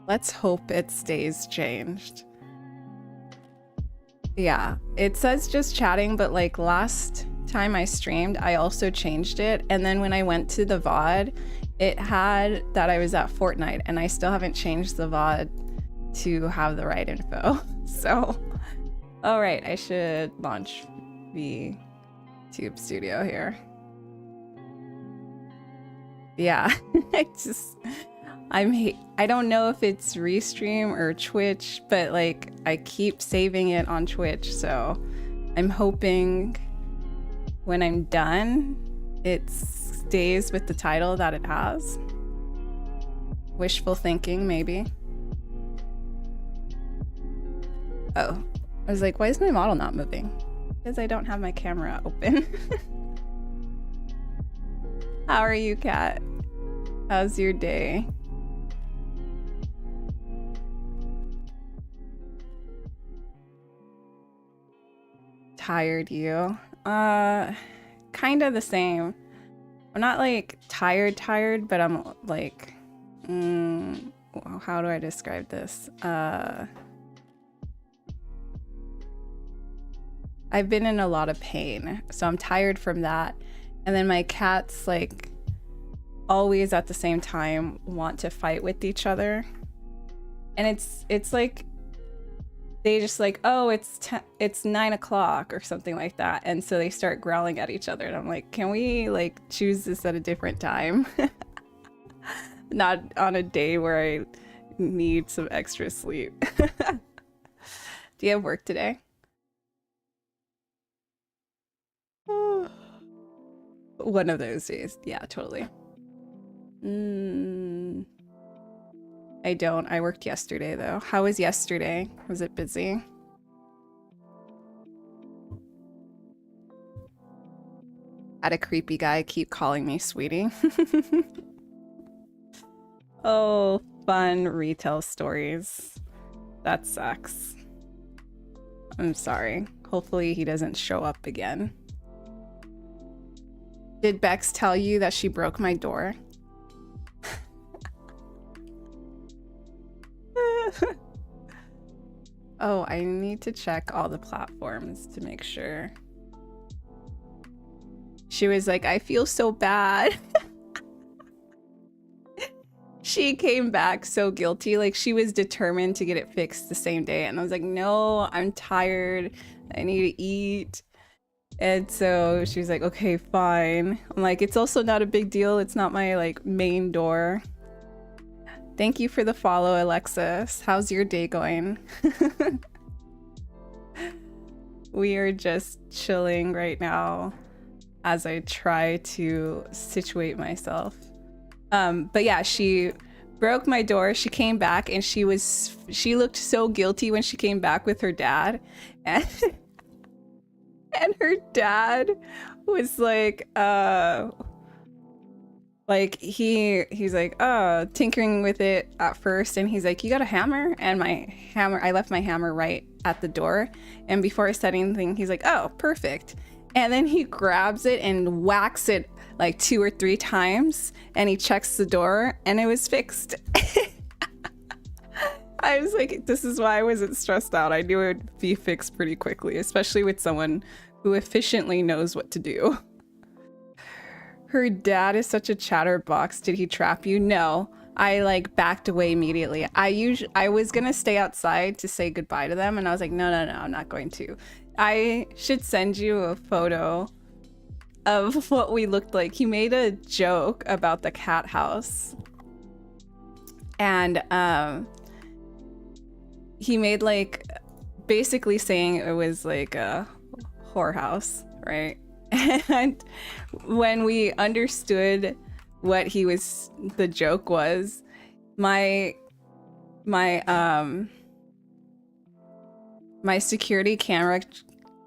Let's hope it stays changed. Yeah, it says just chatting, but like last time I streamed, I also changed it. And then when I went to the VOD, it had that I was at Fortnite, and I still haven't changed the VOD to have the right info. So, all right, I should launch the Tube Studio here. Yeah, I don't know if it's Restream or Twitch, but like I keep saving it on Twitch, so I'm hoping when I'm done, it stays with the title that it has. Wishful thinking, maybe. Oh, I was like, why is my model not moving? Because I don't have my camera open. How are you, Kat? How's your day? Tired, you? Kind of the same. I'm not like tired, but I'm like, how do I describe this? I've been in a lot of pain, so I'm tired from that. And then my cats like always at the same time want to fight with each other. And it's like they just like, oh, it's 9 o'clock or something like that, and so they start growling at each other, and I'm like, can we like choose this at a different time? Not on a day where I need some extra sleep. Do you have work today? One of those days. Yeah, totally. I don't. I worked yesterday, though. How was yesterday? Was it busy? Had a creepy guy keep calling me sweetie. Oh, fun retail stories. That sucks. I'm sorry. Hopefully he doesn't show up again. Did Bex tell you that she broke my door? Oh, I need to check all the platforms to make sure. She was like, I feel so bad. She came back so guilty. Like, she was determined to get it fixed the same day. And I was like, no, I'm tired. I need to eat. And so she was like, okay, fine. I'm like, it's also not a big deal. It's not my like main door. Thank you for the follow, Alexis. How's your day going? We are just chilling right now as I try to situate myself. But yeah, she broke my door. She came back and she looked so guilty when she came back with her dad. And, and her dad was like, he's like, oh, tinkering with it at first, and he's like, you got a hammer? And I left my hammer right at the door, and before I said anything, he's like, oh, perfect. And then he grabs it and whacks it like 2 or 3 times, and he checks the door, and it was fixed. I was like, this is why I wasn't stressed out. I knew it would be fixed pretty quickly, especially with someone who efficiently knows what to do. Her dad is such a chatterbox. Did he trap you? No. I like backed away immediately. I was gonna stay outside to say goodbye to them, and I was like, no, I'm not going to. I should send you a photo of what we looked like. He made a joke about the cat house, and he made like basically saying it was like a whorehouse, right? And when we understood what the joke was, my security camera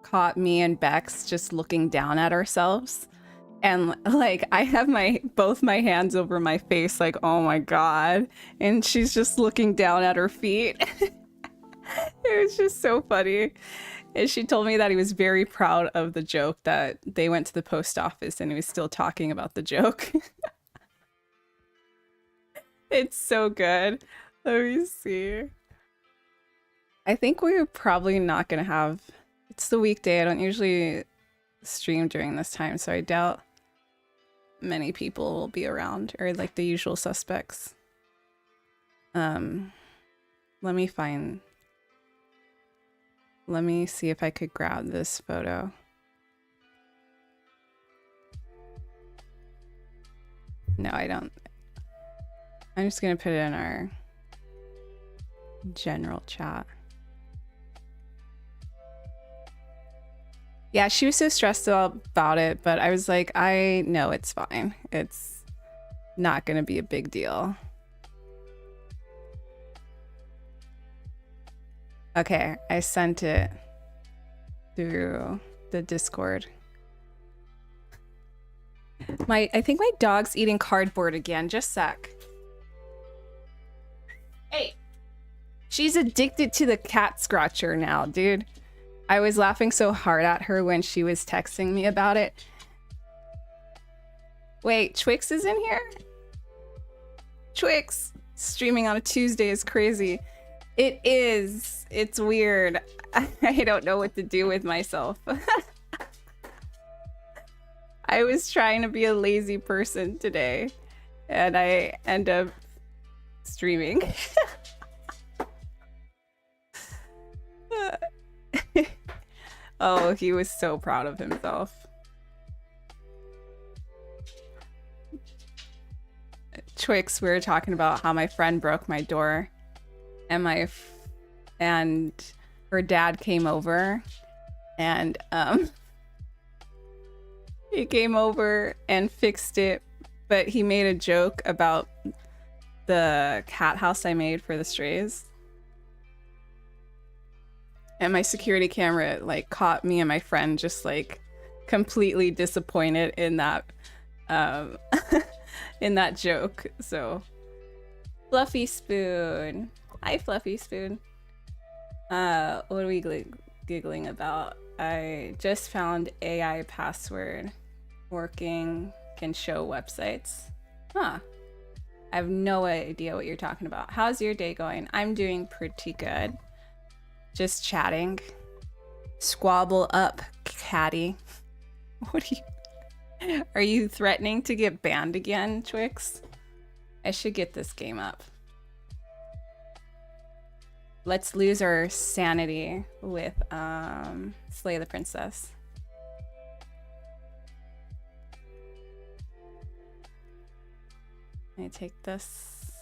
caught me and Bex just looking down at ourselves, and like I have both my hands over my face like, oh my god, and she's just looking down at her feet. It was just so funny. And she told me that he was very proud of the joke, that they went to the post office and he was still talking about the joke. It's so good. Let me see. I think we're probably not gonna have. It's the weekday. I don't usually stream during this time, so I doubt many people will be around, or like the usual suspects. Let me see if I could grab this photo. No, I don't. I'm just gonna put it in our general chat. Yeah, she was so stressed about it, but I was like, I know it's fine. It's not gonna be a big deal. Okay, I sent it through the Discord. I think my dog's eating cardboard again. Just sec. Hey, she's addicted to the cat scratcher now, dude. I was laughing so hard at her when she was texting me about it. Wait, Twix is in here? Twix streaming on a Tuesday is crazy. It is. It's weird. I don't know what to do with myself. I was trying to be a lazy person today, and I end up streaming. Oh, he was so proud of himself. Twix, we were talking about how my friend broke my door, and her dad came over, and he came over and fixed it, but he made a joke about the cat house I made for the strays. And my security camera like caught me and my friend just like completely disappointed in that in that joke. So Fluffy Spoon. Hi Fluffy Spoon. What are we giggling about? I just found AI password working, can show websites. Huh. I have no idea what you're talking about. How's your day going? I'm doing pretty good. Just chatting. Squabble up, catty. What are you threatening to get banned again, Twix? I should get this game up. Let's lose our sanity with Slay the Princess. Let me take this.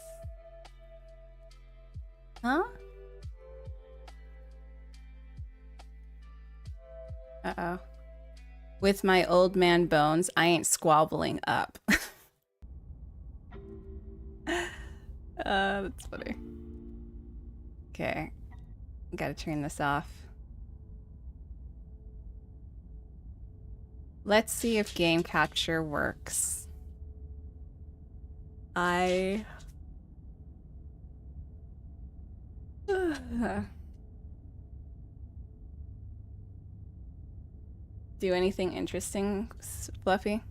Huh? Uh-oh. With my old man bones, I ain't squabbling up. That's funny. Okay. Gotta turn this off. Let's see if game capture works. Do anything interesting, Fluffy?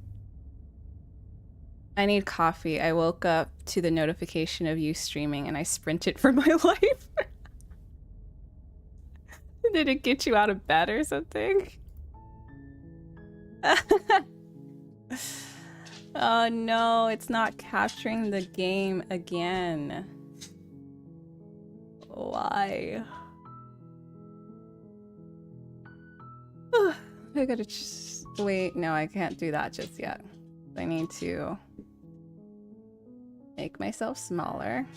I need coffee. I woke up to the notification of you streaming and I sprinted for my life. Did it get you out of bed or something? Oh no, it's not capturing the game again. Why? I gotta just wait. No, I can't do that just yet. I need to make myself smaller.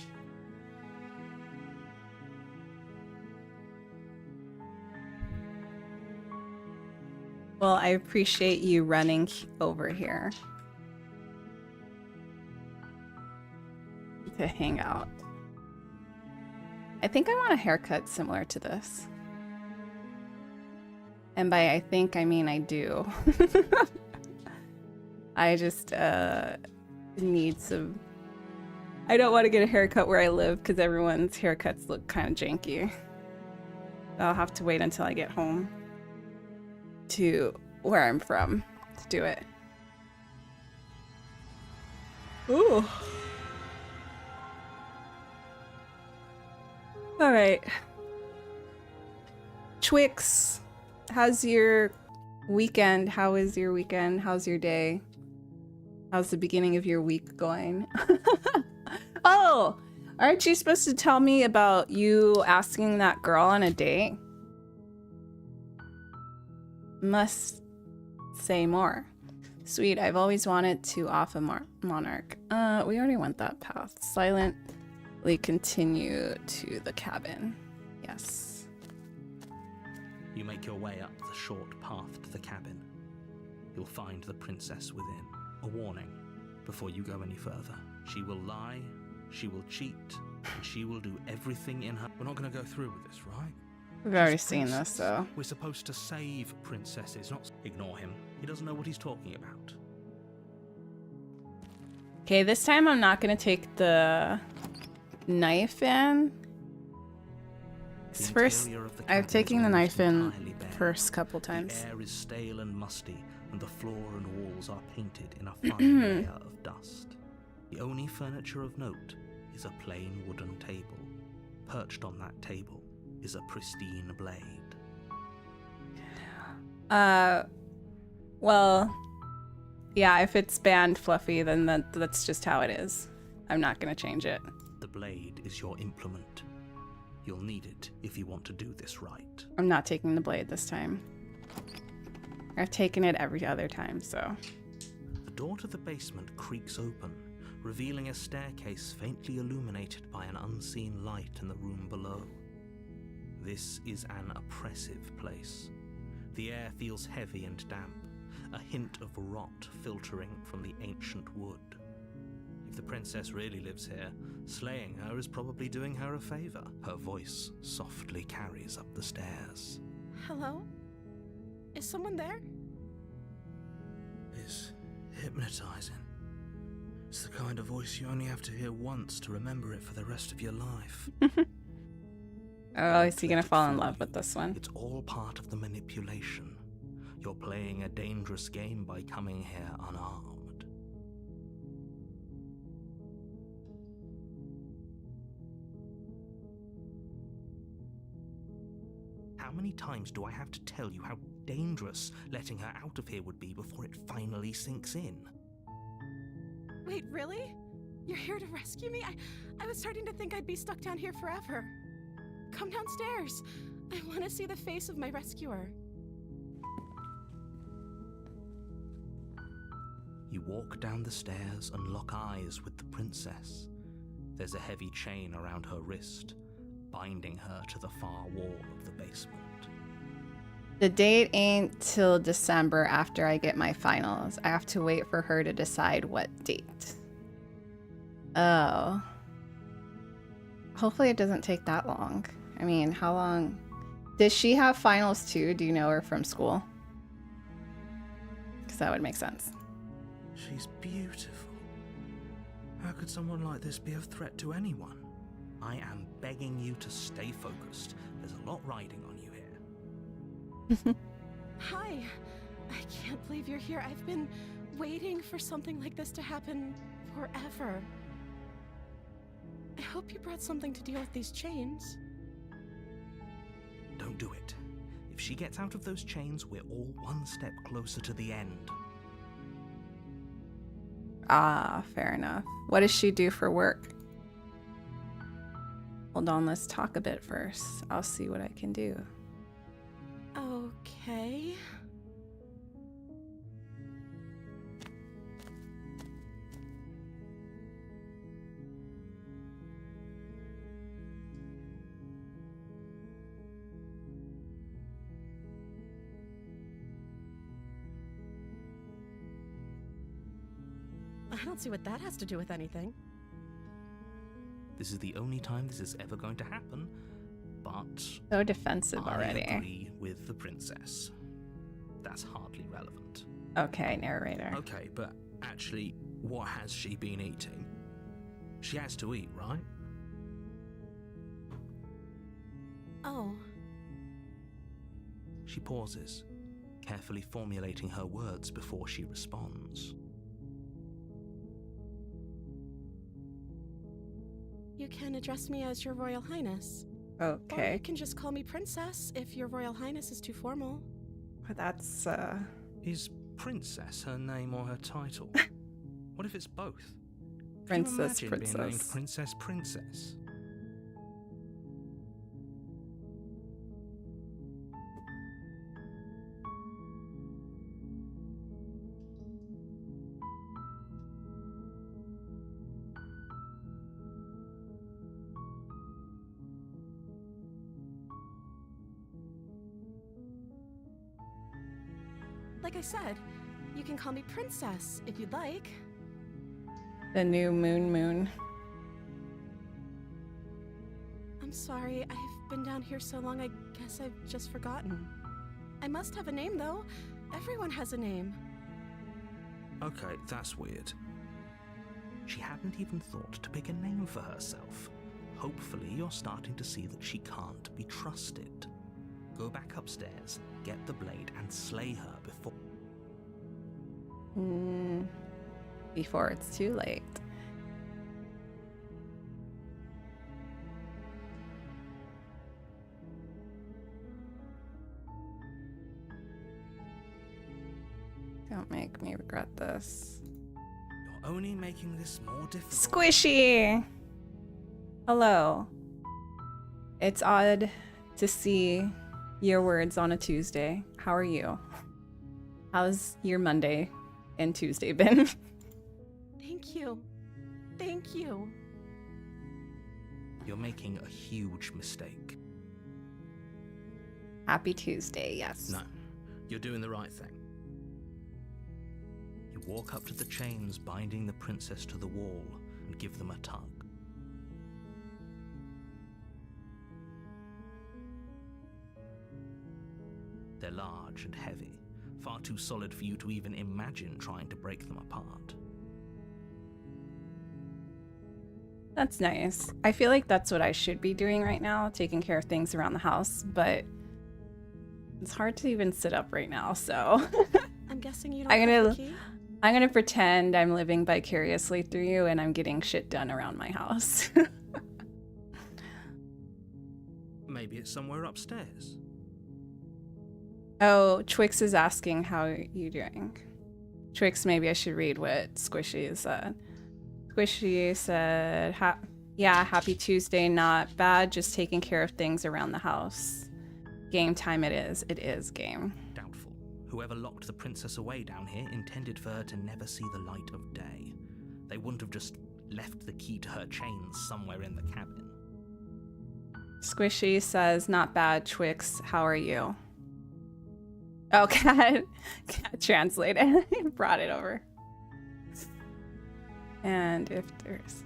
Well, I appreciate you running over here to hang out. I think I want a haircut similar to this. And by I think, I mean I do. I just need some... I don't want to get a haircut where I live because everyone's haircuts look kind of janky. I'll have to wait until I get home to where I'm from to do it. Ooh. All right. Twix, how's your weekend? How is your weekend? How's your day? How's the beginning of your week going? Oh, aren't you supposed to tell me about you asking that girl on a date? Must say more. Sweet, I've always wanted to off a monarch. We already went that path. Silently continue to the cabin. Yes. You make your way up the short path to the cabin. You'll find the princess within. A warning before you go any further. She will lie, she will cheat, and she will do everything in her... We're not going to go through with this, right? We've already seen this, though. We're supposed to save princesses, not ignore him. He doesn't know what he's talking about. Okay, this time I'm not going to take the knife in. First, I've taken the knife in first couple times. The air is stale and musty, and the floor and walls are painted in a fine layer of dust. The only furniture of note is a plain wooden table. Perched on that table is a pristine blade. Well, yeah, if it's banned fluffy, then that's just how it is. I'm not gonna change it. The blade is your implement. You'll need it if you want to do this right. I'm not taking the blade this time. I've taken it every other time, so. The door to the basement creaks open, revealing a staircase faintly illuminated by an unseen light in the room below. This is an oppressive place. The air feels heavy and damp, a hint of rot filtering from the ancient wood. If the princess really lives here, slaying her is probably doing her a favor. Her voice softly carries up the stairs. Hello? Is someone there? It's hypnotizing. It's the kind of voice you only have to hear once to remember it for the rest of your life. Oh, is he gonna fall in love with this one? It's all part of the manipulation. You're playing a dangerous game by coming here unarmed. How many times do I have to tell you how dangerous letting her out of here would be before it finally sinks in? Wait, really? You're here to rescue me? I was starting to think I'd be stuck down here forever. Come downstairs. I want to see the face of my rescuer. You walk down the stairs and lock eyes with the princess. There's a heavy chain around her wrist, binding her to the far wall of the basement. The date ain't till December after I get my finals. I have to wait for her to decide what date. Oh. Hopefully it doesn't take that long. I mean, how long? Does she have finals too? Do you know her from school? Because that would make sense. She's beautiful. How could someone like this be a threat to anyone? I am begging you to stay focused. There's a lot riding on you here. Hi. I can't believe you're here. I've been waiting for something like this to happen forever. I hope you brought something to deal with these chains. Don't do it. If she gets out of those chains, we're all one step closer to the end. Ah, fair enough. What does she do for work? Hold on, let's talk a bit first. I'll see what I can do. Okay. I don't see what that has to do with anything. This is the only time this is ever going to happen, but... So defensive already. I agree with the princess. That's hardly relevant. Okay, narrator. Okay, but actually, what has she been eating? She has to eat, right? Oh. She pauses, carefully formulating her words before she responds. You can address me as Your Royal Highness. Or Okay. you can just call me Princess if your Royal Highness is too formal. That's, Is Princess her name or her title? What if it's both? Could Princess, you imagine being named Princess. Princess? Like I said, you can call me Princess if you'd like. The new moon. I'm sorry, I've been down here so long I guess I've just forgotten. I must have a name though. Everyone has a name. Okay, that's weird. She hadn't even thought to pick a name for herself. Hopefully you're starting to see that she can't be trusted. Go back upstairs, get the blade, and slay her before... Before it's too late. Don't make me regret this. You're only making this more difficult. Squishy! Hello. It's odd to see your words on a Tuesday. How are you? How's your Monday and Tuesday been? Thank you. Thank you. You're making a huge mistake. Happy Tuesday, yes. No, you're doing the right thing. You walk up to the chains binding the princess to the wall and give them a tug. They're large and heavy, far too solid for you to even imagine trying to break them apart. That's nice. I feel like that's what I should be doing right now, taking care of things around the house, but it's hard to even sit up right now, so I'm guessing you don't have the key? I'm gonna pretend I'm living vicariously through you and I'm getting shit done around my house. Maybe it's somewhere upstairs. Oh, Twix is asking how you doing. Twix, maybe I should read what Squishy said. Squishy said, yeah, happy Tuesday, not bad, just taking care of things around the house. Game time it is. It is game. Doubtful. Whoever locked the princess away down here intended for her to never see the light of day. They wouldn't have just left the key to her chains somewhere in the cabin. Squishy says, not bad, Twix, how are you? Oh, Cat translated. Brought it over. And if there's...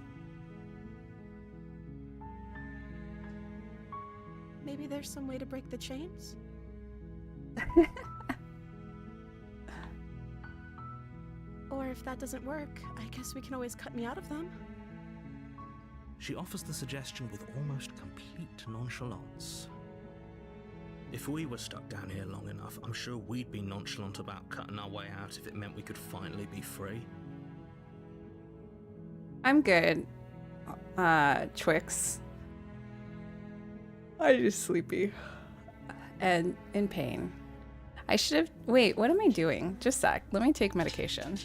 Maybe there's some way to break the chains? Or if that doesn't work, I guess we can always cut me out of them. She offers the suggestion with almost complete nonchalance. If we were stuck down here long enough, I'm sure we'd be nonchalant about cutting our way out if it meant we could finally be free. I'm good, Twix. I'm just sleepy and in pain. I should have... Wait, what am I doing? Just a sec. Let me take medication.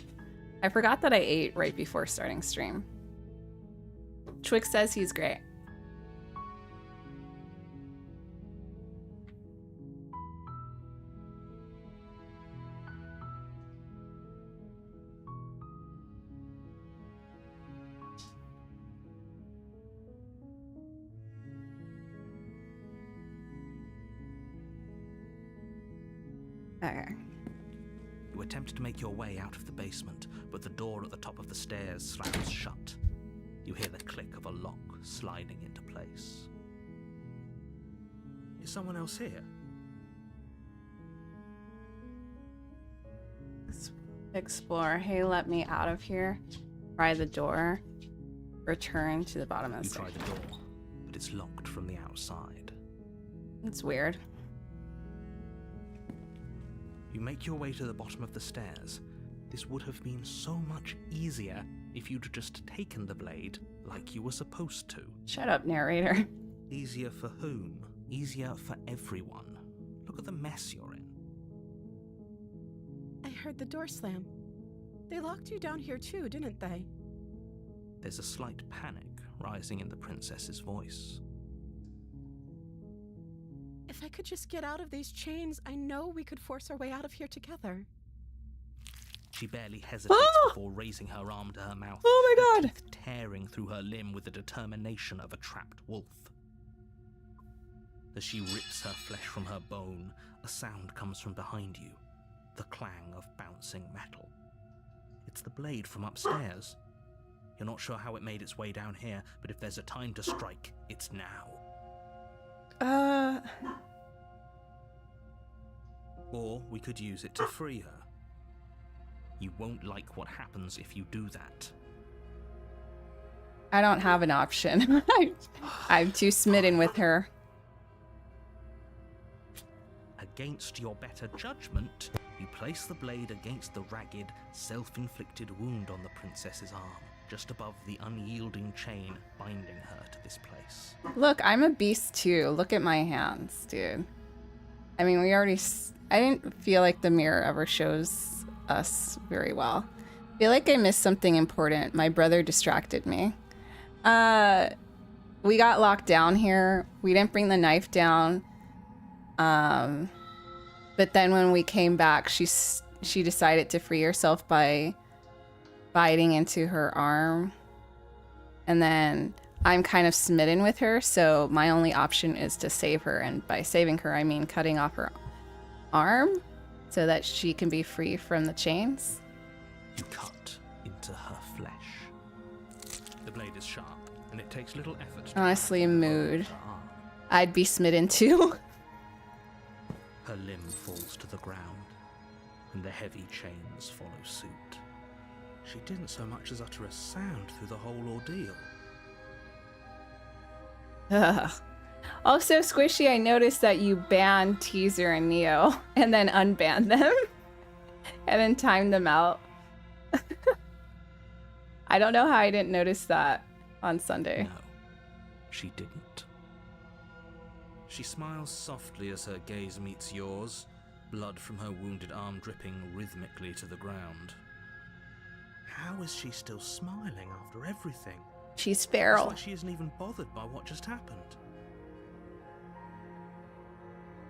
I forgot that I ate right before starting stream. Twix says he's great. Okay. You attempt to make your way out of the basement, but the door at the top of the stairs slams shut. You hear the click of a lock sliding into place. Is someone else here? Let's explore. Hey, let me out of here. Try the door. Return to the bottom of the You stairs. try the door, but it's locked from the outside. It's weird. You make your way to the bottom of the stairs. This would have been so much easier if you'd just taken the blade like you were supposed to. Shut up, narrator. Easier for whom? Easier for everyone. Look at the mess you're in. I heard the door slam. They locked you down here too, didn't they? There's a slight panic rising in the princess's voice. If I could just get out of these chains, I know we could force our way out of here together. She barely hesitates before raising her arm to her mouth. Oh my her god! teeth tearing through her limb with the determination of a trapped wolf. As she rips her flesh from her bone, a sound comes from behind you. The clang of bouncing metal. It's the blade from upstairs. You're not sure how it made its way down here, but if there's a time to strike, it's now. Or we could use it to free her. You won't like what happens if you do that. I don't have an option. I'm too smitten with her. Against your better judgment, you place the blade against the ragged, self-inflicted wound on the princess's arm, just above the unyielding chain binding her to this place. Look, I'm a beast too. Look at my hands, dude. I mean, I didn't feel like the mirror ever shows us very well. I feel like I missed something important. My brother distracted me. We got locked down here. We didn't bring the knife down. But then when we came back, she decided to free herself by biting into her arm. And then I'm kind of smitten with her, so my only option is to save her. And by saving her, I mean cutting off her arm so that she can be free from the chains. You cut into her flesh. The blade is sharp, and it takes little effort to Honestly, mood. her arm. I'd be smitten too. Her limb falls to the ground, and the heavy chains follow suit. She didn't so much as utter a sound through the whole ordeal. Ugh. Also, Squishy, I noticed that you banned Teaser and Neo and then unbanned them and then timed them out. I don't know how I didn't notice that on Sunday. No, she didn't. She smiles softly as her gaze meets yours, blood from her wounded arm dripping rhythmically to the ground. How is she still smiling after everything? She's It's feral. like she isn't even bothered by what just happened.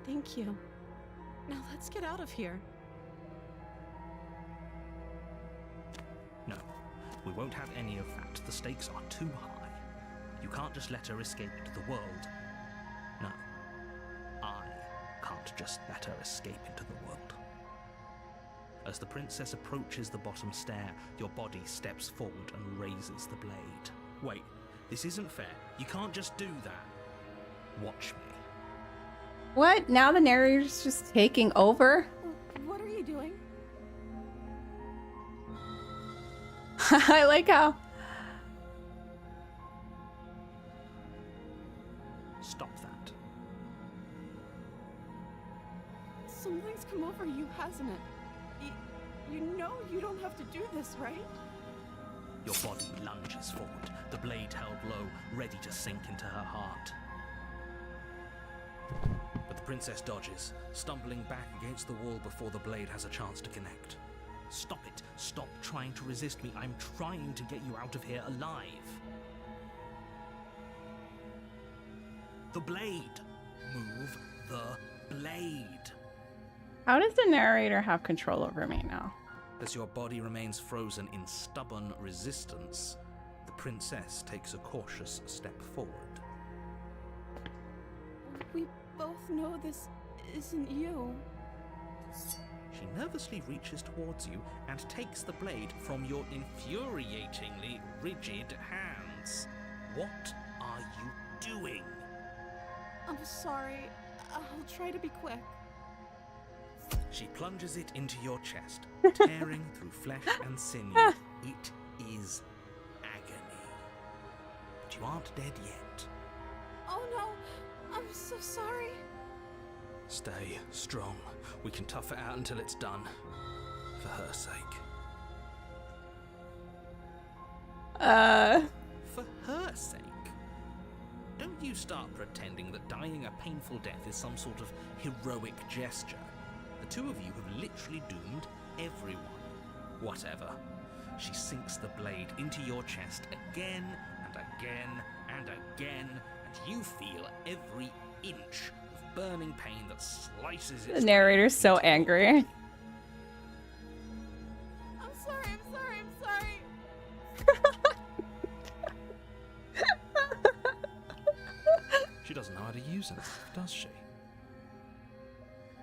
Thank you. Now let's get out of here. No, we won't have any of that. The stakes are too high. You can't just let her escape into the world. No, I can't just let her escape into the world. As the princess approaches the bottom stair, your body steps forward and raises the blade. Wait, this isn't fair. You can't just do that. Watch me. What? Now the narrator's just taking over? What are you doing? I like how... Stop that. Something's come over you, hasn't it? You know you don't have to do this, right? Your body lunges forward, the blade held low, ready to sink into her heart. But the princess dodges, stumbling back against the wall before the blade has a chance to connect. Stop it. Stop trying to resist me. I'm trying to get you out of here alive. The blade. Move the blade. How does the narrator have control over me now? As your body remains frozen in stubborn resistance, the princess takes a cautious step forward. We both know this isn't you. She nervously reaches towards you and takes the blade from your infuriatingly rigid hands. What are you doing? I'm sorry. I'll try to be quick. She plunges it into your chest, tearing through flesh and sinew. It is agony. But you aren't dead yet. Oh no, I'm so sorry. Stay strong. We can tough it out until it's done. For her sake. For her sake? Don't don't you start pretending that dying a painful death is some sort of heroic gesture. The two of you have literally doomed everyone. Whatever. She sinks the blade into your chest again and again and again, and you feel every inch of burning pain that slices its The narrator's way so into your angry. body. I'm sorry, I'm sorry, I'm sorry. She doesn't know how to use a knife, does she?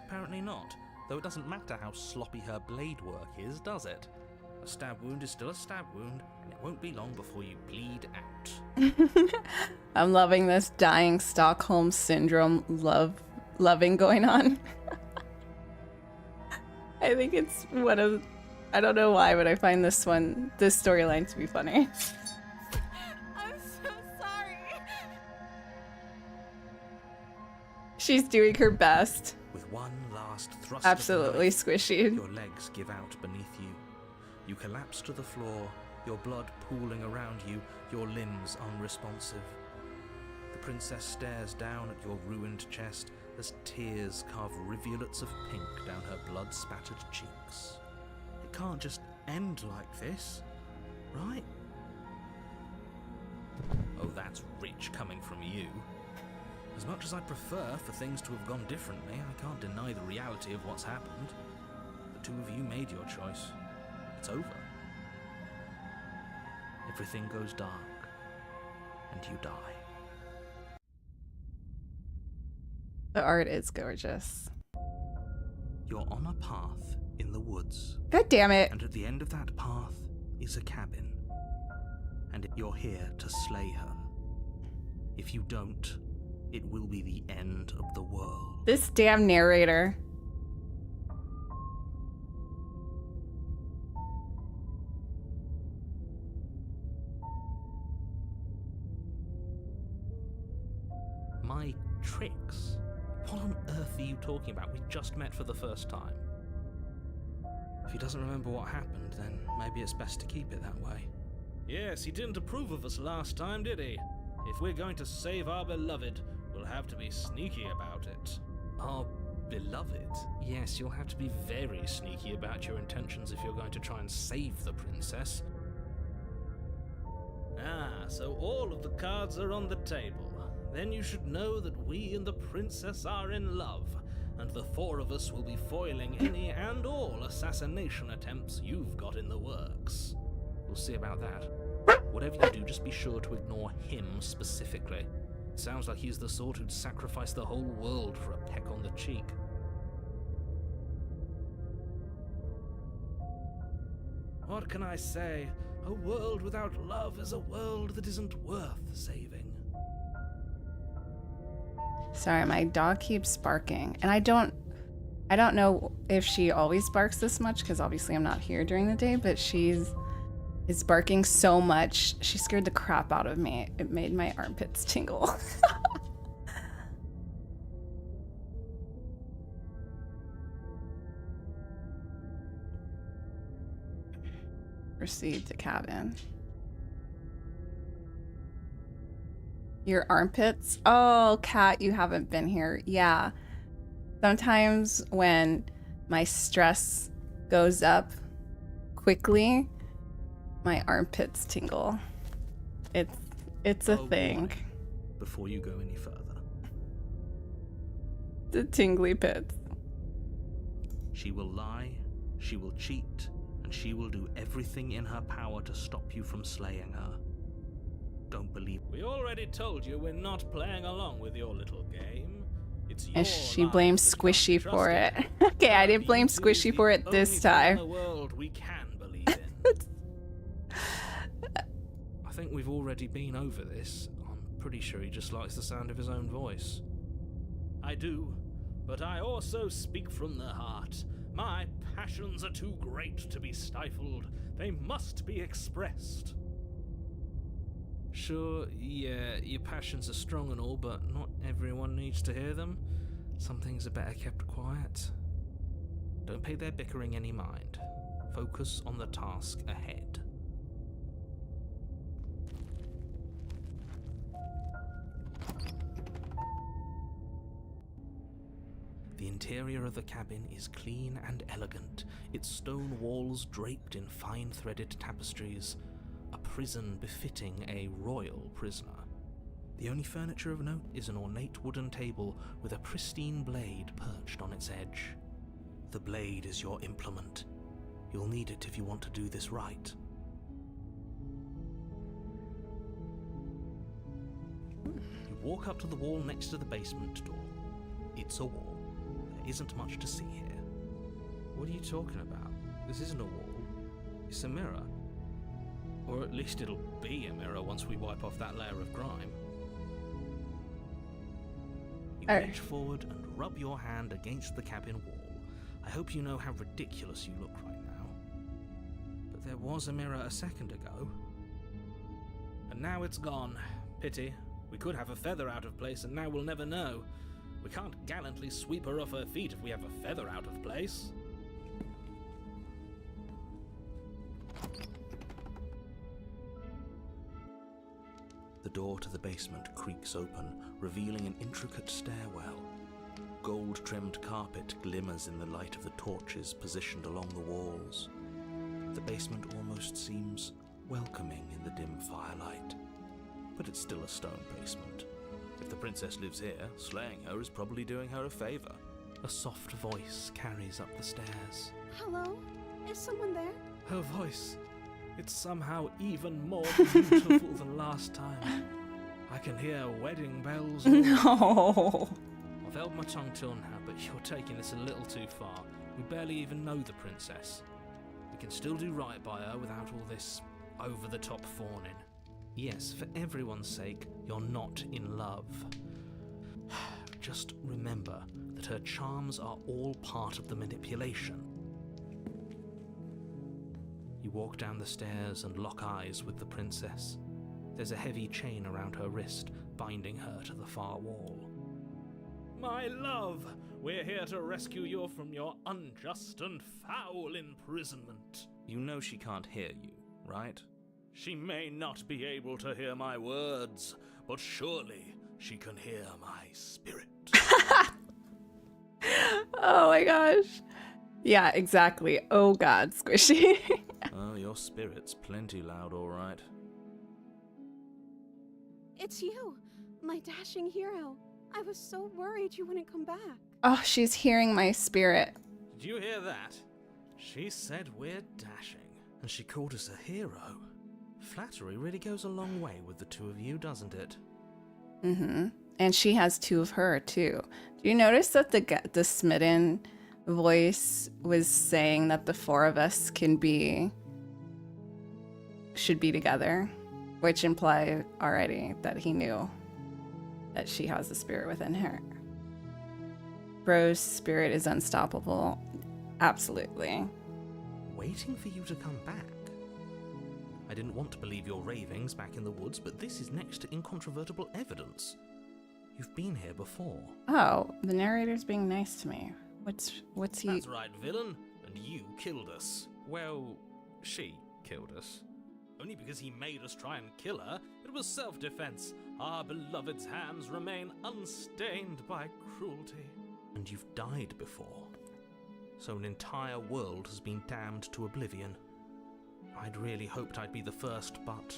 Apparently not, though it doesn't matter how sloppy her blade work is, does it? A stab wound is still a stab wound, and it won't be long before you bleed out. I'm loving this dying Stockholm syndrome loving going on. I think it's one of, I don't know why, but I find this storyline to be funny. I'm so sorry. She's doing her best. With one last thrust Absolutely of the knife, squishy. your legs give out beneath you. You collapse to the floor, your blood pooling around you, your limbs unresponsive. The princess stares down at your ruined chest as tears carve rivulets of pink down her blood-spattered cheeks. It can't just end like this, right? Oh, that's rich coming from you. As much as I prefer for things to have gone differently, I can't deny the reality of what's happened. The two of you made your choice. It's over. Everything goes dark, and you die. The art is gorgeous. You're on a path in the woods, God damn it. and at the end of that path is a cabin. And you're here to slay her. If you don't, it will be the end of the world. This damn narrator. My tricks? What on earth are you talking about? We just met for the first time. If he doesn't remember what happened, then maybe it's best to keep it that way. Yes, he didn't approve of us last time, did he? If we're going to save our beloved, we'll have to be sneaky about it. Our beloved? Yes, you'll have to be very sneaky about your intentions if you're going to try and save the princess. Ah, so all of the cards are on the table. Then you should know that we and the princess are in love, and the four of us will be foiling any and all assassination attempts you've got in the works. We'll see about that. Whatever you do, just be sure to ignore him specifically. It sounds like he's the sort who'd sacrifice the whole world for a peck on the cheek. What can I say? A world without love is a world that isn't worth saving. Sorry, my dog keeps barking. And I don't know if she always barks this much, because obviously I'm not here during the day, but is barking so much. She scared the crap out of me. It made my armpits tingle. Proceed to cabin. Your armpits? Oh, Kat, you haven't been here. Yeah. Sometimes when my stress goes up quickly, my armpits tingle. It's a thing. Boy, before you go any further. The tingly pits. She will lie, she will cheat, and she will do everything in her power to stop you from slaying her. Don't believe. We already told you we're not playing along with your little game. It's your And she blames Squishy for it. Okay, I didn't blame Squishy for it this time. The world we can believe in. I think we've already been over this. I'm pretty sure he just likes the sound of his own voice. I do, but I also speak from the heart. My passions are too great to be stifled. They must be expressed. Sure, yeah, your passions are strong and all, but not everyone needs to hear them. Some things are better kept quiet. Don't pay their bickering any mind. Focus on the task ahead. interior of the cabin is clean and elegant, its stone walls draped in fine-threaded tapestries, a prison befitting a royal prisoner. The only furniture of note is an ornate wooden table with a pristine blade perched on its edge. The blade is your implement. You'll need it if you want to do this right. You walk up to the wall next to the basement door. It's a wall. There isn't much to see here. What are you talking about? This isn't a wall. It's a mirror. Or at least it'll be a mirror once we wipe off that layer of grime. You reach forward and rub your hand against the cabin wall. I hope you know how ridiculous you look right now. But there was a mirror a second ago. And now it's gone. Pity. We could have a feather out of place and now we'll never know. We can't gallantly sweep her off her feet if we have a feather out of place. The door to the basement creaks open, revealing an intricate stairwell. Gold-trimmed carpet glimmers in the light of the torches positioned along the walls. The basement almost seems welcoming in the dim firelight. But it's still a stone basement. If the princess lives here, slaying her is probably doing her a favor. A soft voice carries up the stairs. Hello? Is someone there? Her voice. It's somehow even more beautiful than last time. I can hear wedding bells. No. I've held my tongue till now, but you're taking this a little too far. We barely even know the princess. We can still do right by her without all this over-the-top fawning. Yes, for everyone's sake, you're not in love. Just remember that her charms are all part of the manipulation. You walk down the stairs and lock eyes with the princess. There's a heavy chain around her wrist, binding her to the far wall. My love, we're here to rescue you from your unjust and foul imprisonment. You know she can't hear you, right? She may not be able to hear my words, but surely she can hear my spirit. Oh my gosh. Yeah, exactly. Oh god, Squishy. Oh, your spirit's plenty loud, all right. It's you, my dashing hero. I was so worried you wouldn't come back. Oh, she's hearing my spirit. Did you hear that? She said we're dashing, and she called us a hero. Flattery really goes a long way with the two of you, doesn't it? Mm-hmm. And she has two of her, too. Do you notice that the smitten voice was saying that the four of us should be together? Which implied already that he knew that she has the spirit within her. Bro's spirit is unstoppable. Absolutely. Waiting for you to come back. I didn't want to believe your ravings back in the woods, but this is next to incontrovertible evidence. You've been here before. Oh, the narrator's being nice to me. What's he? That's right, villain. And you killed us. Well, she killed us. Only because he made us try and kill her. It was self-defense. Our beloved's hands remain unstained by cruelty. And you've died before. So an entire world has been damned to oblivion. I'd really hoped I'd be the first, but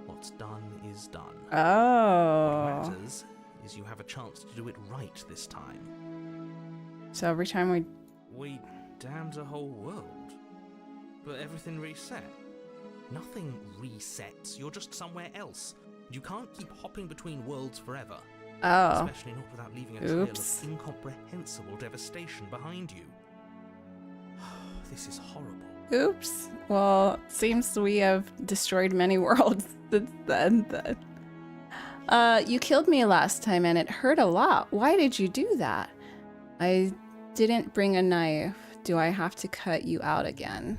what's done is done. Oh. What matters is you have a chance to do it right this time. So every time We damned a whole world, but everything reset. Nothing resets, you're just somewhere else. You can't keep hopping between worlds forever. Oh. Especially not without leaving a trail Oops. of incomprehensible devastation behind you. This is horrible. Oops. Well, seems we have destroyed many worlds since then. You killed me last time and it hurt a lot. Why did you do that? I didn't bring a knife. Do I have to cut you out again?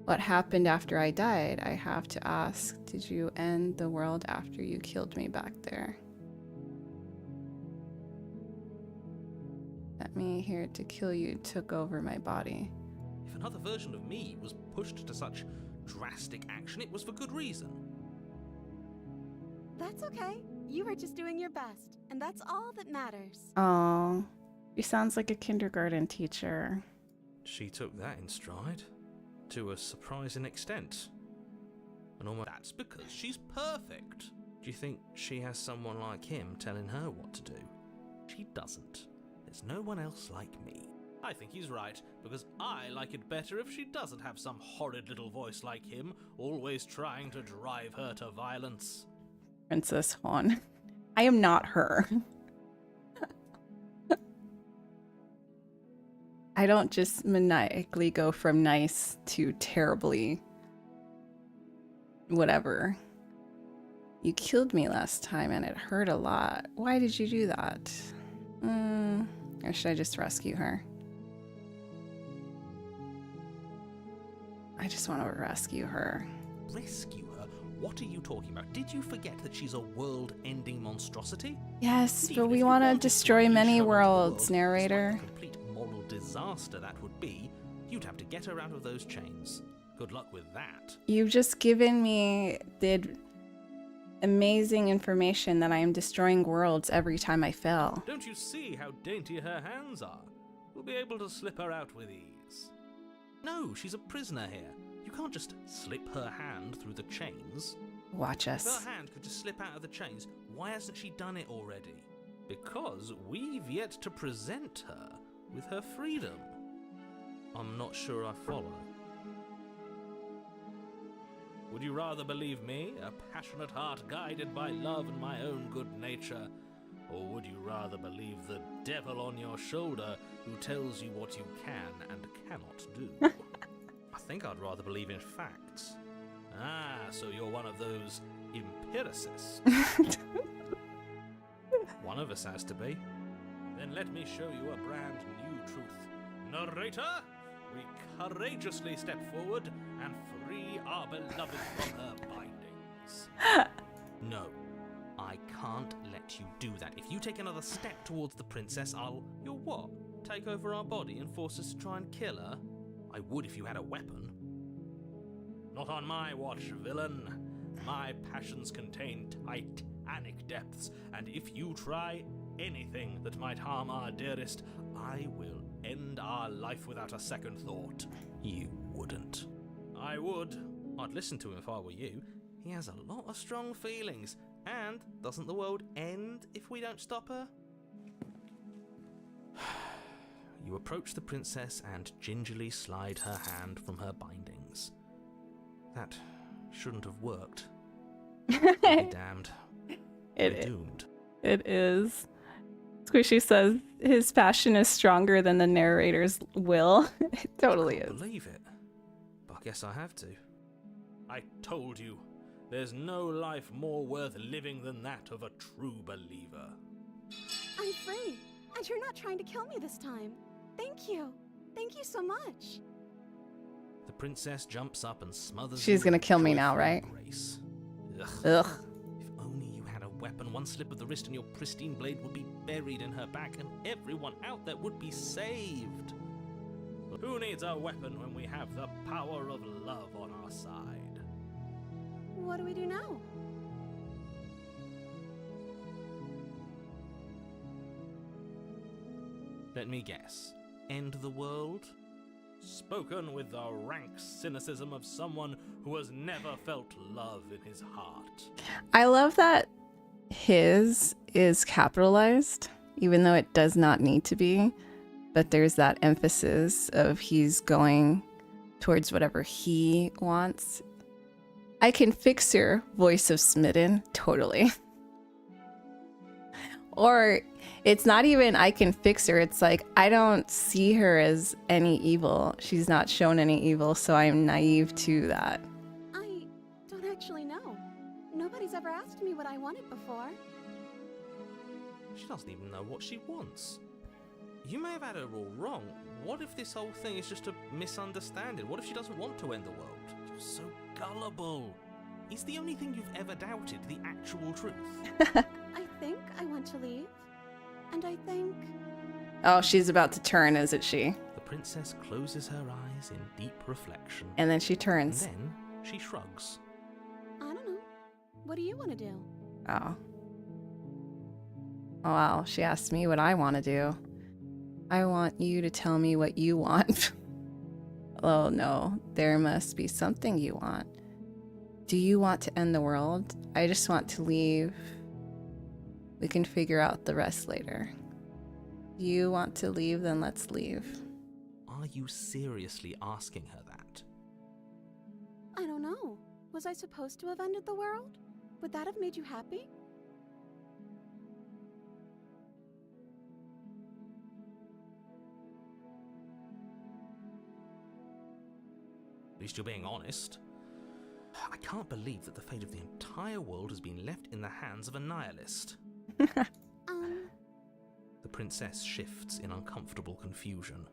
What happened after I died? I have to ask. Did you end the world after you killed me back there? Let me here to kill you took over my body. If another version of me was pushed to such drastic action, it was for good reason. That's okay. You were just doing your best, and that's all that matters. Oh, She sounds like a kindergarten teacher. She took that in stride, to a surprising extent. And almost that's because she's perfect. Do you think she has someone like him telling her what to do? She doesn't. There's no one else like me. I think he's right, because I like it better if she doesn't have some horrid little voice like him, always trying to drive her to violence. Princess Hon. I am not her. I don't just maniacally go from nice to terribly whatever. You killed me last time and it hurt a lot. Why did you do that? Or should I just rescue her? I just want to rescue her. Rescue her? What are you talking about? Did you forget that she's a world-ending monstrosity? Yes, Even but if we you want to wanted destroy unleash many her onto the worlds, world, narrator. despite the complete moral disaster that would be, you'd have to get her out of those chains. Good luck with that. You've just given me the amazing information that I am destroying worlds every time I fail. Don't you see how dainty her hands are? We'll be able to slip her out with ease. No, she's a prisoner here. You can't just slip her hand through the chains. Watch If us. her hand could just slip out of the chains, why hasn't she done it already? Because we've yet to present her with her freedom. I'm not sure I follow. Would you rather believe me, a passionate heart guided by love and my own good nature? Or would you rather believe the devil on your shoulder who tells you what you can and cannot do? I think I'd rather believe in facts. Ah, so you're one of those empiricists. One of us has to be. Then let me show you a brand new truth. Narrator, we courageously step forward and free our beloved from her bindings. No, I can't let you do that. If you take another step towards the princess, you'll what? Take over our body and force us to try and kill her? I would if you had a weapon. Not on my watch, villain. My passions contain titanic depths, and if you try anything that might harm our dearest, I will end our life without a second thought. You wouldn't. I would. I'd listen to him if I were you. He has a lot of strong feelings. And doesn't the world end if we don't stop her? You approach the princess and gingerly slide her hand from her bindings. That shouldn't have worked. Be damned. We're doomed. It is. Squishy says his passion is stronger than the narrator's will. It totally I can't is. believe it. But I guess I have to. I told you, there's no life more worth living than that of a true believer. I'm free, and you're not trying to kill me this time. Thank you. Thank you so much. The princess jumps up and smothers She's you gonna with kill me joyful now, right? embrace. Ugh. If only you had a weapon, one slip of the wrist and your pristine blade would be buried in her back and everyone out there would be saved. But who needs a weapon when we have the power of love on our side? What do we do now? Let me guess. End the world? Spoken with the rank cynicism of someone who has never felt love in his heart. I love that his is capitalized, even though it does not need to be. But there's that emphasis of he's going towards whatever he wants. I can fix her, voice of smitten, totally. Or it's not even I can fix her. It's like I don't see her as any evil. She's not shown any evil, so I'm naive to that. I don't actually know. Nobody's ever asked me what I wanted before. She doesn't even know what she wants. You may have had her all wrong. What if this whole thing is just a misunderstanding? What if she doesn't want to end the world? You're so gullible. Is the only thing you've ever doubted the actual truth? I think I want to leave. And I think... Oh, she's about to turn, isn't she? The princess closes her eyes in deep reflection. And then she And turns. then she shrugs. I don't know. What do you want to do? Oh. Oh, wow. She asked me what I want to do. I want you to tell me what you want. Oh no, there must be something you want. Do you want to end the world? I just want to leave. We can figure out the rest later. Do you want to leave? Then let's leave. Are you seriously asking her that? I don't know. Was I supposed to have ended the world? Would that have made you happy? At least you're being honest. I can't believe that the fate of the entire world has been left in the hands of a nihilist. The princess shifts in uncomfortable confusion.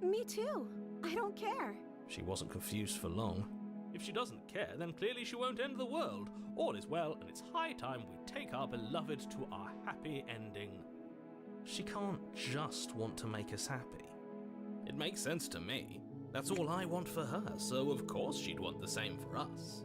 Me too. I don't care. She wasn't confused for long. If she doesn't care, then clearly she won't end the world. All is well, and it's high time we take our beloved to our happy ending. She can't just want to make us happy. It makes sense to me. That's all I want for her, so of course she'd want the same for us.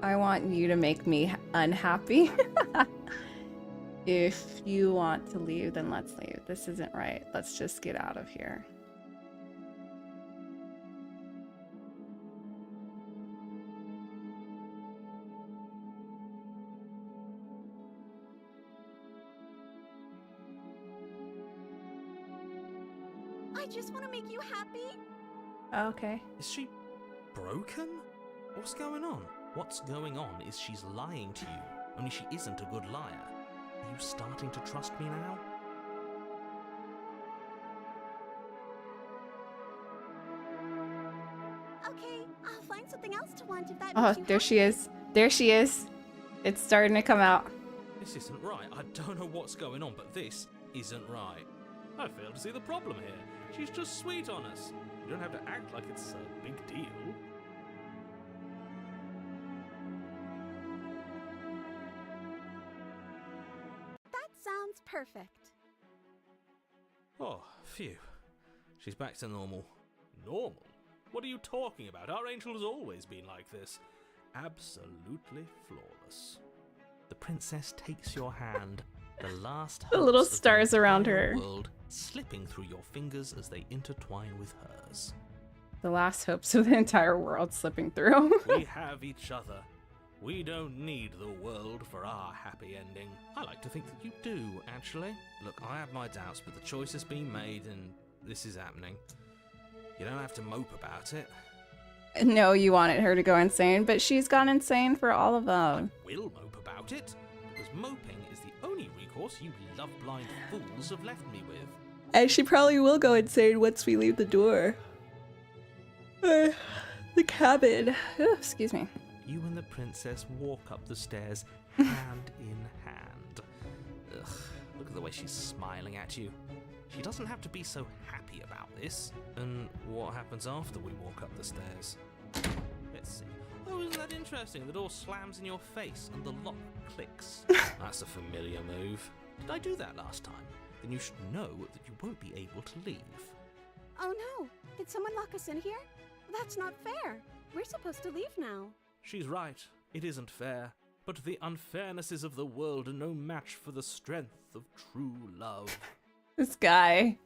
I want you to make me unhappy. If you want to leave, then let's leave. This isn't right. Let's just get out of here. I just want to make you happy. Okay. Is she broken? What's going on? What's going on is she's lying to you, only she isn't a good liar. Are you starting to trust me now? Okay, I'll find something else to want if that Oh, makes you there happy. she is. There she is. It's starting to come out. This isn't right. I don't know what's going on, but this isn't right. I fail to see the problem here. She's just sweet on us. You don't have to act like it's a big deal. That sounds perfect. Oh, phew. She's back to normal. Normal? What are you talking about? Our angel has always been like this. Absolutely flawless. The princess takes your hand, the last The little hopes of stars around entire her. world slipping through your fingers as they intertwine with hers. The last hopes of the entire world slipping through. We have each other. We don't need the world for our happy ending. I like to think that you do, actually. Look, I have my doubts, but the choice has been made and this is happening. You don't have to mope about it. No, you wanted her to go insane, but she's gone insane for all of them. Will mope about it, because moping is the only recourse you love-blind fools have left me with. And she probably will go insane once we leave the door. The cabin. Ooh, excuse me. You and the princess walk up the stairs, hand in hand. Ugh, look at the way she's smiling at you. She doesn't have to be so happy about this. And what happens after we walk up the stairs? Let's see. Oh, isn't that interesting? The door slams in your face and the lock clicks. That's a familiar move. Did I do that last time? Then you should know that you won't be able to leave. Oh no! Did someone lock us in here? That's not fair. We're supposed to leave now. She's right. It isn't fair. But the unfairnesses of the world are no match for the strength of true love. This guy.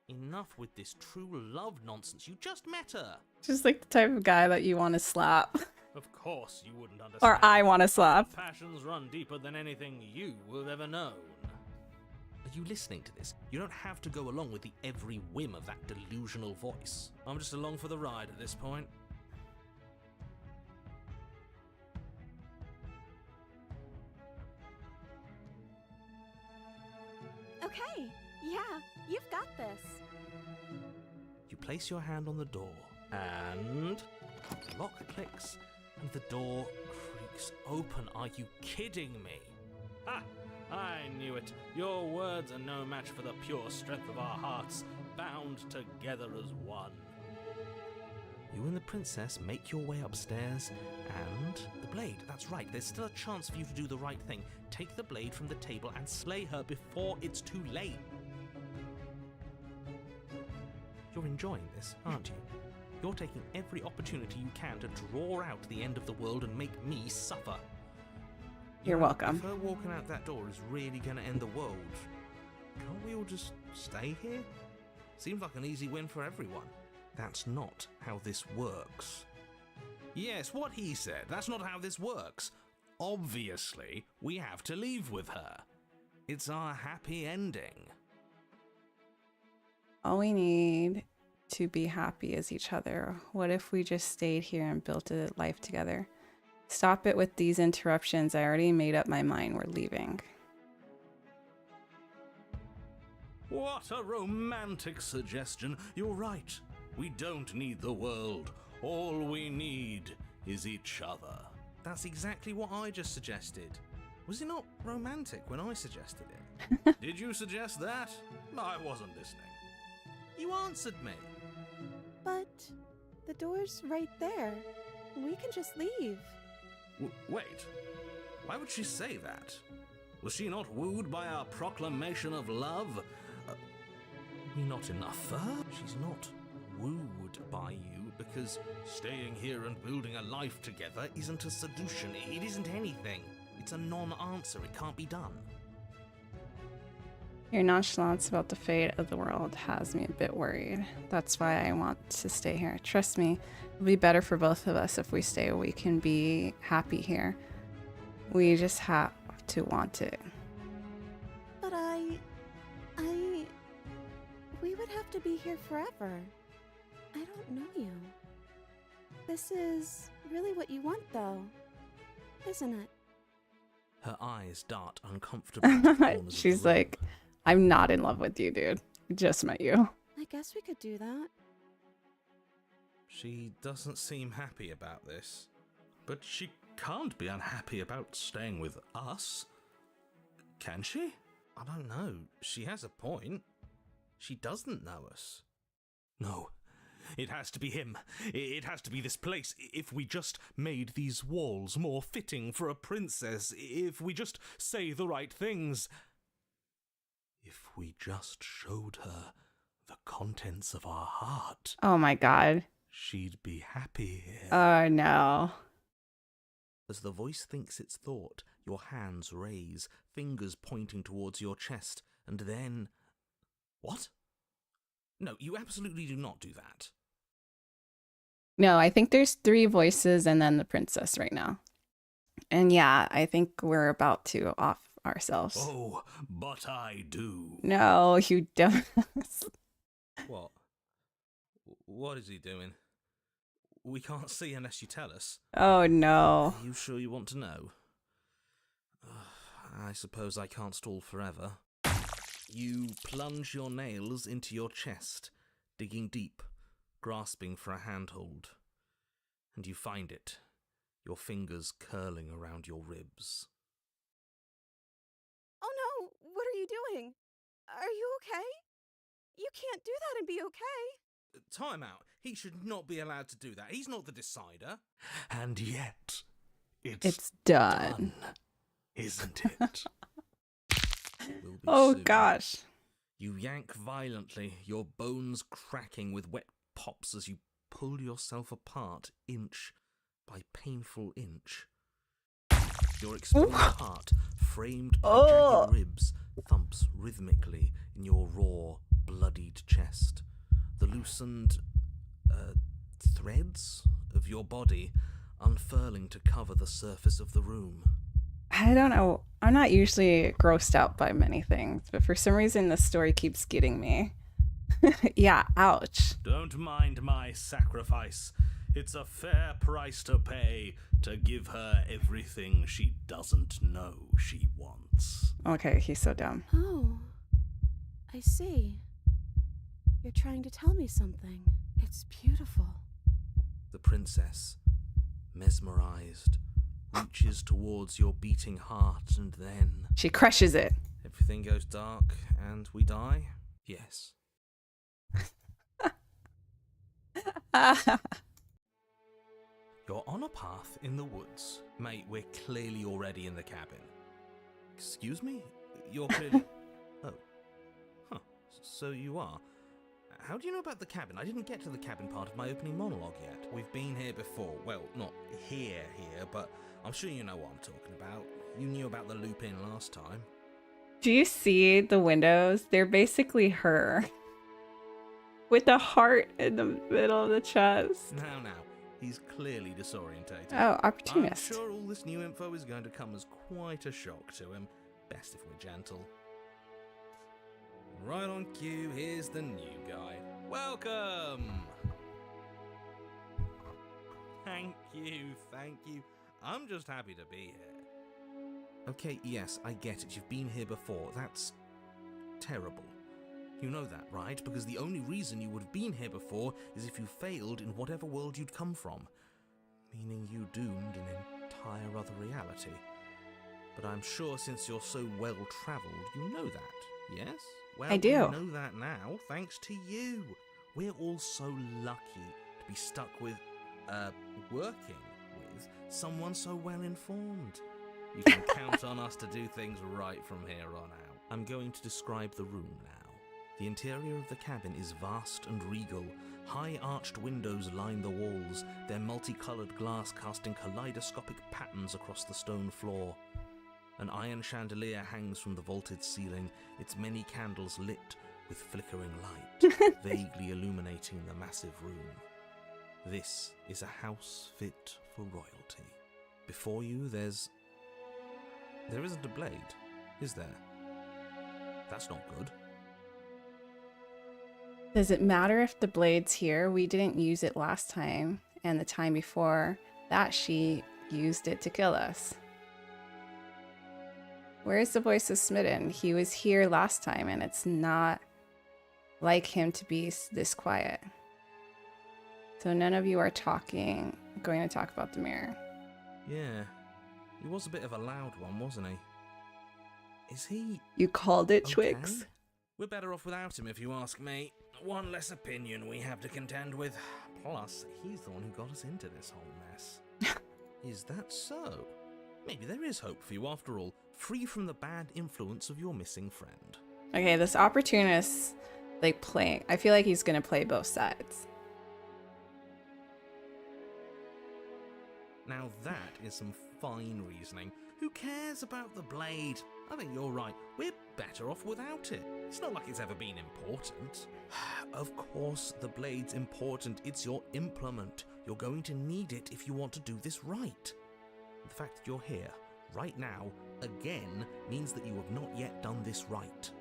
Enough with this true love nonsense. You just met her. Just like the type of guy that you want to slap. Of course you wouldn't understand. Or I want to slap. Passions run deeper than anything you have ever known. Are you listening to this? You don't have to go along with the every whim of that delusional voice. I'm just along for the ride at this point. Okay, yeah, you've got this. You place your hand on the door, and the lock clicks, and the door creaks open. Are you kidding me? Ha! I knew it. Your words are no match for the pure strength of our hearts, bound together as one. You and the princess make your way upstairs, and the blade. That's right, there's still a chance for you to do the right thing. Take the blade from the table and slay her before it's too late. You're enjoying this, aren't you? You're taking every opportunity you can to draw out the end of the world and make me suffer. You're welcome. If her walking out that door is really going to end the world, can't we all just stay here? Seems like an easy win for everyone. That's not how this works. Yes, what he said. That's not how this works. Obviously, we have to leave with her. It's our happy ending. All we need to be happy is each other. What if we just stayed here and built a life together? Stop it with these interruptions. I already made up my mind. We're leaving. What a romantic suggestion. You're right. We don't need the world. All we need is each other. That's exactly what I just suggested. Was it not romantic when I suggested it? Did you suggest that? I wasn't listening. You answered me. But the door's right there. We can just leave. Wait. Why would she say that? Was she not wooed by our proclamation of love? We not enough for her? She's not wooed by you because staying here and building a life together isn't a seduction. It isn't anything. It's a non-answer. It can't be done. Your nonchalance about the fate of the world has me a bit worried. That's why I want to stay here. Trust me, it'll be better for both of us if we stay. We can be happy here. We just have to want it. But we would have to be here forever. I don't know you. This is really what you want, though, isn't it? Her eyes dart uncomfortably to the corners of the She's room. like, I'm not in love with you, dude. I just met you. I guess we could do that. She doesn't seem happy about this. But she can't be unhappy about staying with us. Can she? I don't know. She has a point. She doesn't know us. No. It has to be him. It has to be this place. If we just made these walls more fitting for a princess. If we just say the right things. If we just showed her the contents of our heart. Oh my god. She'd be happy here. Oh no. As the voice thinks its thought, your hands raise, fingers pointing towards your chest, and then... What? No, you absolutely do not do that. No, I think there's 3 voices and then the princess right now. And yeah, I think we're about to off ourselves. Oh, but I do. No, you don't. What? What is he doing? We can't see unless you tell us. Oh no. Are you sure you want to know? I suppose I can't stall forever. You plunge your nails into your chest, digging deep, grasping for a handhold. And you find it, your fingers curling around your ribs. Oh no! What are you doing? Are you okay? You can't do that and be okay. Time out. He should not be allowed to do that. He's not the decider. And yet, It's done. Isn't it? Will be Oh soon. gosh. You yank violently, your bones cracking with wet pops as you pull yourself apart inch by painful inch. Your exposed heart, framed by jagged ribs, thumps rhythmically in your raw, bloodied chest. The loosened threads of your body unfurling to cover the surface of the room. I don't know. I'm not usually grossed out by many things, but for some reason this story keeps getting me. Yeah, ouch. Don't mind my sacrifice. It's a fair price to pay to give her everything she doesn't know she wants. Okay, he's so dumb. Oh, I see. You're trying to tell me something. It's beautiful. The princess, mesmerized, reaches towards your beating heart, and then... She crushes it. Everything goes dark and we die? Yes. You're on a path in the woods. Mate, we're clearly already in the cabin. Excuse me? You're clearly... Oh. Huh. So you are. how do you know about the cabin? I didn't get to the cabin part of my opening monologue yet. We've been here before. Well, not here, but I'm sure you know what I'm talking about. You knew about the loop-in last time. Do you see the windows? They're basically her. With a heart in the middle of the chest. Now. He's clearly disorientated. Oh, opportunist. I'm sure all this new info is going to come as quite a shock to him. Best if we're gentle. Right on cue, here's the new guy. Welcome! Thank you. I'm just happy to be here. Okay, yes, I get it. You've been here before. That's terrible. You know that, right? Because the only reason you would have been here before is if you failed in whatever world you'd come from. Meaning you doomed an entire other reality. But I'm sure since you're so well-travelled, you know that, yes? Well, I do. You know that now, thanks to you. We're all so lucky to be stuck with, working with someone so well-informed. You can count on us to do things right from here on out. I'm going to describe the room now. The interior of the cabin is vast and regal. High arched windows line the walls, their multicoloured glass casting kaleidoscopic patterns across the stone floor. An iron chandelier hangs from the vaulted ceiling, its many candles lit with flickering light, vaguely illuminating the massive room. This is a house fit for royalty. Before you, there isn't a blade, is there? That's not good. Does it matter if the blade's here? We didn't use it last time, and the time before that she used it to kill us. Where's the voice of Smitten? He was here last time, and it's not like him to be this quiet. So none of you are going to talk about the mirror. Yeah, he was a bit of a loud one, wasn't he? Is he... You called it, okay? Twix. We're better off without him, if you ask me. One less opinion we have to contend with. Plus, he's the one who got us into this whole mess. Is that so? Maybe there is hope for you after all, free from the bad influence of your missing friend. Okay, this opportunist, playing. I feel like he's going to play both sides. Now that is some fine reasoning. Who cares about the blade? I think you're right. We're better off without it. It's not like it's ever been important. Of course the blade's important. It's your implement. You're going to need it if you want to do this right. The fact that you're here, right now, again, means that you have not yet done this right.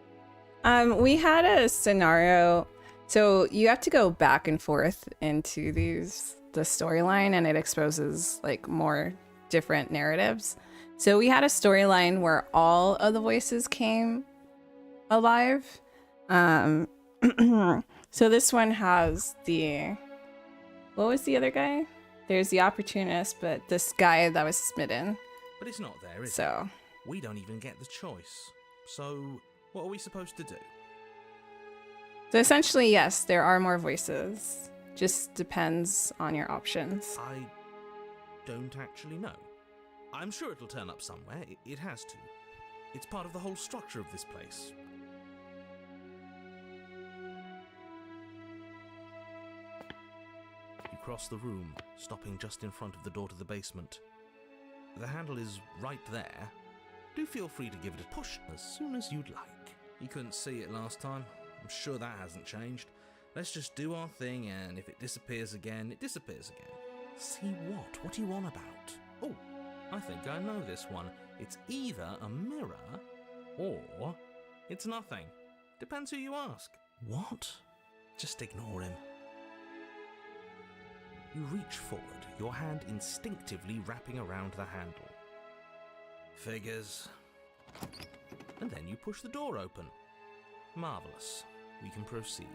We had a scenario. So you have to go back and forth into the storyline, and it exposes more different narratives. So we had a storyline where all of the voices came alive. So this one has what was the other guy? There's the opportunist, but this guy that was smitten. But it's not there, is it? So we don't even get the choice. So what are we supposed to do? So essentially, yes, there are more voices. Just depends on your options. I don't actually know. I'm sure it'll turn up somewhere. It has to. It's part of the whole structure of this place. You cross the room, stopping just in front of the door to the basement. The handle is right there. Do feel free to give it a push as soon as you'd like. You couldn't see it last time. I'm sure that hasn't changed. Let's just do our thing, and if it disappears again, it disappears again. See what? What are you on about? Oh, I think I know this one. It's either a mirror, or it's nothing. Depends who you ask. What? Just ignore him. You reach forward, your hand instinctively wrapping around the handle. Figures. And then you push the door open. Marvellous. We can proceed.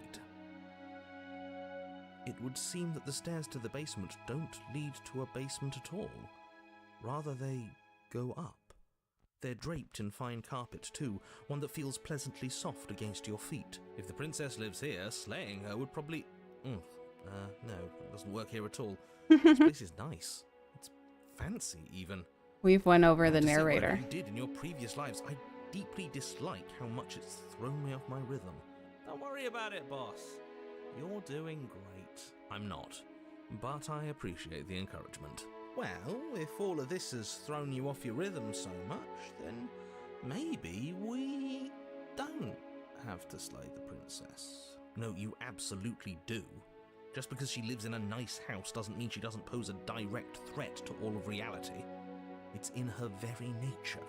It would seem that the stairs to the basement don't lead to a basement at all. Rather, they go up. They're draped in fine carpet too, one that feels pleasantly soft against your feet. If the princess lives here, slaying her would probably... no, it doesn't work here at all. This place is nice. It's fancy, even. We've won over the To see narrator. whatever you did in your previous lives, I deeply dislike how much it's thrown me off my rhythm. Don't worry about it, boss. You're doing great. I'm not, but I appreciate the encouragement. Well, if all of this has thrown you off your rhythm so much, then maybe we don't have to slay the princess. No, you absolutely do. Just because she lives in a nice house doesn't mean she doesn't pose a direct threat to all of reality. It's in her very nature.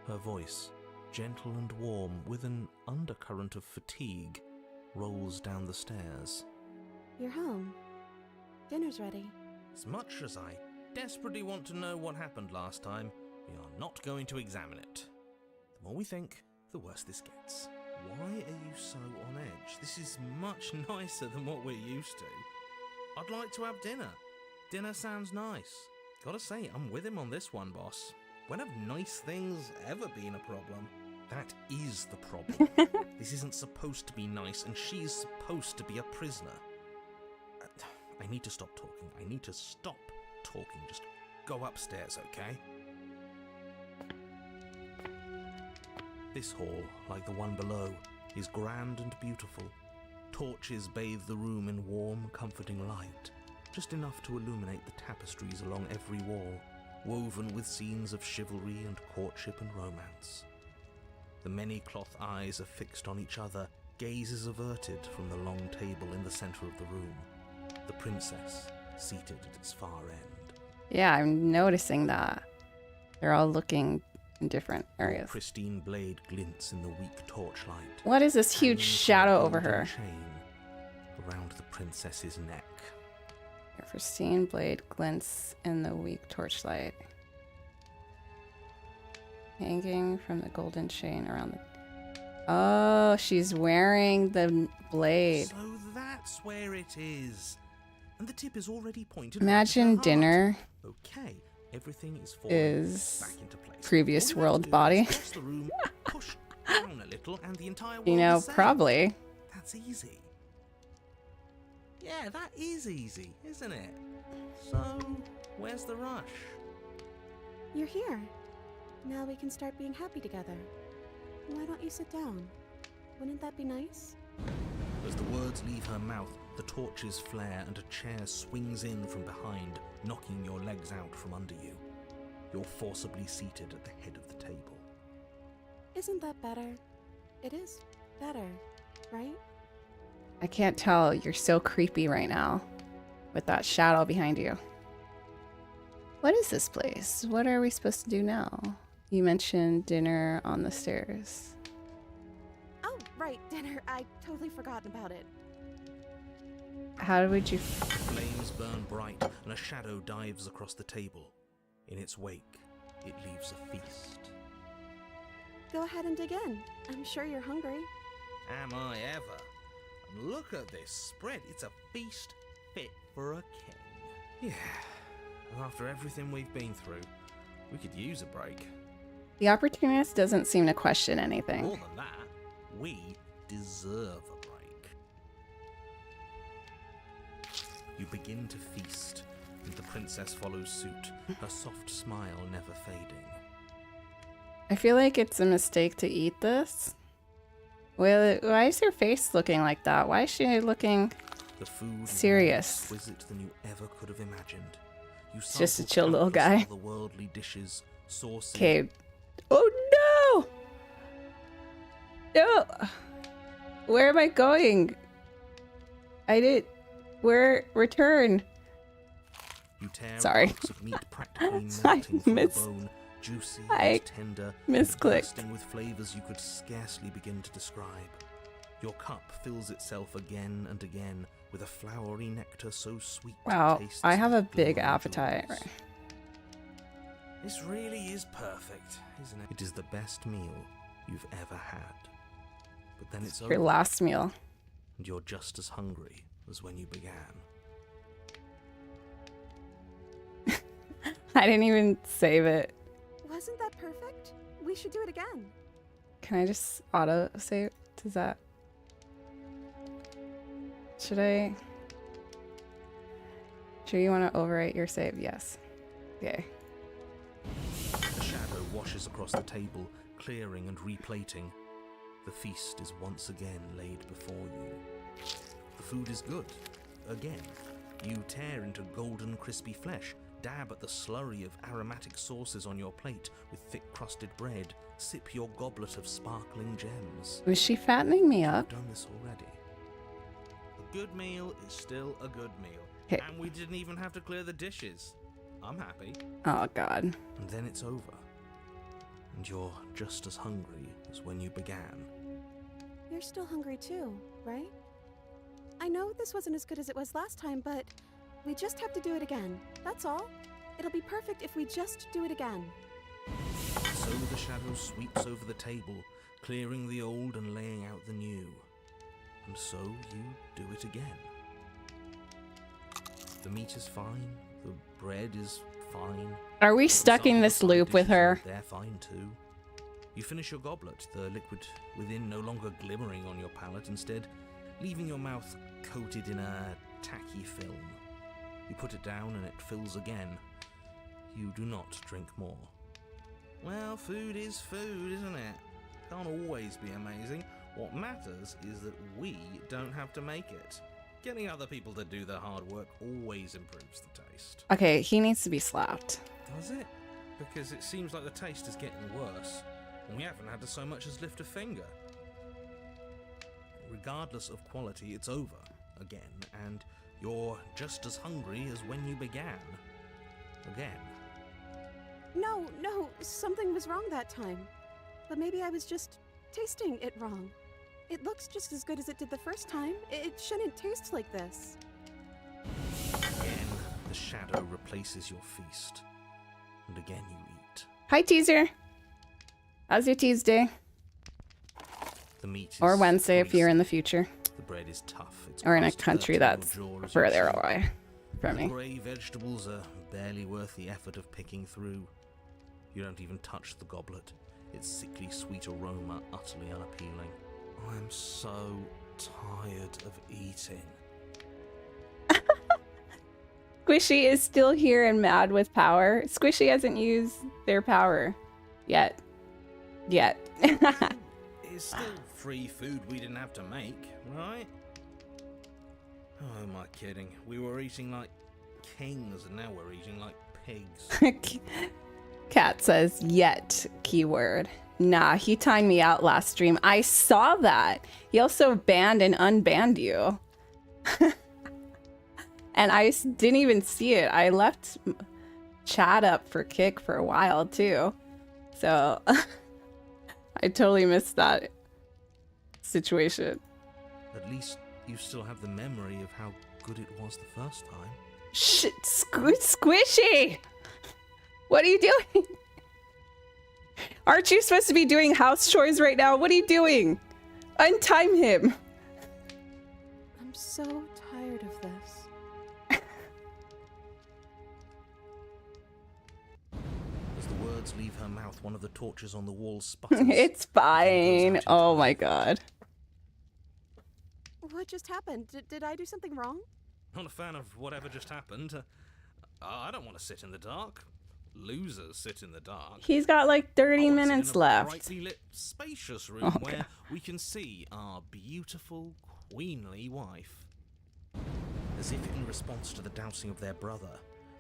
Her voice, gentle and warm with an undercurrent of fatigue, rolls down the stairs. You're home. Dinner's ready. As much as I desperately want to know what happened last time, we are not going to examine it. The more we think, the worse this gets. Why are you so on edge? This is much nicer than what we're used to. I'd like to have dinner. Dinner sounds nice. Gotta say, I'm with him on this one, boss. When have nice things ever been a problem? That is the problem. This isn't supposed to be nice, and she's supposed to be a prisoner. I need to stop talking. I need to stop talking. Just go upstairs, okay? This hall, like the one below, is grand and beautiful. Torches bathe the room in warm, comforting light, just enough to illuminate the tapestries along every wall, woven with scenes of chivalry and courtship and romance. The many cloth eyes are fixed on each other, gazes averted from the long table in the center of the room. The princess, seated at its far end. Yeah, I'm noticing that. They're all looking in different areas. The pristine blade glints in the weak torchlight. What is this huge hanging from a shadow over golden her? chain around the princess's neck. Your pristine blade glints in the weak torchlight. Hanging from the golden chain around the... Oh, she's wearing the blade. So that's where it is. And the tip is already pointed. Imagine right at the dinner heart. Okay, everything is falling is back into place. previous All you have world to do body. is cross the room, push down a little, and the entire You world know, is saved. probably. That's easy. Yeah, that is easy, isn't it? So, where's the rush? You're here. Now we can start being happy together. Why don't you sit down? Wouldn't that be nice? As the words leave her mouth, the torches flare and a chair swings in from behind, knocking your legs out from under you. You're forcibly seated at the head of the table. Isn't that better? It is better, right? I can't tell. You're so creepy right now with that shadow behind you. What is this place? What are we supposed to do now? You mentioned dinner on the stairs. Oh, right, dinner. I totally forgotten about it. How would you... Flames burn bright and a shadow dives across the table. In its wake, it leaves a feast. Go ahead and dig in. I'm sure you're hungry. Am I ever? And look at this spread. It's a feast fit for a king. Yeah. After everything we've been through, we could use a break. The opportunist doesn't seem to question More anything. than that, we deserve a break. You begin to feast, and the princess follows suit, her soft smile never fading. I feel like it's a mistake to eat this. Well, why is her face looking like that? Why is she looking... The food is Serious. more exquisite than you ever could have imagined. You It's just a sample chill little countless guy. otherworldly dishes, sauces. Okay. Oh no! No! Where am I going? I did... Return. You tear Sorry. chunks of meat practically I melting from the miss- bone, juicy I and tender, misclicked. bursting with flavors you could scarcely begin to describe. Your cup fills itself again and again with a flowery nectar so sweet. it Wow, tastes I have a like big glowing appetite. jewels. This really is perfect, isn't it? It is the best meal you've ever had. But then it's Your over, last meal. and you're just as hungry as when you began. I didn't even save it. Wasn't that perfect? We should do it again. Can I just auto save? Does that... Should I... Sure you want to overwrite your save? Yes. Okay. The shadow washes across the table, clearing and replating. The feast is once again laid before you. The food is good. Again, you tear into golden crispy flesh, dab at the slurry of aromatic sauces on your plate with thick-crusted bread, sip your goblet of sparkling gems. Was she fattening me up? I've done this already. A good meal is still a good meal. Okay. And we didn't even have to clear the dishes. I'm happy. Oh, God. And then it's over. And you're just as hungry as when you began. You're still hungry too, right? I know this wasn't as good as it was last time, but we just have to do it again. That's all. It'll be perfect if we just do it again. So the shadow sweeps over the table, clearing the old and laying out the new. And so you do it again. The meat is fine, the bread is fine. Are we stuck in this loop with her? They're fine too. You finish your goblet, the liquid within no longer glimmering on your palate, instead leaving your mouth coated in a tacky film. You put it down and it fills again. You do not drink more. Well, food is food, isn't it? Can't always be amazing. What matters is that we don't have to make it. Getting other people to do the hard work always improves the taste. Okay, he needs to be slapped. Does it? Because it seems like the taste is getting worse, and we haven't had to so much as lift a finger. Regardless of quality, it's over again, and you're just as hungry as when you began. Again. No, something was wrong that time. But maybe I was just tasting it wrong. It looks just as good as it did the first time. It shouldn't taste like this. Again, the shadow replaces your feast. And again you eat. Hi, Teaser. How's your Tuesday? The meat is Or Wednesday if you're in the greasy. future. The bread is tough. It's Or in a crusty, country hurting your that's jaw as you further chew. away from The me. grey vegetables are barely worth the effort of picking through. You don't even touch the goblet. Its sickly sweet aroma utterly unappealing. I'm so tired of eating. Squishy is still here and mad with power. Squishy hasn't used their power yet. It's still free food we didn't have to make, right? Oh, am I kidding? We were eating like kings and now we're eating like pigs. Cat says yet keyword. Nah, he timed me out last stream. I saw that. He also banned and unbanned you. And I didn't even see it. I left chat up for Kick for a while too. So I totally missed that situation. At least you still have the memory of how good it was the first time. Shit, Squishy! What are you doing? Aren't you supposed to be doing house chores right now? What are you doing? Untime him. I'm so tired of this. As the words leave her mouth, one of the torches on the wall sputters. It's fine. Oh my god. What just happened? Did I do something wrong? Not a fan of whatever just happened. I don't want to sit in the dark. Losers sit in the dark. He's got like 30 I want to sit minutes in a left. brightly lit, spacious room Oh, where God. we can see our beautiful, queenly wife. As if in response to the dousing of their brother,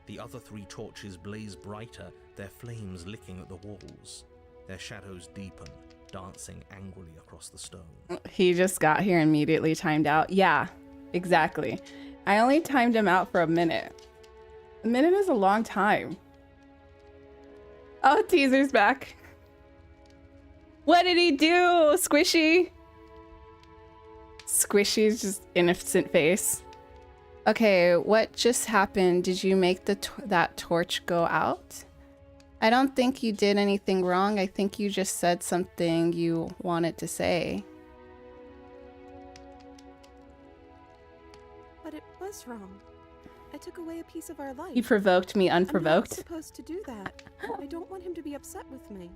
the other three torches blaze brighter, their flames licking at the walls. Their shadows deepen, dancing angrily across the stone. He just got here and immediately timed out. Yeah, exactly. I only timed him out for a minute. A minute is a long time. Oh, Teaser's back. What did he do, Squishy? Squishy's just innocent face. Okay, what just happened? Did you make that torch go out? I don't think you did anything wrong. I think you just said something you wanted to say. But it was wrong. I took away a piece of our life. He provoked me I'm not unprovoked. supposed to do that. I don't want him to be upset with me.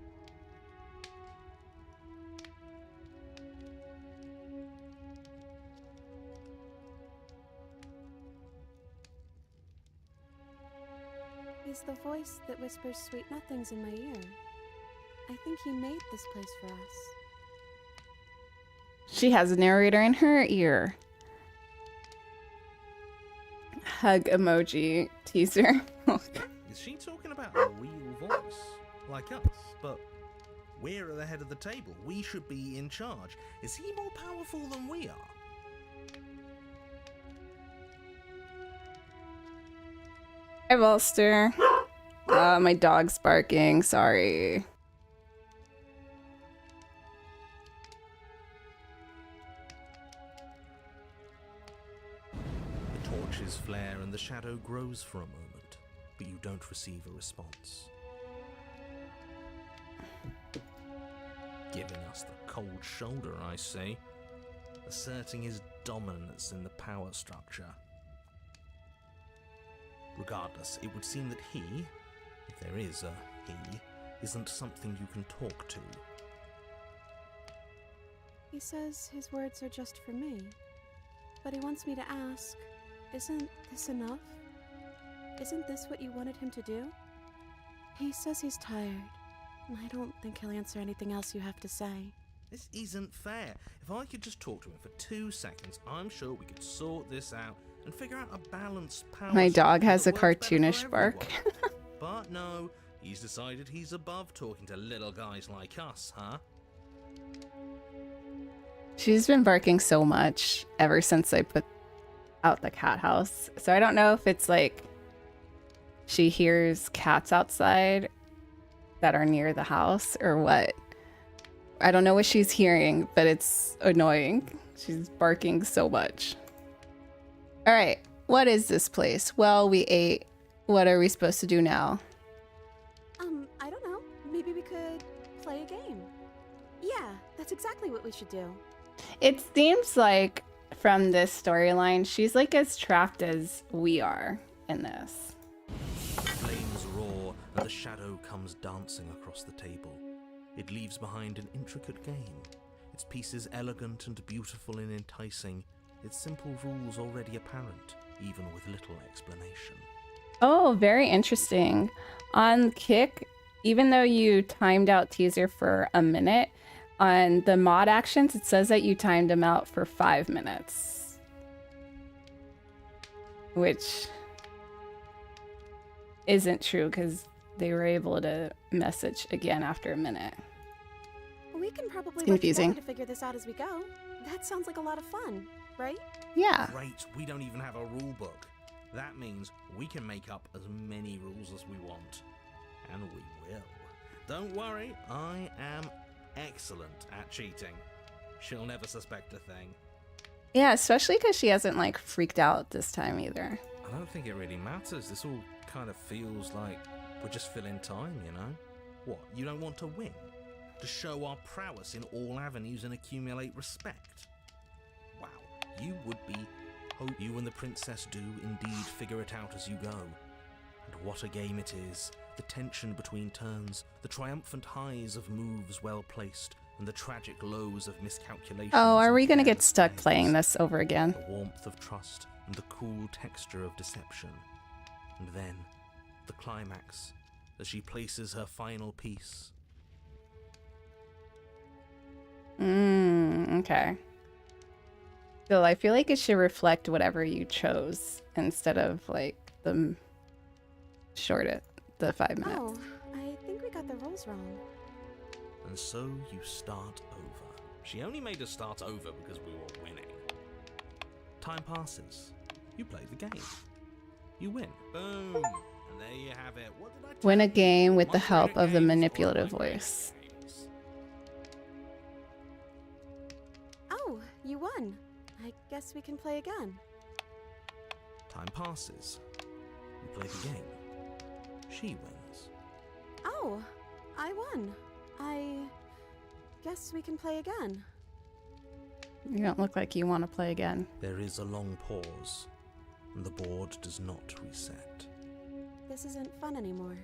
He's the voice that whispers sweet nothings in my ear. I think he made this place for us. She has a narrator in her ear. hug emoji teaser. Is she talking about a real voice? Like us, but we're at the head of the table. We should be in charge. Is he more powerful than we are? Hi, Volster. My dog's barking. Sorry. The torches flare and the shadow grows for a moment, but you don't receive a response. Giving us the cold shoulder, I see. Asserting his dominance in the power structure. Regardless, it would seem that he, if there is a he, isn't something you can talk to. He says his words are just for me. But he wants me to ask, isn't this enough? Isn't this what you wanted him to do? He says he's tired, and I don't think he'll answer anything else you have to say. This isn't fair. If I could just talk to him for 2 seconds, I'm sure we could sort this out and figure out a balanced power. My dog has a that works better for cartoonish bark. everyone. But no, he's decided he's above talking to little guys like us, huh? She's been barking so much ever since I put out the cat house. So I don't know if it's like she hears cats outside that are near the house or what. I don't know what she's hearing, but it's annoying. She's barking so much. All right, what is this place? Well, we ate. What are we supposed to do now? I don't know. Maybe we could play a game. Yeah, that's exactly what we should do. It seems like from this storyline, she's like as trapped as we are in this. Flames roar and the shadow comes dancing across the table. It leaves behind an intricate game. Its pieces elegant and beautiful and enticing. Its simple rules already apparent, even with little explanation. Oh, very interesting. On Kick, even though you timed out teaser for a minute, on the mod actions, it says that you timed them out for 5 minutes. Which isn't true because they were able to message again after a minute. We can probably It's work confusing. together to figure this out as we go. That sounds like a lot of fun, right? Yeah. Great, we don't even have a rule book. That means we can make up as many rules as we want. And we will. Don't worry, I am excellent at cheating. She'll never suspect a thing. Yeah, especially because she hasn't like freaked out this time either. I don't think it really matters. This all kind of feels like we're just filling time, you know? What, you don't want to win? To show our prowess in all avenues and accumulate respect? Wow, you would be. Hope you and the princess do indeed figure it out as you go. And what a game it is. The tension between turns, the triumphant highs of moves well placed, and the tragic lows of miscalculations. Oh, are we and gonna get careless stuck plays. playing this over again? The warmth of trust and the cool texture of deception. And then, the climax, as she places her final piece. Okay. So I feel like it should reflect whatever you chose instead of like the 5 minutes. Oh, I think we got the rules wrong. And so you start over. She only made us start over because we were winning. Time passes. You play the game. You win. Boom. And there you have it. What did I tell Win a you? game with the Once help we're of the games, manipulative all my voice. games. Oh, you won. I guess we can play again. Time passes. You play the game. She wins. Oh, I won. I guess we can play again. You don't look like you want to play again. There is a long pause, and the board does not reset. This isn't fun anymore,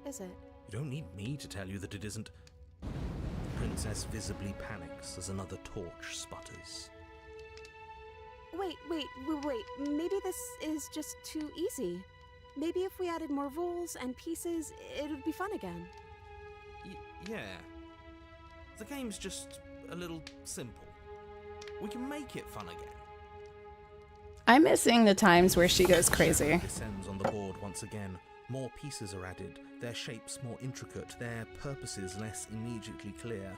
is it? You don't need me to tell you that it isn't. The princess visibly panics as another torch sputters. Wait. Maybe this is just too easy. Maybe if we added more rules and pieces, it would be fun again. Yeah. The game's just a little simple. We can make it fun again. I'm missing the times where she goes crazy. Descends on the board once again. More pieces are added, their shapes more intricate, their purposes less immediately clear,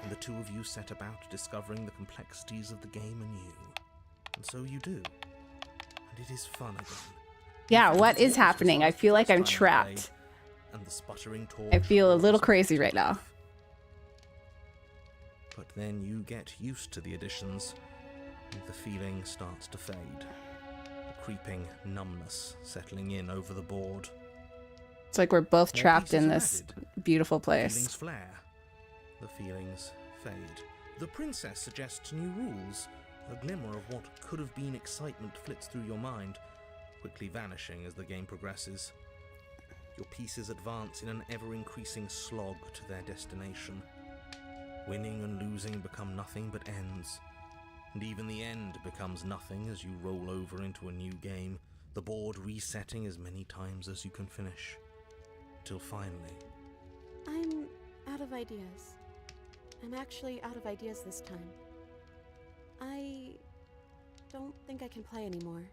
and the two of you set about discovering the complexities of the game anew. And so you do. And it is fun again. Yeah, what is happening? I feel like I'm trapped. And the sputtering torch I feel a little crazy right now. But then you get used to the additions, and the feeling starts to fade. A creeping numbness settling in over the board. It's like we're both More trapped pieces in are this added. beautiful The place. feelings flare. The feelings fade. The princess suggests new rules. A glimmer of what could have been excitement flits through your mind, quickly vanishing as the game progresses. Your pieces advance in an ever-increasing slog to their destination. Winning and losing become nothing but ends. And even the end becomes nothing as you roll over into a new game, the board resetting as many times as you can finish. Till finally... I'm out of ideas. I'm actually out of ideas this time. I don't think I can play anymore.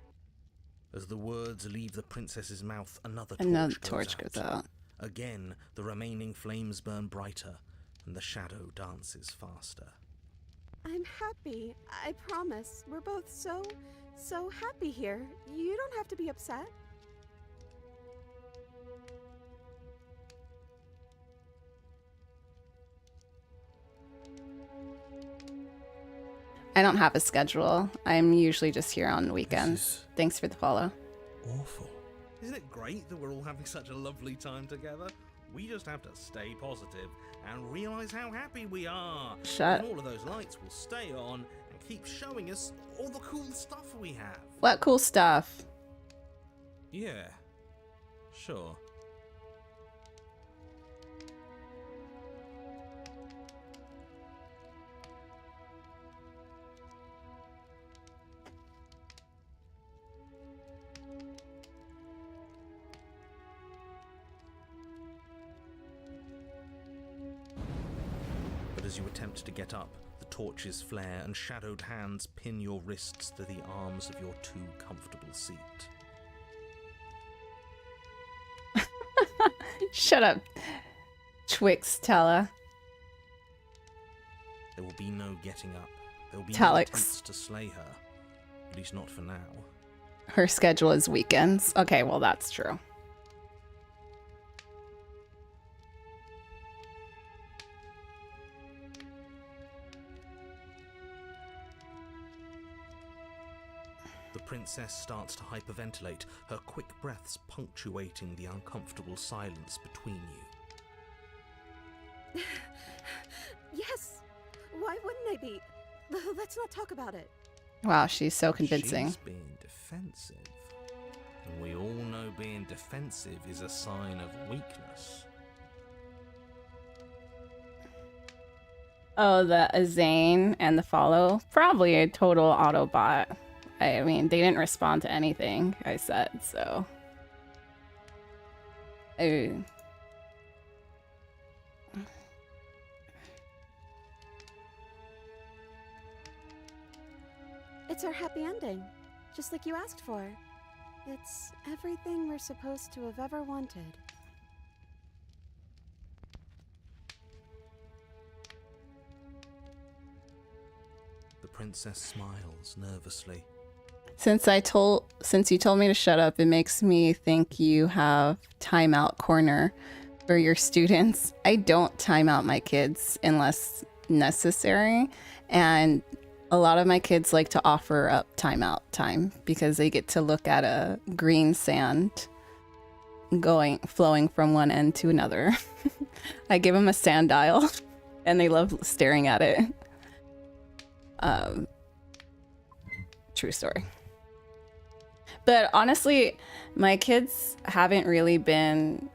As the words leave the princess's mouth, another torch goes out. Again, the remaining flames burn brighter, and the shadow dances faster. I'm happy. I promise. We're both so happy here. You don't have to be upset. I don't have a schedule. I'm usually just here on weekends. Thanks for the follow. Awful. Isn't it great that we're all having such a lovely time together? We just have to stay positive and realize how happy we are. And all of those lights will stay on and keep showing us all the cool stuff we have. What cool stuff? Yeah, sure. As you attempt to get up, the torches flare and shadowed hands pin your wrists to the arms of your too comfortable seat. Shut up, Twixtella. There will be no getting up. There will be Talix. no attempts to slay her. At least not for now. Her schedule is weekends. Okay, well that's true. The princess starts to hyperventilate, her quick breaths punctuating the uncomfortable silence between you. Yes. Why wouldn't I be? Let's not talk about it. Wow, she's so convincing. She's being defensive. And we all know being defensive is a sign of weakness. Oh, the Azane and the follow. Probably a total Autobot. I mean, they didn't respond to anything I said, so... It's our happy ending, just like you asked for. It's everything we're supposed to have ever wanted. The princess smiles nervously. Since you told me to shut up, it makes me think you have timeout corner for your students. I don't time out my kids unless necessary, and a lot of my kids like to offer up timeout time because they get to look at a green sand flowing from one end to another. I give them a sand dial and they love staring at it. True story. But honestly, my kids haven't really been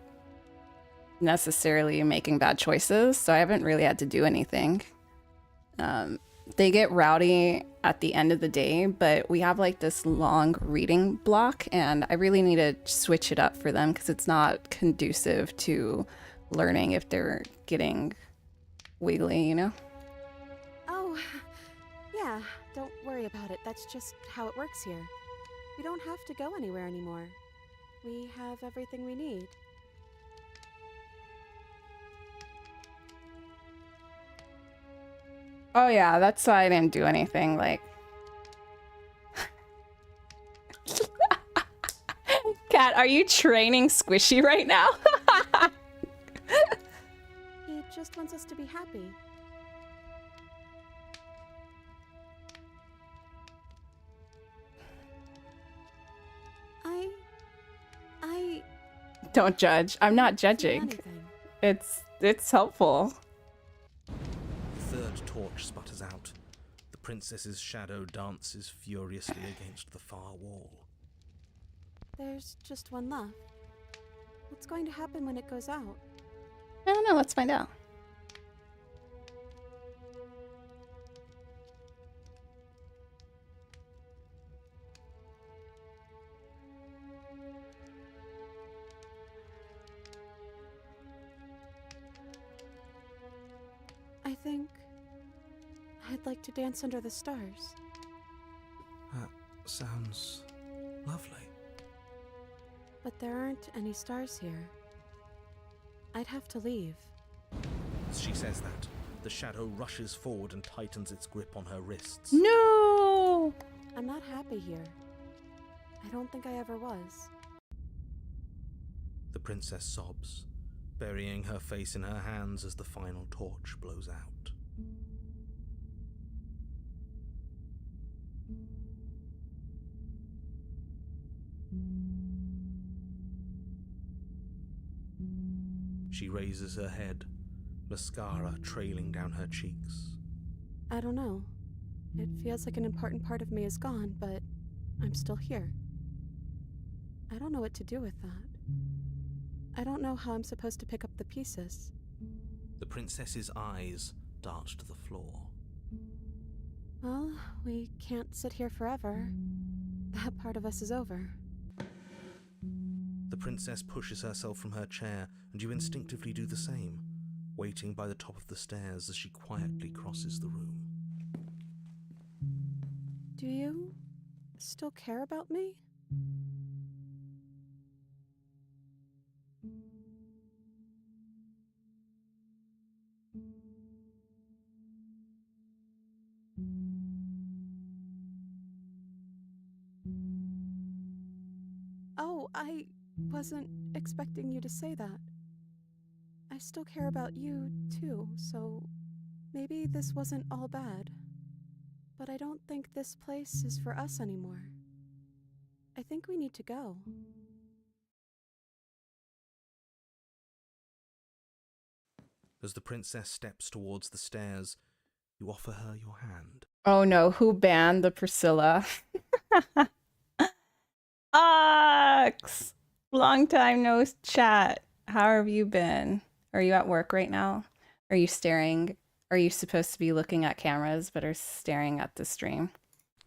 necessarily making bad choices, so I haven't really had to do anything. They get rowdy at the end of the day, but we have like this long reading block, and I really need to switch it up for them because it's not conducive to learning if they're getting wiggly, you know? Oh, yeah, don't worry about it. That's just how it works here. We don't have to go anywhere anymore. We have everything we need. Oh yeah, that's why I didn't do anything, like... Cat, are you training Squishy right now? He just wants us to be happy. I Don't judge. I'm not feel judging. anything. It's helpful. The third torch sputters out. The princess's shadow dances furiously against the far wall. There's just one left. What's going to happen when it goes out? I don't know, let's find out. I think I'd like to dance under the stars. That sounds lovely. But there aren't any stars here. I'd have to leave. As she says that, the shadow rushes forward and tightens its grip on her wrists. No! I'm not happy here. I don't think I ever was. The princess sobs, burying her face in her hands as the final torch blows out. She raises her head, mascara trailing down her cheeks. I don't know. It feels like an important part of me is gone, but I'm still here. I don't know what to do with that. I don't know how I'm supposed to pick up the pieces. The princess's eyes dart to the floor. Well, we can't sit here forever. That part of us is over. The princess pushes herself from her chair, and you instinctively do the same, waiting by the top of the stairs as she quietly crosses the room. Do you still care about me? Oh, I wasn't expecting you to say that. I still care about you, too, so maybe this wasn't all bad. But I don't think this place is for us anymore. I think we need to go. As the princess steps towards the stairs, you offer her your hand. Oh no, who banned the Priscilla? Ox! Long time no chat. How have you been? Are you at work right now? Are you staring? Are you supposed to be looking at cameras but are staring at the stream?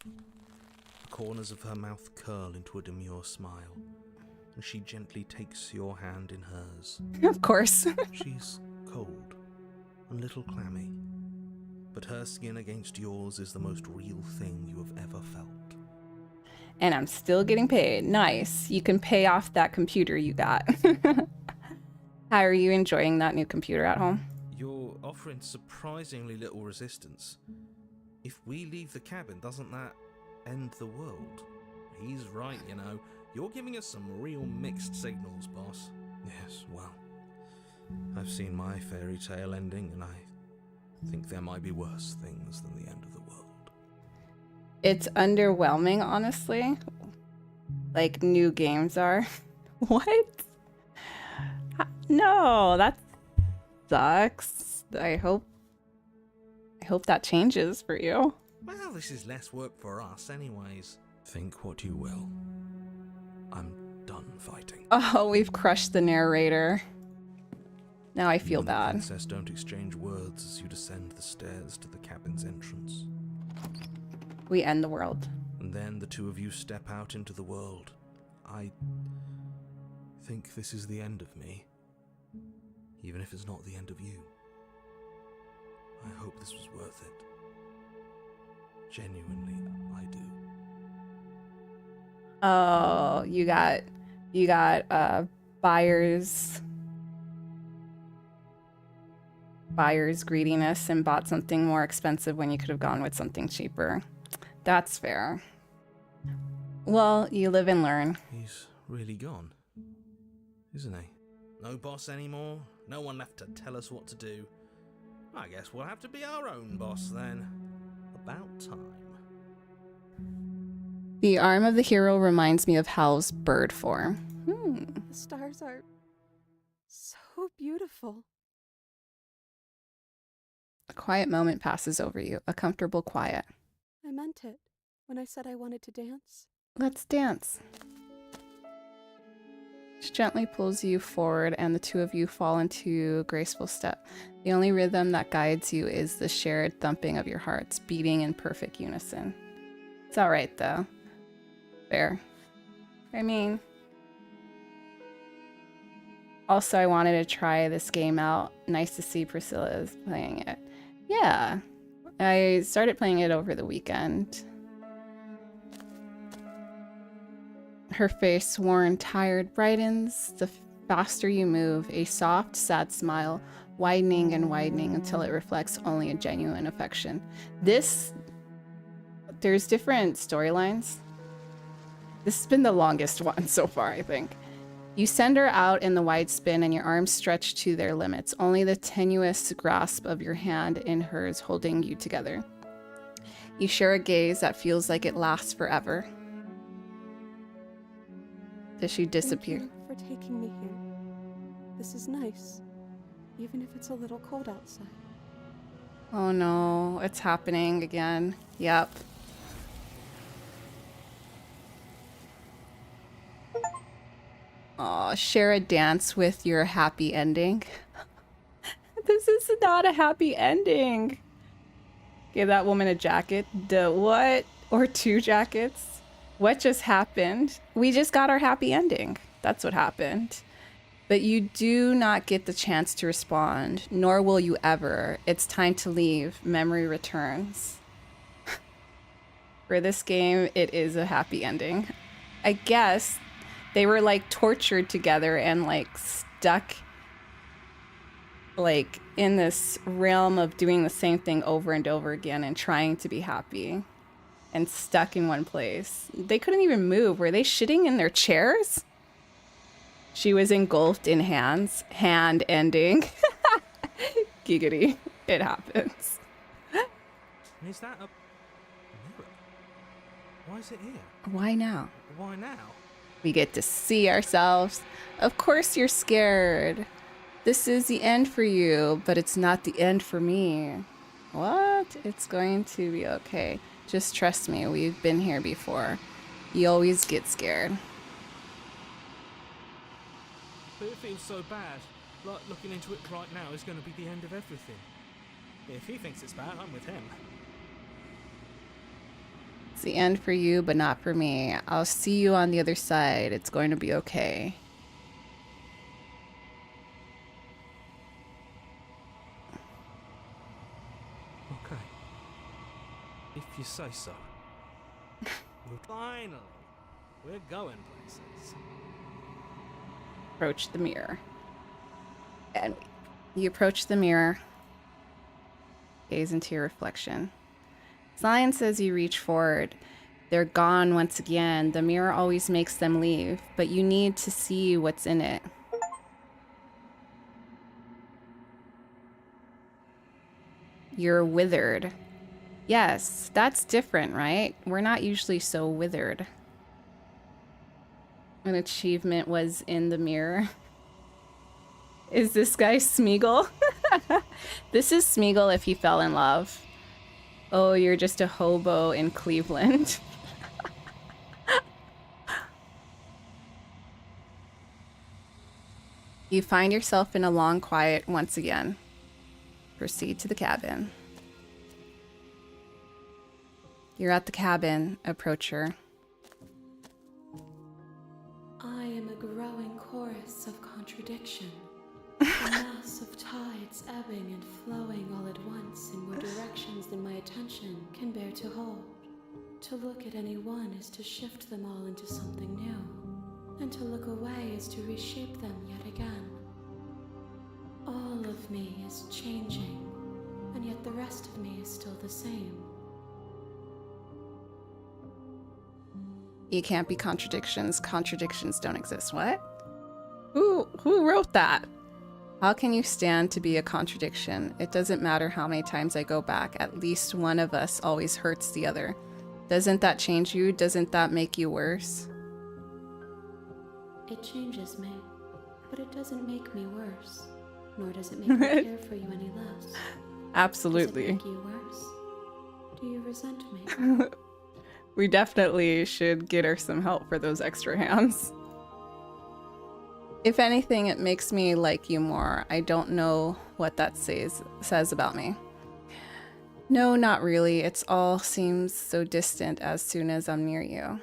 The corners of her mouth curl into a demure smile, and she gently takes your hand in hers. Of course. She's cold and a little clammy, but her skin against yours is the most real thing you have ever felt. And I'm still getting paid. Nice. You can pay off that computer you got. How are you enjoying that new computer at home? You're offering surprisingly little resistance. If we leave the cabin, doesn't that end the world? He's right, you know. You're giving us some real mixed signals, boss. Yes, well, I've seen my fairy tale ending, and I think there might be worse things than the end of the world. It's underwhelming, honestly. Like new games are. What? No, that sucks. I hope that changes for you. Well, this is less work for us anyways. Think what you will. I'm done fighting. Oh, we've crushed the narrator. Now I feel You and the bad. princess don't exchange words as you descend the stairs to the cabin's entrance. We end the world. And then the two of you step out into the world. I think this is the end of me. Even if it's not the end of you. I hope this was worth it. Genuinely, I do. Oh, you got buyer's greediness and bought something more expensive when you could have gone with something cheaper. That's fair. Well, you live and learn. He's really gone, isn't he? No boss anymore, no one left to tell us what to do. I guess we'll have to be our own boss then. About time. The arm of the hero reminds me of Hal's bird form. The stars are so beautiful. A quiet moment passes over you, a comfortable quiet. I meant it when I said I wanted to dance. Let's dance. She gently pulls you forward and the two of you fall into a graceful step. The only rhythm that guides you is the shared thumping of your hearts, beating in perfect unison. It's alright though. Fair. I mean... Also, I wanted to try this game out. Nice to see Priscilla is playing it. Yeah. I started playing it over the weekend. Her face, worn, tired, brightens the faster you move, a soft, sad smile, widening and widening until it reflects only a genuine affection. There's different storylines. This has been the longest one so far, I think. You send her out in the wide spin and your arms stretch to their limits, only the tenuous grasp of your hand in hers holding you together. You share a gaze that feels like it lasts forever. Does she disappear? Thank you for taking me here. This is nice, even if it's a little cold outside. Oh no, it's happening again. Yep. Aw, share a dance with your happy ending. This is not a happy ending. Give that woman a jacket. The what? Or 2 jackets? What just happened? We just got our happy ending. That's what happened. But you do not get the chance to respond, nor will you ever. It's time to leave. Memory returns. For this game, it is a happy ending. I guess they were like tortured together and like stuck like in this realm of doing the same thing over and over again and trying to be happy and stuck in one place. They couldn't even move. Were they shitting in their chairs? She was engulfed in hand ending. Giggity. It happens. Is that a mirror? Why is it here? Why now? Why now? We get to see ourselves. Of course you're scared. This is the end for you, but it's not the end for me. What? It's going to be okay. Just trust me, we've been here before. You always get scared. But it feels so bad. Like looking into it right now is going to be the end of everything. If he thinks it's bad, I'm with him. It's the end for you, but not for me. I'll see you on the other side. It's going to be okay. Okay. If you say so. Well, finally, we're going places. Approach the mirror. And you approach the mirror. Gaze into your reflection. Science says you reach forward. They're gone once again. The mirror always makes them leave, but you need to see what's in it. You're withered. Yes, that's different, right? We're not usually so withered. An achievement was in the mirror. Is this guy Smeagol? This is Smeagol if he fell in love. Oh, you're just a hobo in Cleveland. You find yourself in a long quiet once again. Proceed to the cabin. You're at the cabin. Approach her. I am a growing chorus of contradiction. A mass of tides ebbing and flowing all at once in more directions than my attention can bear to hold. To look at any one is to shift them all into something new, and to look away is to reshape them yet again. All of me is changing, and yet the rest of me is still the same. You can't be contradictions. Contradictions don't exist. What? Who wrote that? How can you stand to be a contradiction? It doesn't matter how many times I go back. At least one of us always hurts the other. Doesn't that change you? Doesn't that make you worse? It changes me, but it doesn't make me worse. Nor does it make me care for you any less. Absolutely. Does it make you worse? Do you resent me? We definitely should get her some help for those extra hands. If anything, it makes me like you more. I don't know what that says about me. No, not really. It's all seems so distant as soon as I'm near you.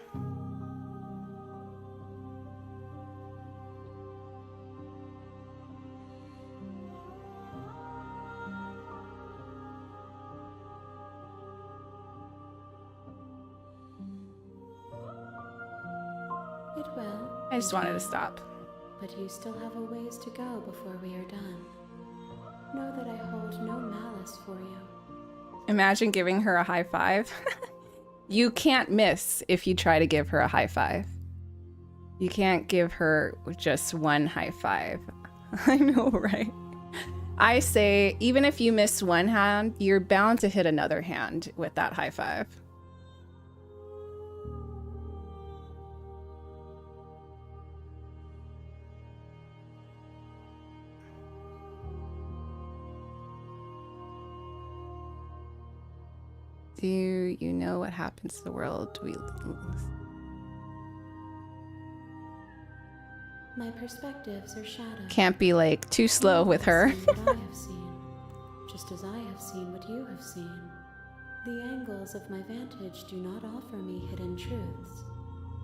It will. I just wanted to stop. But you still have a ways to go before we are done. Know that I hold no malice for you. Imagine giving her a high five. You can't miss if you try to give her a high five. You can't give her just one high five. I know, right? I say, even if you miss one hand, you're bound to hit another hand with that high five. Do you know what happens to the world we lose? My perspectives are shadows. Can't be like too slow with her. What I have seen, just as I have seen what you have seen. The angles of my vantage do not offer me hidden truths,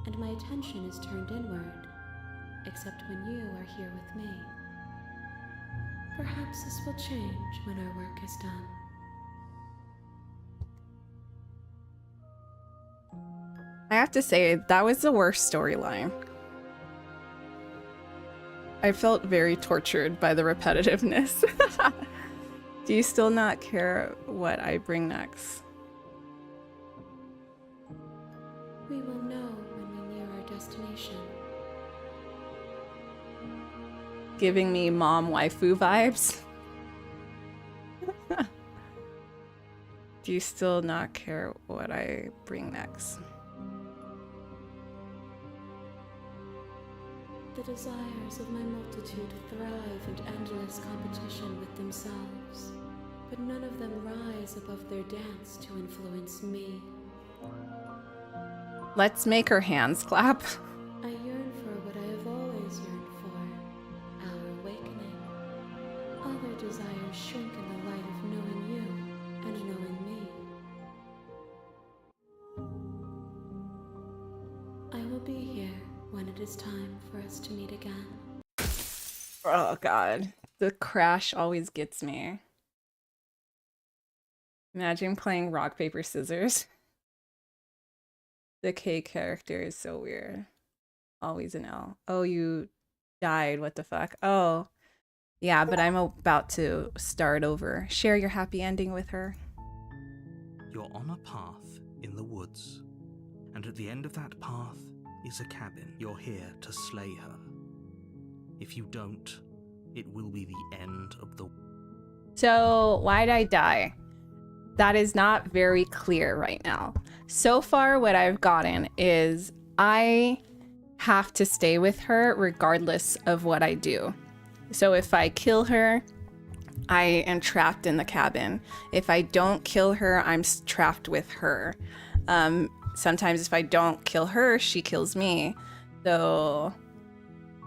and my attention is turned inward, except when you are here with me. Perhaps this will change when our work is done. I have to say, that was the worst storyline. I felt very tortured by the repetitiveness. Do you still not care what I bring next? We will know when we near our destination. Giving me mom waifu vibes? Do you still not care what I bring next? The desires of my multitude thrive in endless competition with themselves, but none of them rise above their dance to influence me. Let's make her hands clap. I yearn for what I have always yearned for, our awakening. Other desires shrink in the light of knowing you and knowing me. I will be here when it is time for us to meet again. Oh god, the crash always gets me. Imagine playing rock, paper, scissors. The K character is so weird. Always an L. Oh, you died, what the fuck? Oh, yeah, but I'm about to start over. Share your happy ending with her. You're on a path in the woods, and at the end of that path is a cabin. You're here to slay her. If you don't, it will be the end of the... So, why'd I die? That is not very clear right now. So far, what I've gotten is I have to stay with her regardless of what I do. So if I kill her, I am trapped in the cabin. If I don't kill her, I'm trapped with her. Sometimes if I don't kill her, she kills me. So,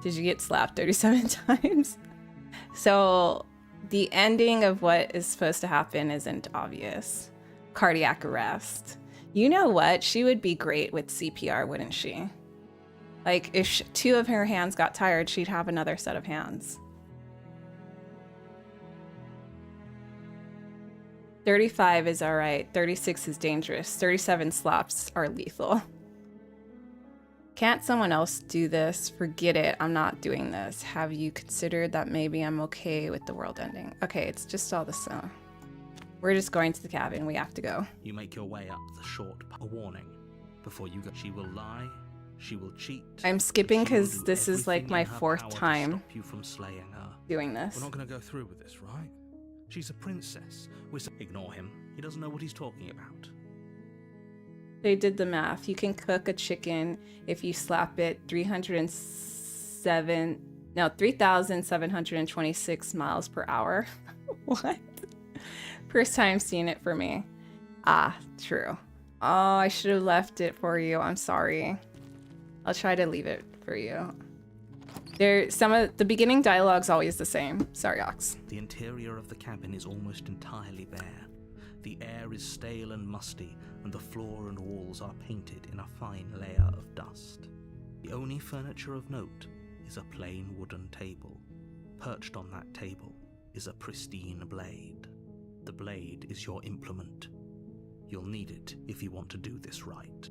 did you get slapped 37 times? So, the ending of what is supposed to happen isn't obvious. Cardiac arrest. You know what? She would be great with CPR, wouldn't she? Like, if two of her hands got tired, she'd have another set of hands. 35 is alright. 36 is dangerous. 37 slaps are lethal. Can't someone else do this? Forget it. I'm not doing this. Have you considered that maybe I'm okay with the world ending? Okay, it's just all the same. We're just going to the cabin. We have to go. You make your way up the short a warning. Before you go, she will lie, she will cheat. I'm skipping she will because do this is like everything my in her 4th power to time stop you from slaying her. doing this. We're not going to go through with this, right? She's a princess. Ignore him. He doesn't know what he's talking about. They did the math. You can cook a chicken if you slap it 3,726 miles per hour. What? First time seeing it for me. Ah, true. Oh, I should have left it for you. I'm sorry. I'll try to leave it for you. Some of the beginning dialogue's always the same. Sorry, Ox. The interior of the cabin is almost entirely bare. The air is stale and musty, and the floor and walls are painted in a fine layer of dust. The only furniture of note is a plain wooden table. Perched on that table is a pristine blade. The blade is your implement. You'll need it if you want to do this right.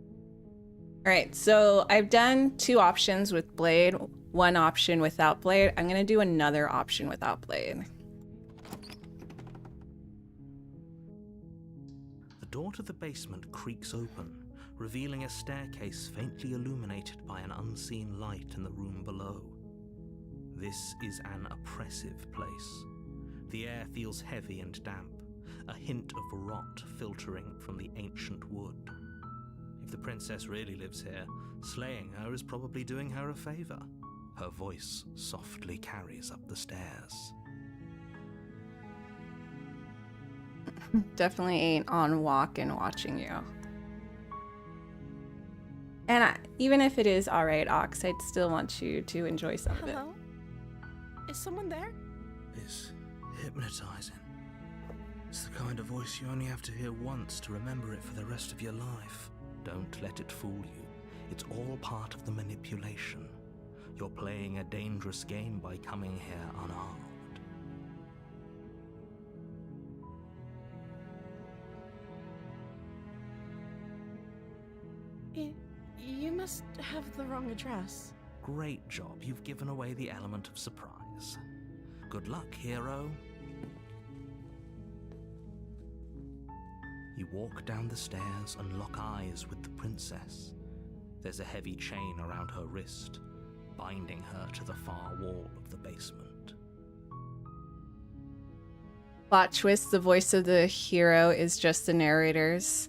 All right, so I've done 2 options with blade, 1 option without blade. I'm gonna do another option without blade. The door to the basement creaks open, revealing a staircase faintly illuminated by an unseen light in the room below. This is an oppressive place. The air feels heavy and damp, a hint of rot filtering from the ancient wood. If the princess really lives here, slaying her is probably doing her a favor. Her voice softly carries up the stairs. Definitely ain't on walk and watching you. And even if it is alright, Ox, I'd still want you to enjoy some of it. Hello? Is someone there? It's hypnotizing. It's the kind of voice you only have to hear once to remember it for the rest of your life. Don't let it fool you. It's all part of the manipulation. You're playing a dangerous game by coming here unarmed. You must have the wrong address. Great job. You've given away the element of surprise. Good luck, hero. You walk down the stairs and lock eyes with the princess. There's a heavy chain around her wrist, binding her to the far wall of the basement. Plot twist, the voice of the hero is just the narrator's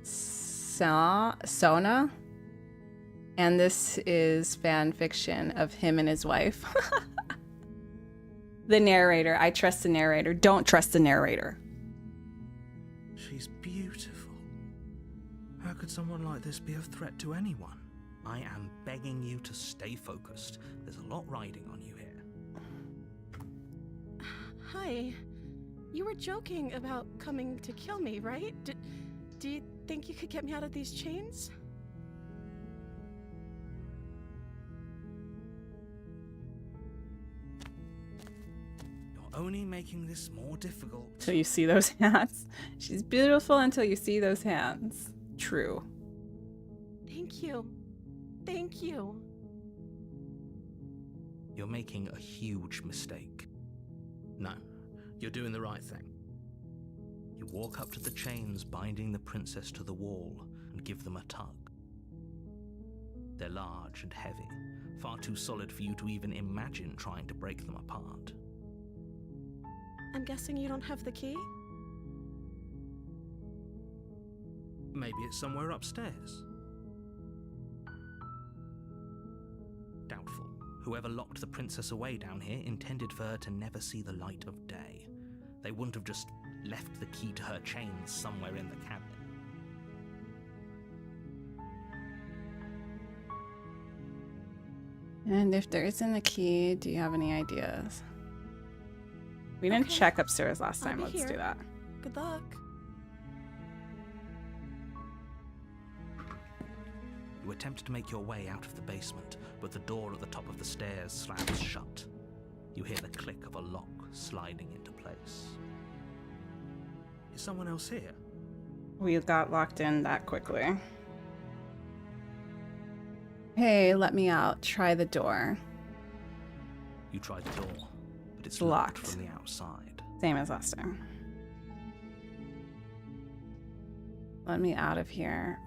Sona. And this is fan fiction of him and his wife. The narrator. I trust the narrator. Don't trust the narrator. She's beautiful. How could someone like this be a threat to anyone? I am begging you to stay focused. There's a lot riding on you here. Hi. You were joking about coming to kill me, right? Do you think you could get me out of these chains? You're only making this more difficult. Until you see those hands. She's beautiful until you see those hands. True. Thank you. Thank you. You're making a huge mistake. No, you're doing the right thing. You walk up to the chains binding the princess to the wall and give them a tug. They're large and heavy, far too solid for you to even imagine trying to break them apart. I'm guessing you don't have the key? Maybe it's somewhere upstairs. Doubtful. Whoever locked the princess away down here intended for her to never see the light of day. They wouldn't have just left the key to her chains somewhere in the cabin. And if there isn't a key, do you have any ideas? We didn't Okay. check upstairs last I'll time. be Let's here. do that. Good luck. You attempt to make your way out of the basement, but the door at the top of the stairs slams shut. You hear the click of a lock sliding into place. Is someone else here? We got locked in that quickly. Hey, let me out. Try the door. You try the door, but it's Locked. locked from the outside. Same as last time. Let me out of here.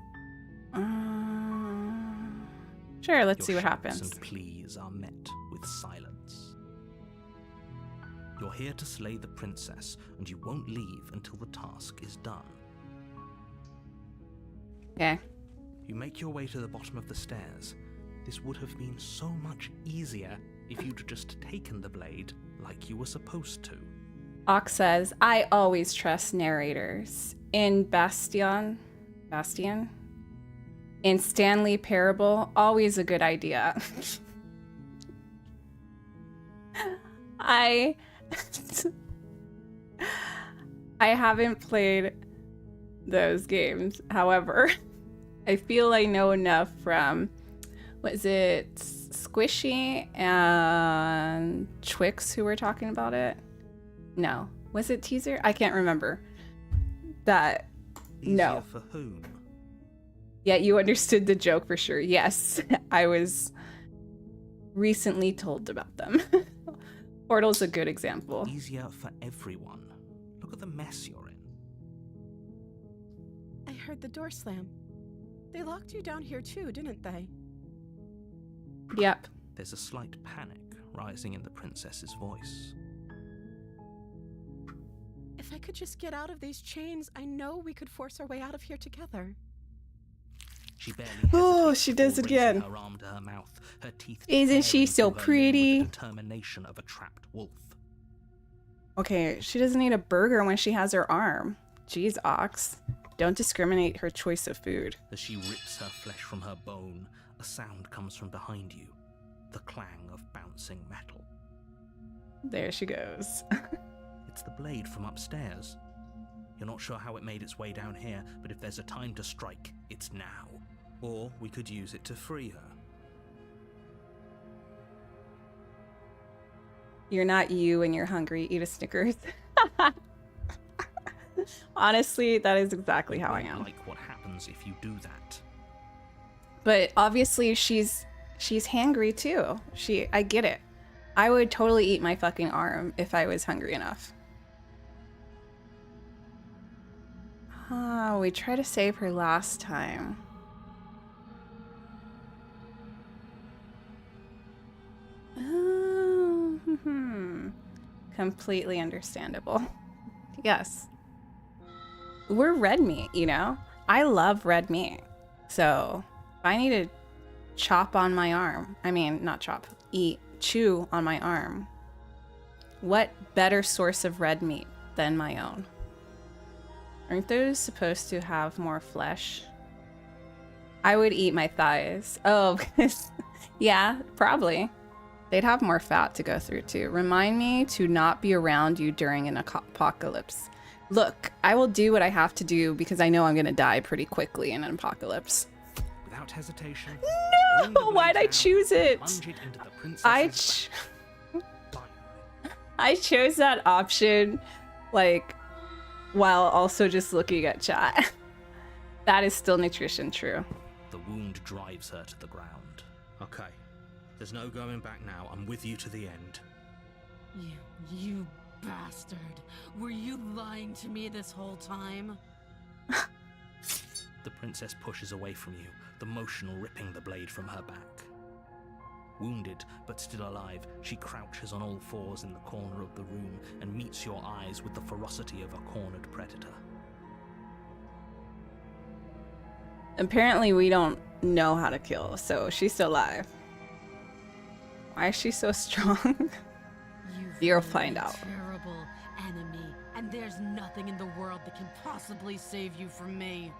Sure, let's see Your what shouts happens. and pleas are met with silence. You're here to slay the princess, and you won't leave until the task is done. Okay. You make your way to the bottom of the stairs. This would have been so much easier if you'd just taken the blade like you were supposed to. Ox says, I always trust narrators. In Bastion? In Stanley Parable, always a good idea. I haven't played those games. However, I feel I know enough from, was it Squishy and Twix who were talking about it? No. Was it Teaser? I can't remember. That, Easier no. for whom? Yeah, you understood the joke for sure. Yes, I was recently told about them. Portal's a good example. Easier for everyone. Look at the mess you're in. I heard the door slam. They locked you down here too, didn't they? Yep. There's a slight panic rising in the princess's voice. If I could just get out of these chains, I know we could force our way out of here together. She barely Oh, hesitates she does it before raising again. Her arm to her mouth, her teeth Isn't she tearing so through her pretty? with the determination of a trapped wolf. Okay, she doesn't need a burger when she has her arm. Jeez, Ox. Don't discriminate her choice of food. As she rips her flesh from her bone, a sound comes from behind you, the clang of bouncing metal. There she goes. It's the blade from upstairs. You're not sure how it made its way down here, but if there's a time to strike, it's now. Or we could use it to free her. You're not you and you're hungry. Eat a Snickers. Honestly, that is exactly how I am. Like what happens if you do that. But obviously she's hangry too. I get it. I would totally eat my fucking arm if I was hungry enough. We tried to save her last time. Oh, completely understandable. Yes. We're red meat, you know? I love red meat. So if I need to chop on my arm, I mean, not chop, chew on my arm, what better source of red meat than my own? Aren't those supposed to have more flesh? I would eat my thighs. Oh, yeah, probably. They'd have more fat to go through too. Remind me to not be around you during an apocalypse. Look, I will do what I have to do because I know I'm gonna die pretty quickly in an apocalypse. Without hesitation. No! Why'd I choose it? Plunge it into the princess's back. I chose that option, like, while also just looking at chat. That is still nutrition, true. The wound drives her to the ground. Okay. There's no going back now. I'm with you to the end. You bastard. Were you lying to me this whole time? The princess pushes away from you, the motion ripping the blade from her back. Wounded, but still alive, she crouches on all fours in the corner of the room and meets your eyes with the ferocity of a cornered predator. Apparently we don't know how to kill, so she's still alive. Why is she so strong? You'll find out. Terrible enemy, and there's nothing in the world that can possibly save you from me.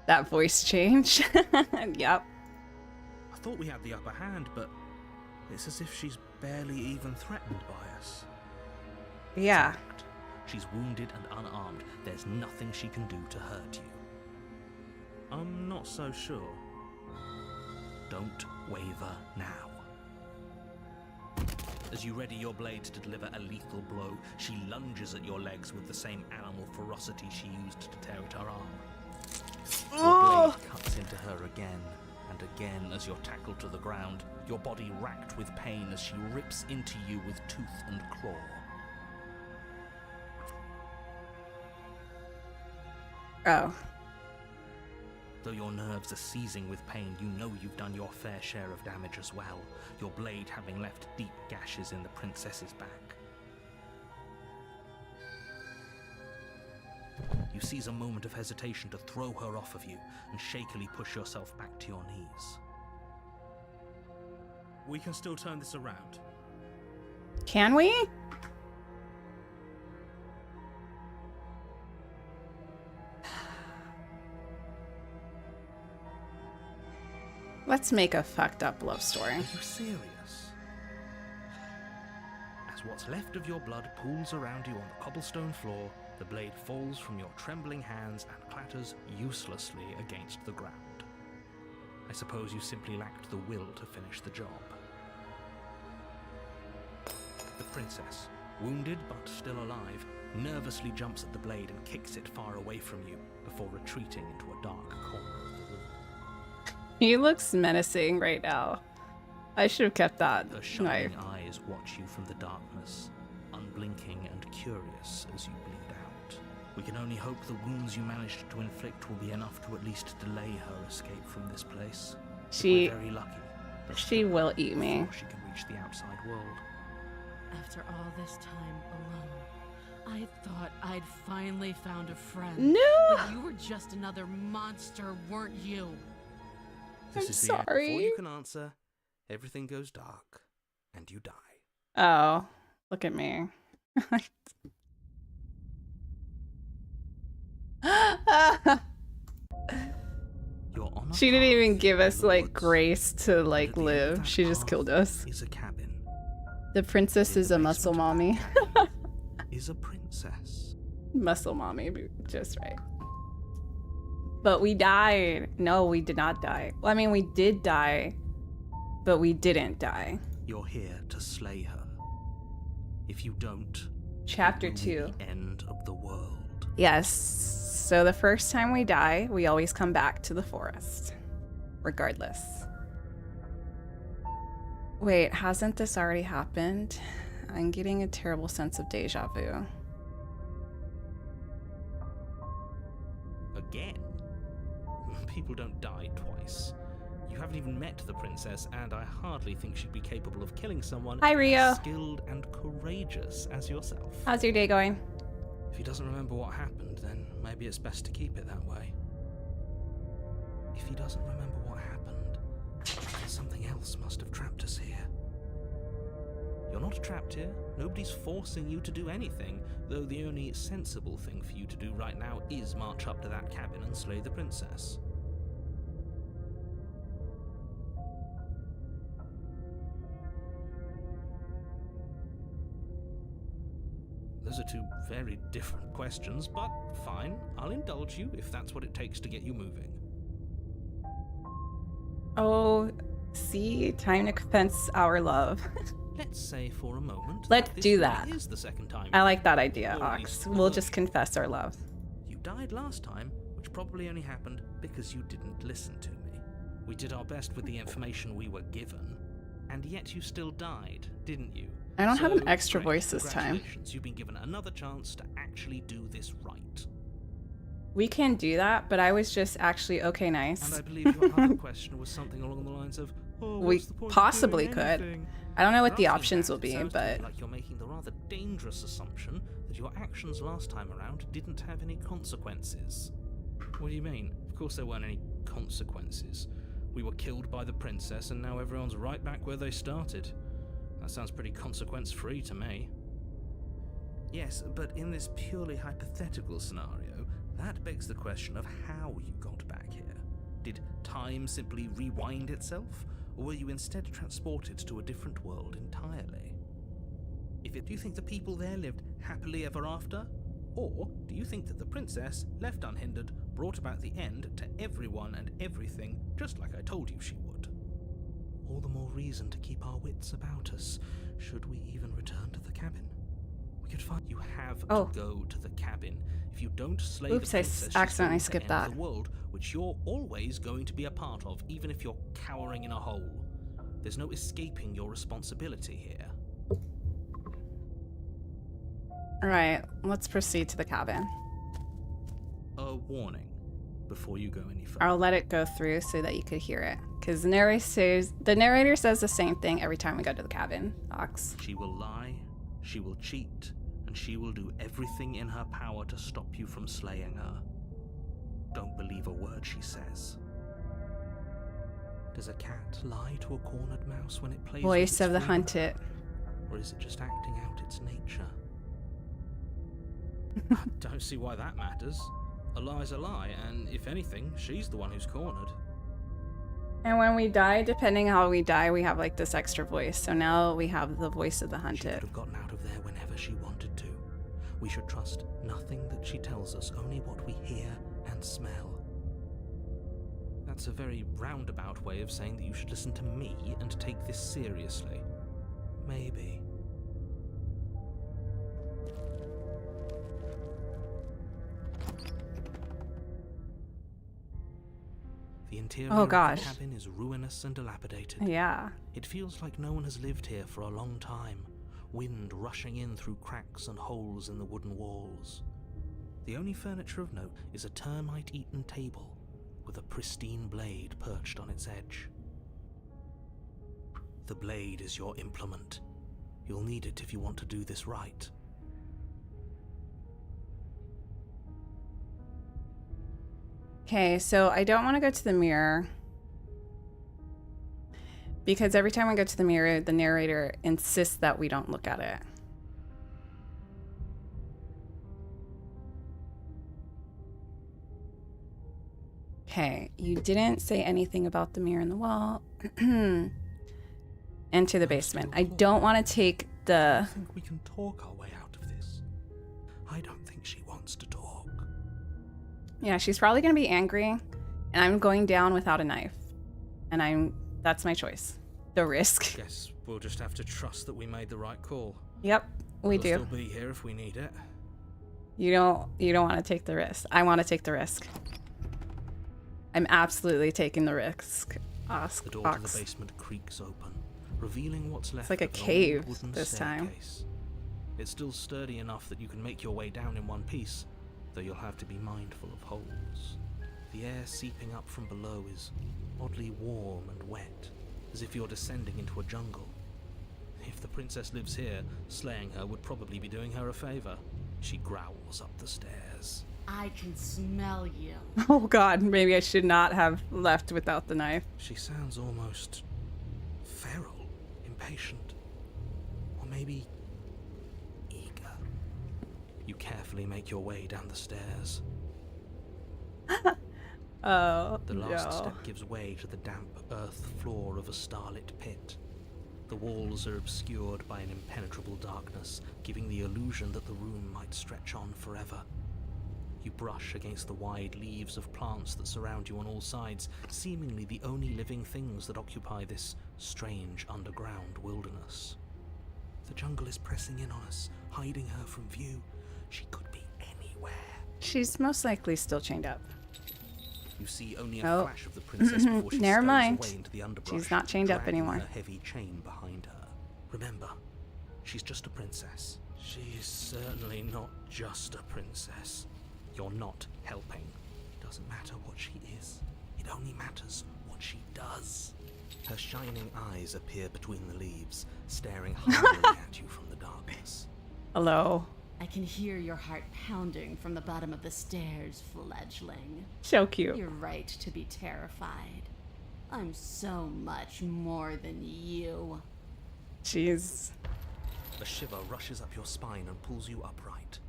That voice change. Yep. I thought we had the upper hand, but it's as if she's barely even threatened by us. Yeah. Fact. She's wounded and unarmed. There's nothing she can do to hurt you. I'm not so sure. Don't waver now. As you ready your blade to deliver a lethal blow, she lunges at your legs with the same animal ferocity she used to tear at her arm. Your blade cuts into her again and again as you're tackled to the ground, your body racked with pain as she rips into you with tooth and claw. Oh. Though your nerves are seizing with pain, you know you've done your fair share of damage as well, your blade having left deep gashes in the princess's back. You seize a moment of hesitation to throw her off of you and shakily push yourself back to your knees. We can still turn this around. Can we? Let's make a fucked up love story. Are you serious? As what's left of your blood pools around you on the cobblestone floor, the blade falls from your trembling hands and clatters uselessly against the ground. I suppose you simply lacked the will to finish the job. The princess, wounded but still alive, nervously jumps at the blade and kicks it far away from you before retreating into a dark corner of the room. He looks menacing right now. I should have kept that Her shining knife. eyes watch you from the darkness, unblinking and curious as you bleed out. We can only hope the wounds you managed to inflict will be enough to at least delay her escape from this place. We're very lucky. She will eat me. Before she can reach the outside world. After all this time alone, I thought I'd finally found a friend. No! But you were just another monster, weren't you? This I'm is the end. sorry. Before you can answer, everything goes dark, and you die. Oh, look at me. You're on a She didn't even path give us in the like woods, grace to and like at the end of live. that She just path killed us. Is a cabin. The princess In is the a muscle basement of mommy. that cabin is a princess. Muscle mommy, just right. But we died. No, we did not die. Well, I mean, we did die, but we didn't die. You're here to slay her. If you don't, Chapter it will 2. be the end of the world. Yes. So the first time we die, we always come back to the forest. Regardless. Wait, hasn't this already happened? I'm getting a terrible sense of deja vu. Again? People don't die twice. You haven't even met the princess, and I hardly think she'd be capable of killing someone Hi, Rio. as skilled and courageous as yourself. How's your day going? If he doesn't remember what happened, then maybe it's best to keep it that way. If he doesn't remember what happened, then something else must have trapped us here. You're not trapped here. Nobody's forcing you to do anything, though the only sensible thing for you to do right now is march up to that cabin and slay the princess. Those are two very different questions, but fine, I'll indulge you if that's what it takes to get you moving. Oh, see? Time to confess our love. Let's say for a moment Let's this do really that. is the second time. I like that idea, Or at Ox. least We'll will just you? confess our love. You died last time, which probably only happened because you didn't listen to me. We did our best with the information we were given, and yet you still died, didn't you? I don't have an So, extra great, voice this time. congratulations, you've been given another chance to actually do this right. We can do that, but I was just actually okay, And nice. I believe your other question was something along the lines of, oh, We what's the point of possibly doing could. anything? I don't know what But the asking options that, will it be, sounds to me but like you're making the rather dangerous assumption that your actions last time around didn't have any consequences. What do you mean? Of course there weren't any consequences. We were killed by the princess and now everyone's right back where they started. That sounds pretty consequence-free to me. Yes, but in this purely hypothetical scenario, that begs the question of how you got back here. Did time simply rewind itself, or were you instead transported to a different world entirely? Do you think the people there lived happily ever after? Or do you think that the princess, left unhindered, brought about the end to everyone and everything, just like I told you she would? All the more reason to keep our wits about us, should we even return to the cabin. We could find you have Oh. to go to the cabin. If you don't slay Oops, the I princess, she's accidentally going to skipped end that. the world, which you're always going to be a part of, even if you're cowering in a hole. There's no escaping your responsibility here. Alright, let's proceed to the cabin. A warning before you go any further. I'll let it go through so that you could hear it. Because the narrator says the same thing every time we go to the cabin, Ox. She will lie, she will cheat, and she will do everything in her power to stop you from slaying her. Don't believe a word she says. Does a cat lie to a cornered mouse when it plays with Voice its of the freedom? hunted. Or is it just acting out its nature? I don't see why that matters. A lie's a lie, and if anything, she's the one who's cornered. And when we die, depending how we die, we have like this extra voice. So now we have the voice of the She could hunted. have gotten out of there whenever she wanted to. We should trust nothing that she tells us, only what we hear and smell. That's a very roundabout way of saying that you should listen to me and take this seriously. Maybe. The interior Oh, of gosh. the cabin is ruinous and dilapidated. Yeah. It feels like no one has lived here for a long time, wind rushing in through cracks and holes in the wooden walls. The only furniture of note is a termite-eaten table with a pristine blade perched on its edge. The blade is your implement. You'll need it if you want to do this right. Okay, so I don't want to go to the mirror. Because every time I go to the mirror, the narrator insists that we don't look at it. Okay, you didn't say anything about the mirror in the wall. Enter the basement. I don't want to take I the... think we can talk our way out of this. I don't think she wants to talk. Yeah, she's probably going to be angry. And I'm going down without a knife. And that's my choice. The risk. Guess we'll just have to trust that we made the right call. Yep, we We'll do. still be here if we need it. You don't want to take the risk. I want to take the risk. I'm absolutely taking the risk. The door to the basement creaks open, revealing what's left like a of an old cave wooden this time. staircase. It's still sturdy enough that you can make your way down in one piece, though you'll have to be mindful of holes. The air seeping up from below is oddly warm and wet, as if you're descending into a jungle. If the princess lives here, slaying her would probably be doing her a favor. She growls up the stairs. I can smell you. Oh god, maybe I should not have left without the knife. She sounds almost feral, impatient, or maybe eager. You carefully make your way down the stairs. Oh, The last no. step gives way to the damp earth floor of a starlit pit. The walls are obscured by an impenetrable darkness, giving the illusion that the room might stretch on forever. You brush against the wide leaves of plants that surround you on all sides, seemingly the only living things that occupy this strange underground wilderness. The jungle is pressing in on us, hiding her from view. She could be anywhere. She's most likely still chained up. You see only a Oh. flash of the princess before she Never stows mind. away into the underbrush. She's not chained up dragging anymore. her heavy chain behind her. Remember, she's just a princess. She is certainly not just a princess. You're not helping. Doesn't matter what she is. It only matters what she does. Her shining eyes appear between the leaves, staring hungrily at you from the darkness. Hello. I can hear your heart pounding from the bottom of the stairs, fledgling. So cute. You're right to be terrified. I'm so much more than you. Jeez. A shiver rushes up your spine and pulls you upright.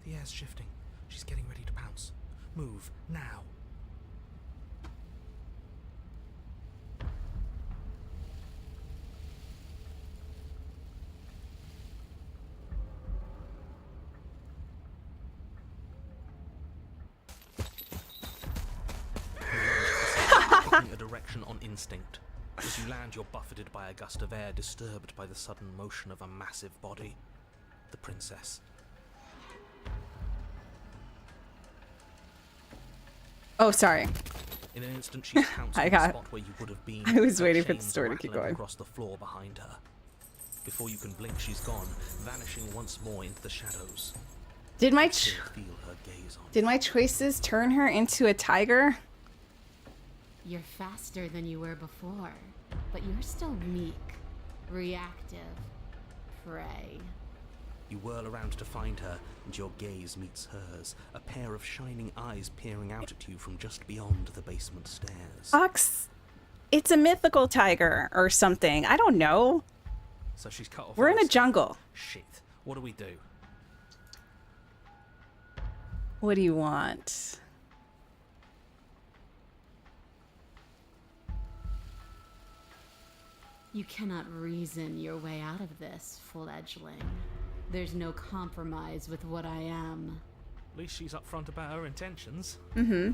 The air's shifting. She's getting ready to pounce. Move, now. Taking a direction on instinct. As you land, you're buffeted by a gust of air, disturbed by the sudden motion of a massive body. The princess. Oh, sorry. In an instant, she's pounced on the spot where you would have been. I was her waiting for the chains story to keep rattling going. across the floor behind her. Before you can blink, she's gone, vanishing once more into the shadows. Did my Feel her gaze on did my choices turn her into a tiger? You're faster than you were before, but you're still meek, reactive, prey. You whirl around to find her, and your gaze meets hers, a pair of shining eyes peering out at you from just beyond the basement stairs. Ox, it's a mythical tiger or something. I don't know. So she's cut off. We're in a eyes. jungle. Shit. What do we do? What do you want? You cannot reason your way out of this, fledgling. There's no compromise with what I am. At least she's upfront about her intentions. Mm-hmm.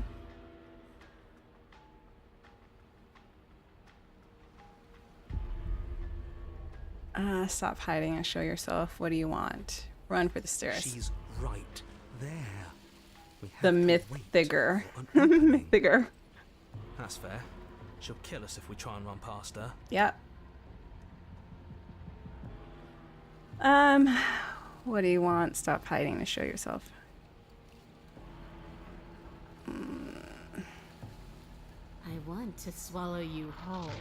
Stop hiding and show yourself. What do you want? Run for the stairs. She's right there. We have The to myth wait figure. for an opening. Figure. That's fair. She'll kill us if we try and run past her. Yep. What do you want? Stop hiding to show yourself. I want to swallow you whole,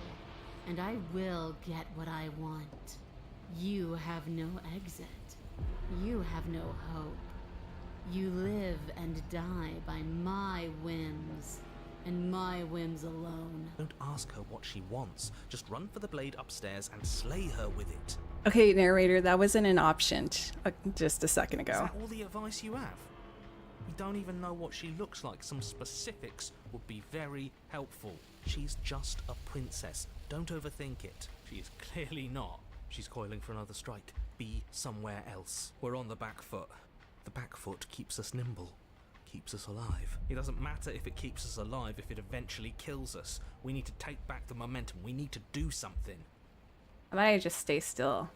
and I will get what I want. You have no exit. You have no hope. You live and die by my whims, and my whims alone. Don't ask her what she wants. Just run for the blade upstairs and slay her with it. Okay, narrator, that wasn't an option just a second Is ago. that all the advice you have? We don't even know what she looks like. Some specifics would be very helpful. She's just a princess. Don't overthink it. She is clearly not. She's coiling for another strike. Be somewhere else. We're on the back foot. The back foot keeps us nimble. Keeps us alive. It doesn't matter if it keeps us alive if it eventually kills us. We need to take back the momentum. We need to do something. How about I just stay still?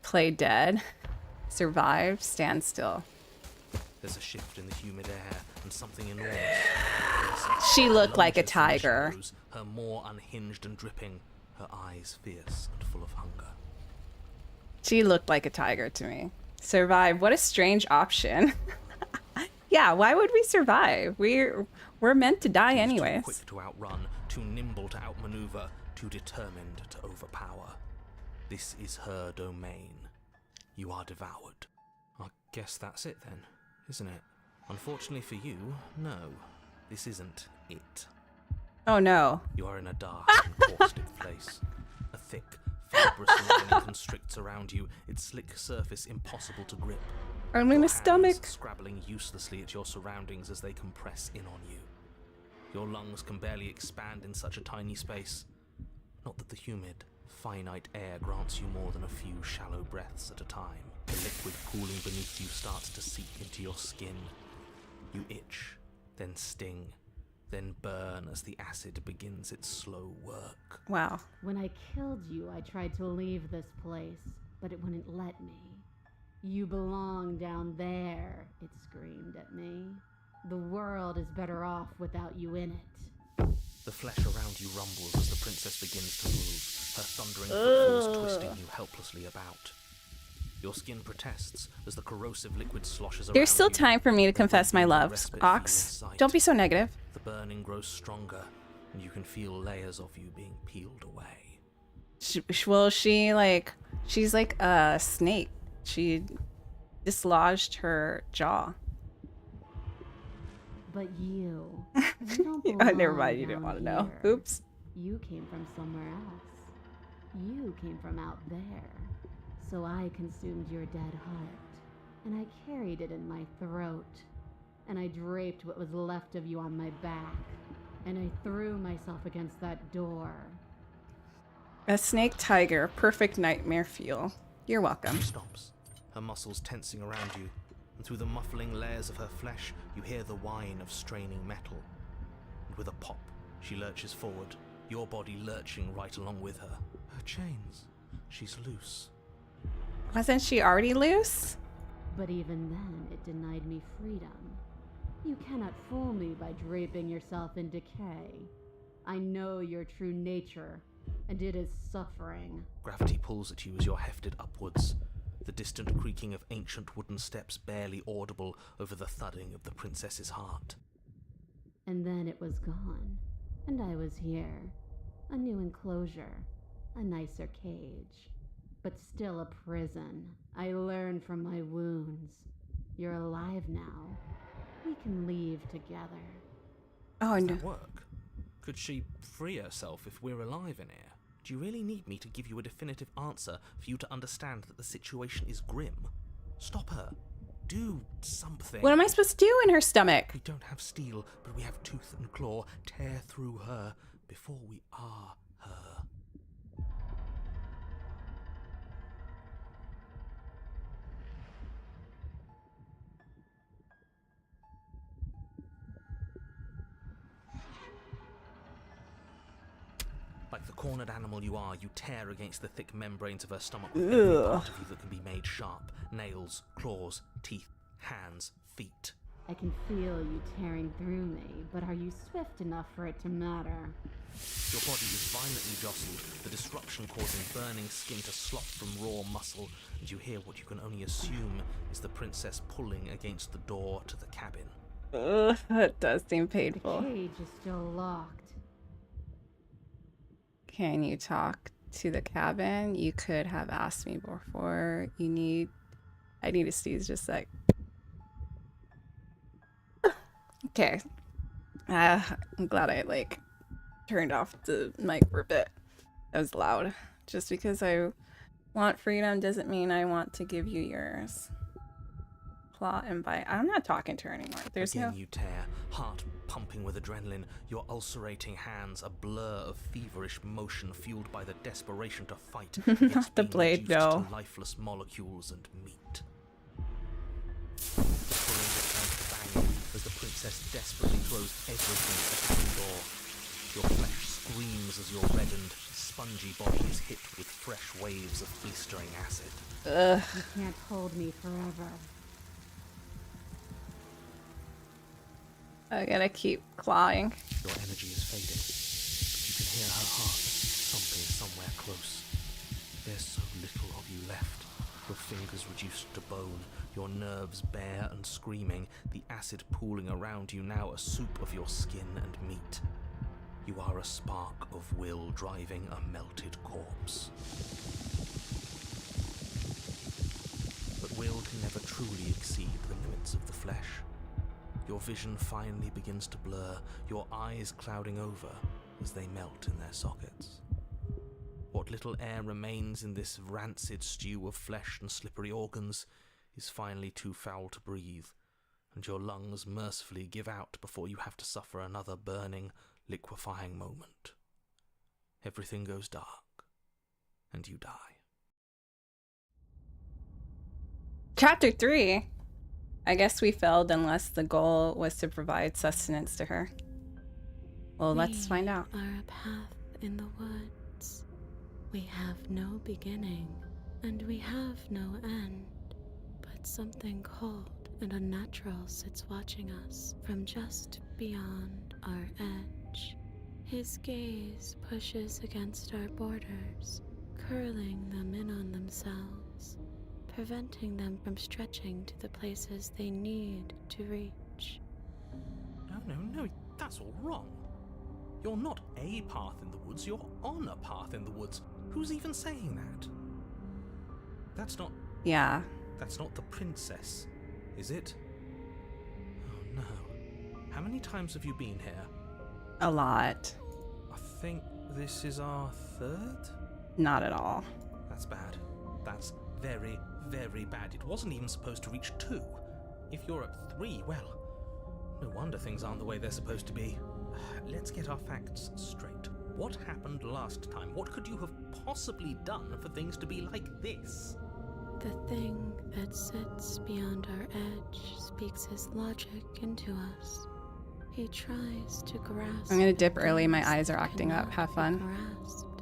Play dead. Survive. Stand still. There's a shift in the humid air and something enormous. She looked like a Lunges from the tiger. shadows, her maw unhinged and dripping, her eyes fierce and full of hunger. She looked like a tiger to me. Survive. What a strange option. Yeah, why would we survive? We're meant to die She's anyways. Too quick to outrun, too nimble to outmaneuver, too determined to overpower. This is her domain. You are devoured. I guess that's it then, isn't it? Unfortunately for you, no. This isn't it. Oh no. You are in a dark and caustic place. A thick, fibrous lining constricts around you, its slick surface impossible to grip. Only Your my stomach. hands scrabbling uselessly at your surroundings as they compress in on you. Your lungs can barely expand in such a tiny space. Not that the humid, finite air grants you more than a few shallow breaths at a time. The liquid cooling beneath you starts to seep into your skin. You itch, then sting, then burn as the acid begins its slow work. Wow. When I killed you, I tried to leave this place, but it wouldn't let me. You belong down there, it screamed at me. The world is better off without you in it. The flesh around you rumbles as the princess begins to move, her thundering footfalls twisting you helplessly about. Your skin protests as the corrosive liquid sloshes around you. There's still time for me to confess my love, Respite for you in Ox. sight. Don't be so negative. The burning grows stronger, and you can feel layers of you being peeled away. She's like a snake. She dislodged her jaw. But you don't belong Never mind, you didn't down want to know. here. Oops. You came from somewhere else. You came from out there. So I consumed your dead heart, and I carried it in my throat, and I draped what was left of you on my back, and I threw myself against that door. A snake tiger, perfect nightmare fuel. You're welcome. She stops, her muscles tensing around you, and through the muffling layers of her flesh, you hear the whine of straining metal. And with a pop, she lurches forward, your body lurching right along with her. Her chains. She's loose. Wasn't she already loose? But even then, it denied me freedom. You cannot fool me by draping yourself in decay. I know your true nature, and it is suffering. Gravity pulls at you as you're hefted upwards. The distant creaking of ancient wooden steps barely audible over the thudding of the princess's heart. And then it was gone, and I was here. A new enclosure, a nicer cage, but still a prison. I learned from my wounds. You're alive now. We can leave together. Oh, Does no. that work? Could she free herself if we're alive in here? Do you really need me to give you a definitive answer for you to understand that the situation is grim? Stop her. Do something. What am I supposed to do in her stomach? We don't have steel, but we have tooth and claw. Tear through her before we are her. Like the cornered animal you are, you tear against the thick membranes of her stomach with every part of you that can be made sharp. Nails, claws, teeth, hands, feet. I can feel you tearing through me, but are you swift enough for it to matter? Your body is violently jostled, the disruption causing burning skin to slop from raw muscle, and you hear what you can only assume is the princess pulling against the door to the cabin. Ugh, that does seem The painful. cage is still locked. Can you talk to the cabin? You could have asked me before. I need to sneeze just a sec. Okay. I'm glad I turned off the mic for a bit. That was loud. Just because I want freedom doesn't mean I want to give you yours. Plot and bite. I'm not talking to her anymore. There's Again no. you tear, heart pumping with adrenaline, your ulcerating hands a blur of feverish motion fueled by the desperation to fight against Not the being blade, reduced no. to lifeless molecules and meat. The pulling returns to banging as the princess desperately throws everything at the cabin door. Your flesh screams as your reddened, spongy body is hit with fresh waves of blistering acid. Ugh. You can't hold me forever. I gotta keep clawing. Your energy is fading, but you can hear her heart thumping somewhere close. There's so little of you left. Your fingers reduced to bone, your nerves bare and screaming, the acid pooling around you now a soup of your skin and meat. You are a spark of will driving a melted corpse. But will can never truly exceed the limits of the flesh. Your vision finally begins to blur, your eyes clouding over as they melt in their sockets. What little air remains in this rancid stew of flesh and slippery organs is finally too foul to breathe, and your lungs mercifully give out before you have to suffer another burning, liquefying moment. Everything goes dark, and you die. Chapter 3. I guess we failed unless the goal was to provide sustenance to her. Well, let's find out. We are a path in the woods. We have no beginning, and we have no end. But something cold and unnatural sits watching us from just beyond our edge. His gaze pushes against our borders, curling them in on themselves, preventing them from stretching to the places they need to reach. No, that's all wrong. You're not a path in the woods, you're on a path in the woods. Who's even saying that? That's not Yeah. the princess, is it? Oh no. How many times have you been here? A lot. I think this is our third? Not at all. That's bad. That's very, very bad. It wasn't even supposed to reach 2. If you're at 3, well, no wonder things aren't the way they're supposed to be. Let's get our facts straight. What happened last time? What could you have possibly done for things to be like this? The thing that sits beyond our edge speaks his logic into us. He tries to grasp. I'm gonna dip the early. My things eyes are that acting up. cannot Have be fun. grasped.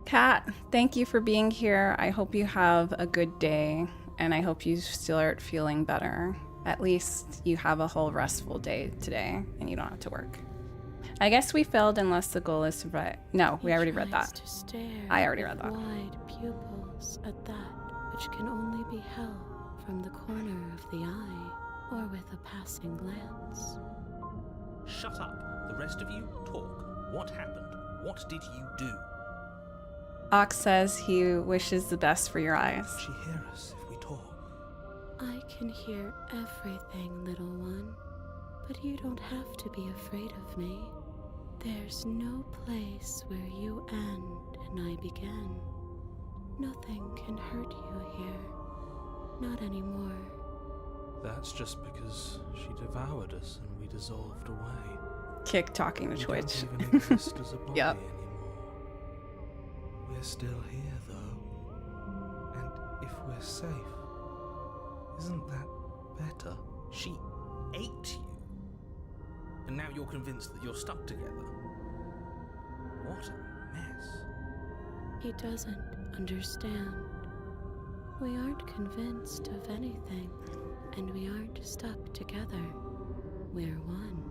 Kat, thank you for being here. I hope you have a good day, and I hope you start feeling better. At least you have a whole restful day today, and you don't have to work. I guess we failed unless the goal is to write. No, we already read Tries that. to stare I already with read that. Wide pupils at that which can only be held from the corner of the eye or with a passing glance. Shut up. The rest of you, talk. What happened? What did you do? Ox says he wishes the best for your eyes. Does she hear us if we talk? I can hear everything, little one, but you don't have to be afraid of me. There's no place where you end and I begin. Nothing can hurt you here. Not anymore. That's just because she devoured us and we dissolved away. Kick talking to We Twitch. don't even exist as a body Yep. anymore. We're still here, though. And if we're safe, isn't that better? She ate you. And now you're convinced that you're stuck together. What a mess. He doesn't understand. We aren't convinced of anything, and we aren't stuck together. We're one.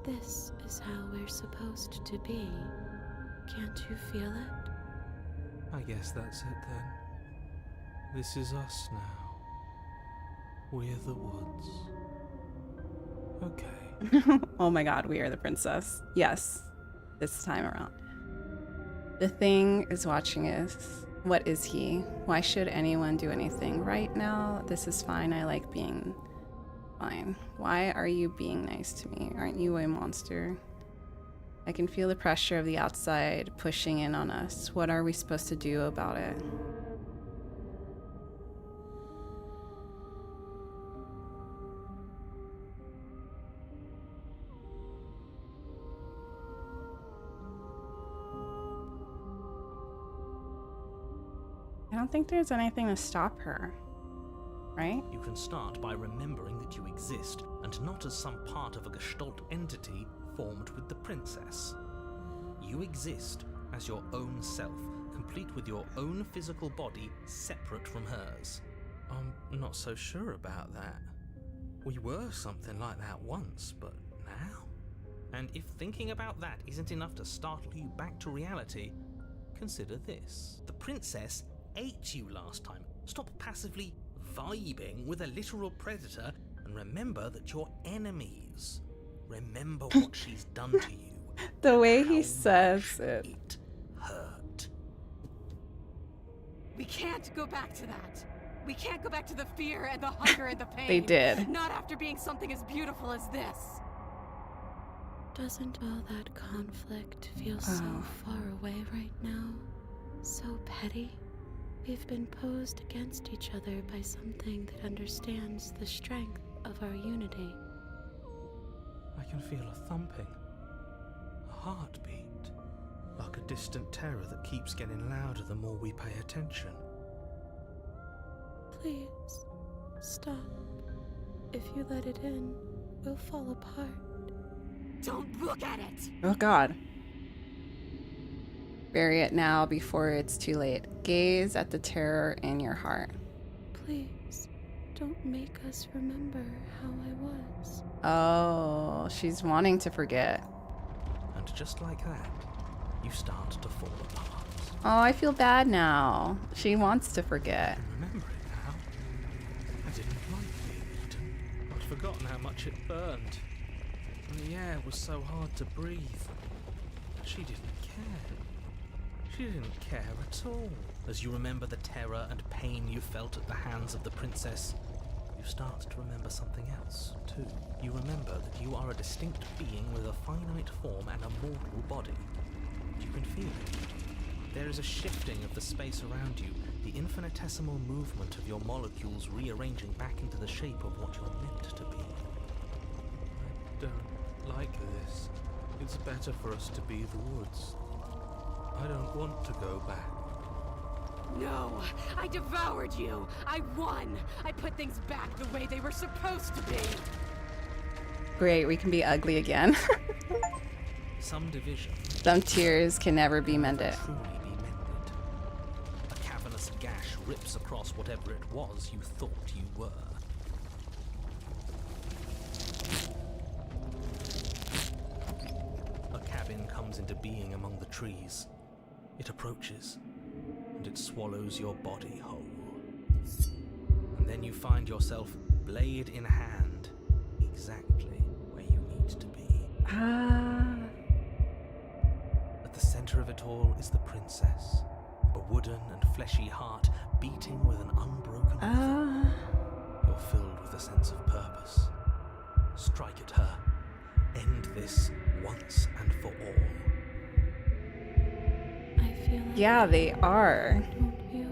This is how we're supposed to be. Can't you feel it? I guess that's it then. This is us now. We're the woods. Okay. Oh my god, we are the princess. Yes, this time around. The thing is watching us. What is he? Why should anyone do anything right now? This is fine. I like being fine. Why are you being nice to me? Aren't you a monster? I can feel the pressure of the outside pushing in on us. What are we supposed to do about it? I don't think there's anything to stop her, right? You can start by remembering that you exist, and not as some part of a Gestalt entity formed with the princess. You exist as your own self, complete with your own physical body, separate from hers. I'm not so sure about that. We were something like that once, but now? And if thinking about that isn't enough to startle you back to reality, consider this. The princess ate you last time. Stop passively vibing with a literal predator and remember that you're enemies. Remember what she's done to you. The way How he says much it. It hurt. We can't go back to that. We can't go back to the fear and the hunger and the pain. They did. Not after being something as beautiful as this. Doesn't all that conflict feel so far away right now? So petty? We've been posed against each other by something that understands the strength of our unity. I can feel a thumping, a heartbeat, like a distant terror that keeps getting louder the more we pay attention. Please, stop. If you let it in, we'll fall apart. Don't look at it! Oh god. Bury it now before it's too late. Gaze at the terror in your heart. Please, don't make us remember how I was. Oh, she's wanting to forget. And just like that, you start to fall apart. Oh, I feel bad now. She wants to forget. I remember it now. I didn't like being eaten. I'd forgotten how much it burned. And the air was so hard to breathe. But she didn't care. She didn't care at all. As you remember the terror and pain you felt at the hands of the princess, you start to remember something else, too. You remember that you are a distinct being with a finite form and a mortal body. You can feel it. There is a shifting of the space around you, the infinitesimal movement of your molecules rearranging back into the shape of what you're meant to be. I don't like this. It's better for us to be the woods. I don't want to go back. No, I devoured you. I won. I put things back the way they were supposed to be. Great, we can be ugly again. Some division Some tears can never be mended. truly be mended. A cavernous gash rips across whatever it was you thought you were. A cabin comes into being among the trees. It approaches, and it swallows your body whole. And then you find yourself, blade in hand, exactly where you need to be. At the center of it all is the princess, a wooden and fleshy heart beating with an unbroken rhythm. You're filled with a sense of purpose. Strike at her. End this once and for all. I feel like Yeah, they are. don't you?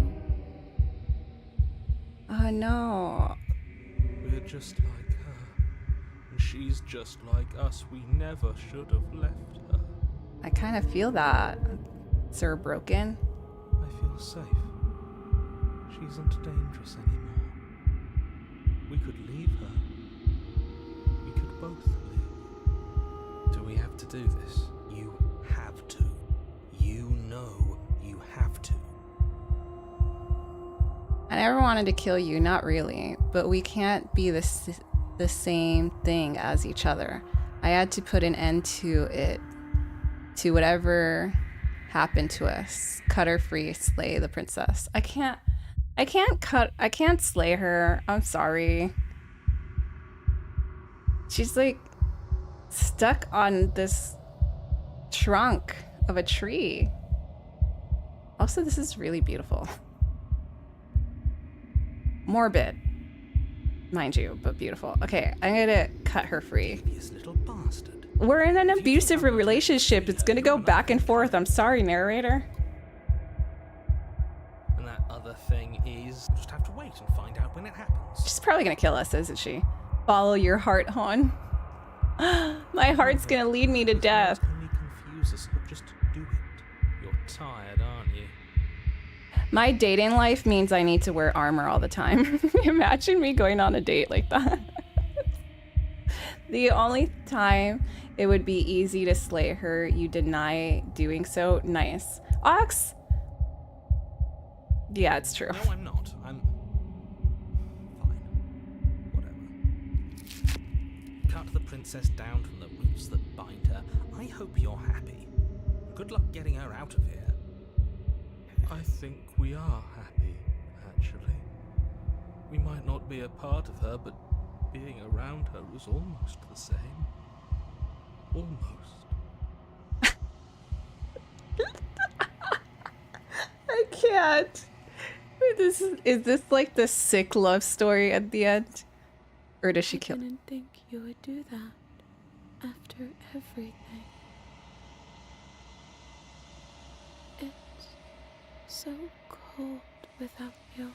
Oh no. We're just like her, and she's just like us. We never should have left her. I kind of feel that. Sir Broken. I feel safe. She isn't dangerous anymore. We could leave her. We could both live. Do we have to do this? You have to. You know you have to. I never wanted to kill you, not really, but we can't be the same thing as each other. I had to put an end to it, to whatever happened to us. Cut her free, slay the princess. I can't slay her. I'm sorry. She's like stuck on this trunk of a tree. Also, this is really beautiful. Morbid, mind you, but beautiful. Okay, I'm gonna cut her free. This little bastard. We're in an abusive relationship. It's gonna go back and forth. I'm sorry, narrator. And that other thing is, we'll just have to wait and find out when it happens. She's probably gonna kill us, isn't she? Follow your heart, hon. My heart's gonna lead me to death. Only confuse us. Look, just do it. You're tired, aren't you? My dating life means I need to wear armor all the time. Imagine me going on a date like that. The only time it would be easy to slay her, you deny doing so. Nice. Ox? Yeah, it's true. No, I'm not. I'm fine. Whatever. Cut the princess down from the roots that bind her. I hope you're happy. Good luck getting her out of here. I think we are happy, actually. We might not be a part of her, but being around her was almost the same. Almost. I can't. Is this like the sick love story at the end? Or does she I kill? didn't think you would do that after everything. It's so cold without you.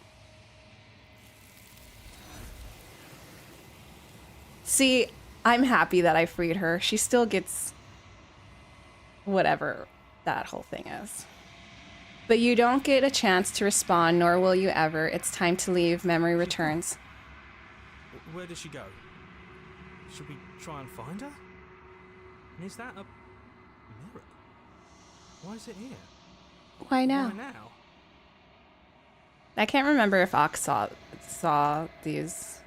See, I'm happy that I freed her. She still gets whatever that whole thing is. But you don't get a chance to respond, nor will you ever. It's time to leave. Memory returns. Where does she go? Should we try and find her? And is that a mirror? Why is it here? Why now? Why now? I can't remember if Ox saw these.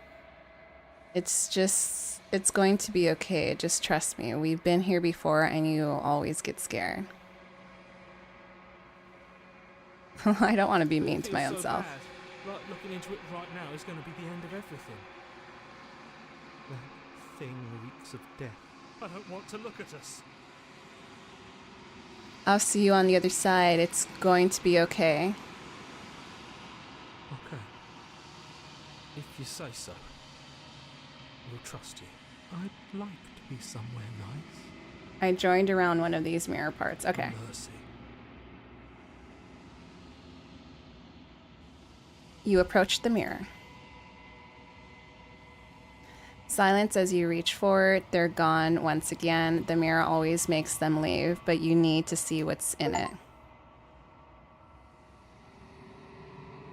It's just, it's going to be okay. Just trust me. We've been here before and you always get scared. I don't want to be mean to my own self. Bad. Like looking into it right now is going to be the end of everything. That thing reeks of death. I don't want to look at us. I'll see you on the other side. It's going to be okay. Okay. If you say so. We'll trust you. I'd like to be somewhere nice. I joined around one of these mirror parts. Okay. Mercy. You approach the mirror. Silence as you reach for it. They're gone once again. The mirror always makes them leave, but you need to see what's in it.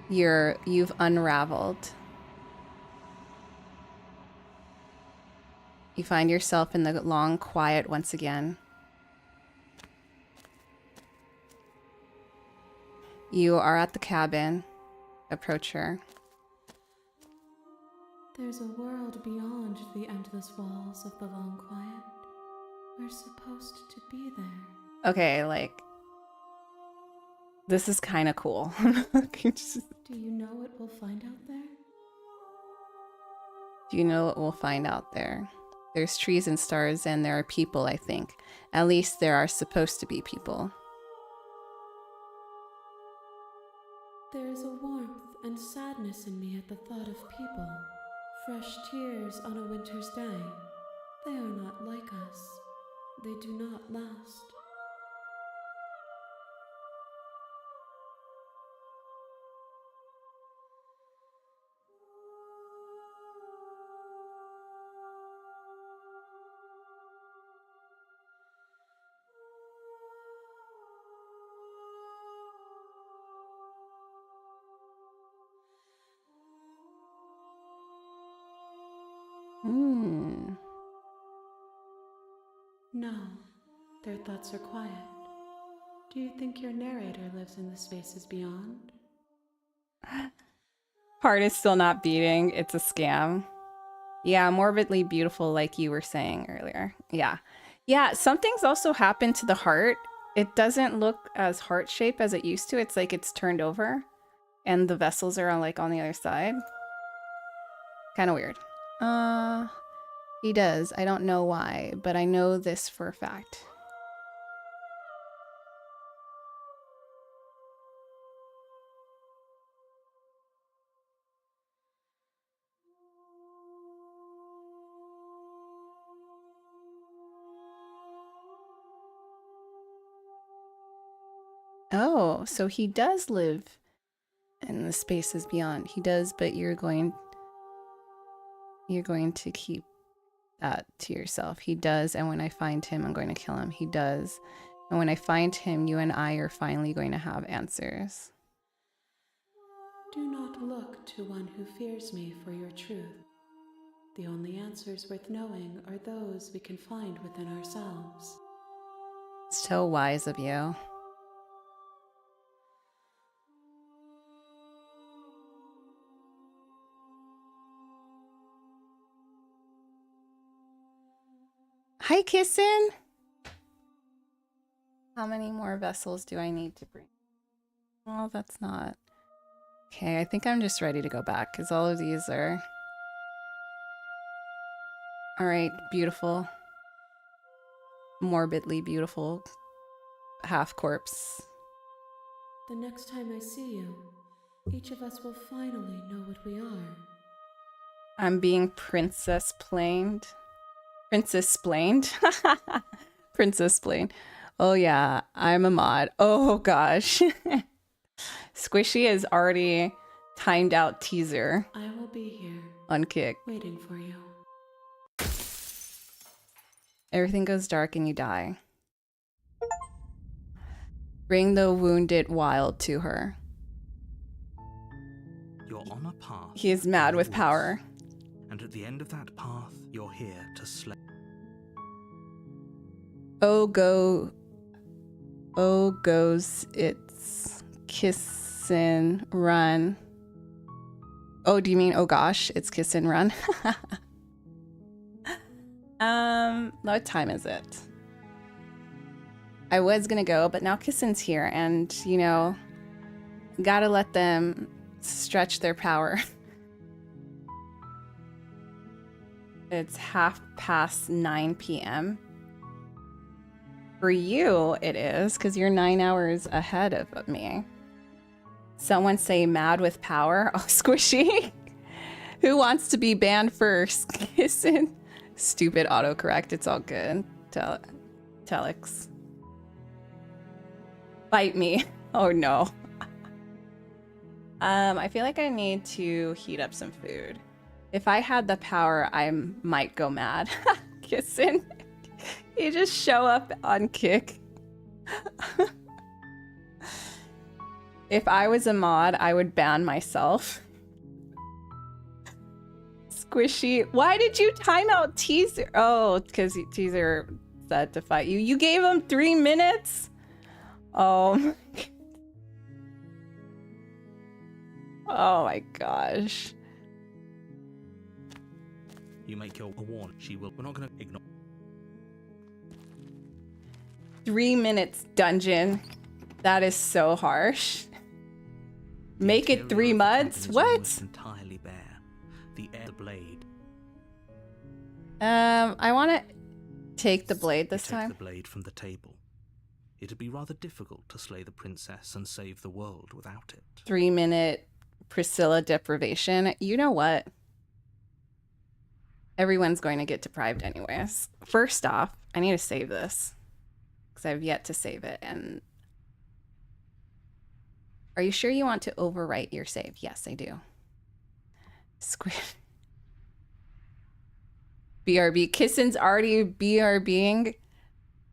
You've unraveled. You find yourself in the long quiet once again. You are at the cabin. Approach her. There's a world beyond the endless walls of the long quiet. We're supposed to be there. Okay, like, this is kind of cool. Do you know what we'll find out there? Do you know what we'll find out there? There's trees and stars, and there are people, I think. At least there are supposed to be people. There is a warmth and sadness in me at the thought of people. Fresh tears on a winter's day. They are not like us. They do not last. No, their thoughts are quiet. Do you think your narrator lives in the spaces beyond? Heart is still not beating. It's a scam. Yeah, morbidly beautiful, like you were saying earlier. Yeah. Yeah, something's also happened to the heart. It doesn't look as heart-shaped as it used to. It's like it's turned over, and the vessels are like on the other side. Kind of weird. He does. I don't know why, but I know this for a fact. Oh, so he does live in the spaces beyond. He does, but you're going to keep that to yourself. He does, and when I find him, I'm going to kill him. He does. And when I find him, you and I are finally going to have answers. Do not look to one who fears me for your truth. The only answers worth knowing are those we can find within ourselves. So wise of you. Hi, Kissin. How many more vessels do I need to bring? Well, that's not... Okay, I think I'm just ready to go back, because all of these are... Alright, beautiful. Morbidly beautiful. Half corpse. The next time I see you, each of us will finally know what we are. I'm being princess-planed. Princess-splained? Princess-splained. Oh yeah, I'm a mod. Oh gosh. Squishy has already timed out teaser I will be here, on Kick. waiting for you. Everything goes dark and you die. Bring the wounded wild to her. You're on a path. He is mad to with the power. woods, and at the end of that path, you're here to slay. Oh goes it's kissin' run. Oh, do you mean oh gosh, it's kissin' run? What time is it? I was gonna go, but now Kissin's here, and you know, gotta let them stretch their power. It's 9:30 p.m. For you, it is, because you're 9 hours ahead of me. Someone say mad with power. Oh, Squishy. Who wants to be banned first? Kissin'. Stupid autocorrect. It's all good. Telex. Bite me. Oh no. I feel like I need to heat up some food. If I had the power, I might go mad. Kissin'. You just show up on Kick. If I was a mod, I would ban myself. Squishy. Why did you time out Teaser? Oh, because Teaser said to fight you. You gave him 3 minutes? Oh. Oh my gosh. You make your warn. She will. We're not going to ignore. 3 minutes dungeon. That is so harsh. Make it 3 months? What? Entirely bare. The air, the blade. I want to take the blade this You take time. the blade from the table. It'd be rather difficult to slay the princess and save the world without it. 3 minute Priscilla deprivation. You know what? Everyone's going to get deprived anyways. First off, I need to save this because I've yet to save it. And are you sure you want to overwrite your save? Yes, I do. Squid. BRB. Kissen's already BRBing.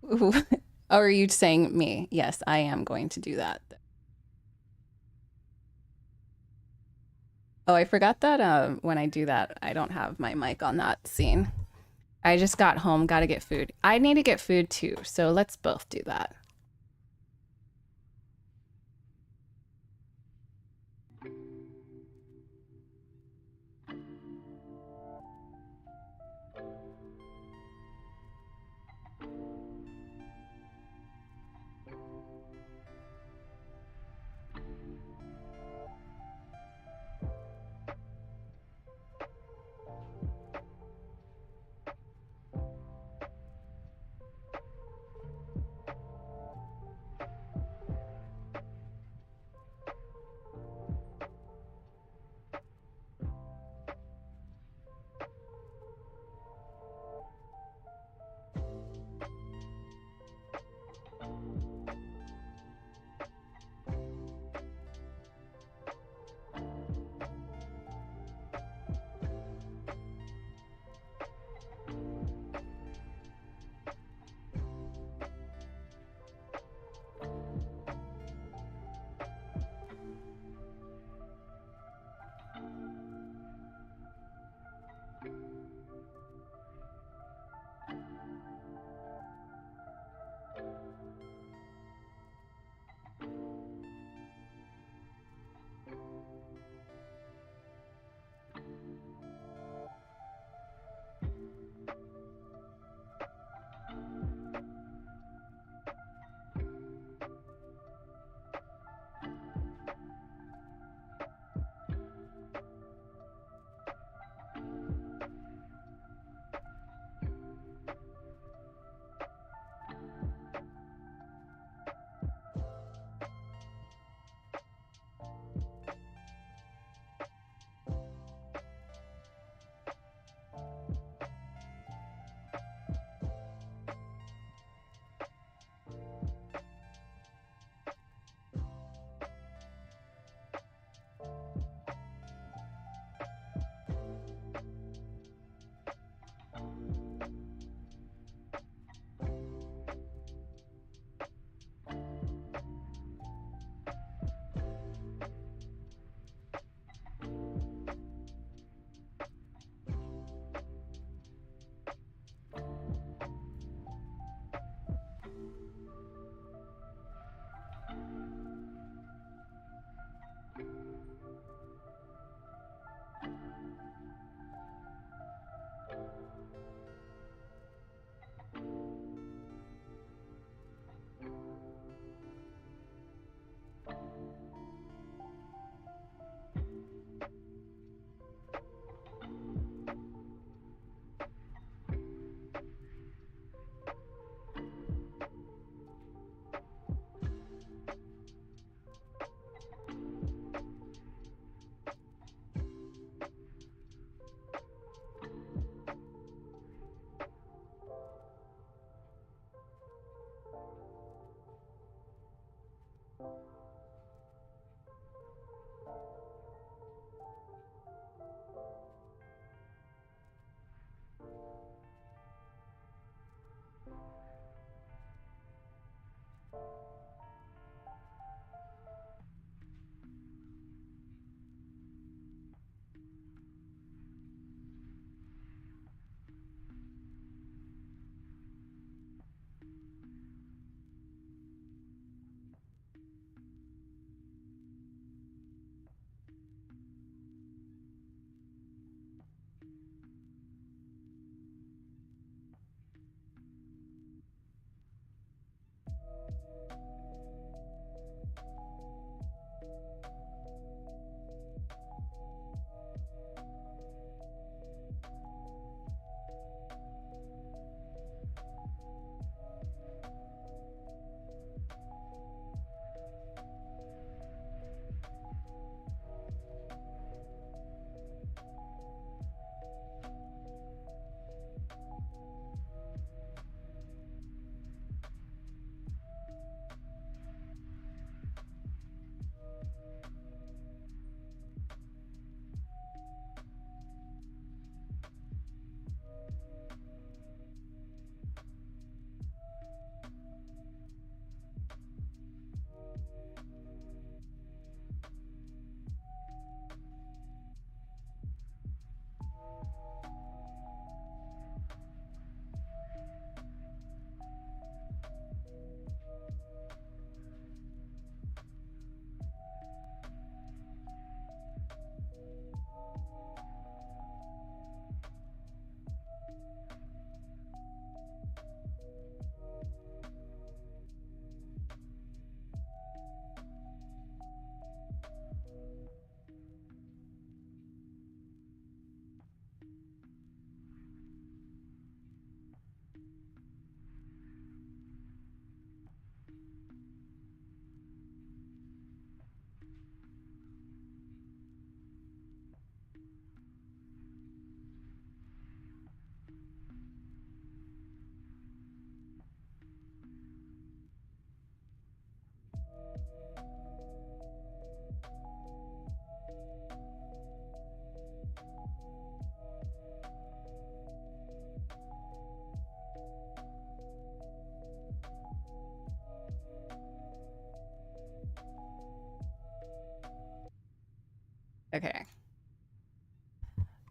Or are you saying me? Yes, I am going to do that. Oh, I forgot that when I do that, I don't have my mic on that scene. I just got home, gotta get food. I need to get food too, so let's both do that.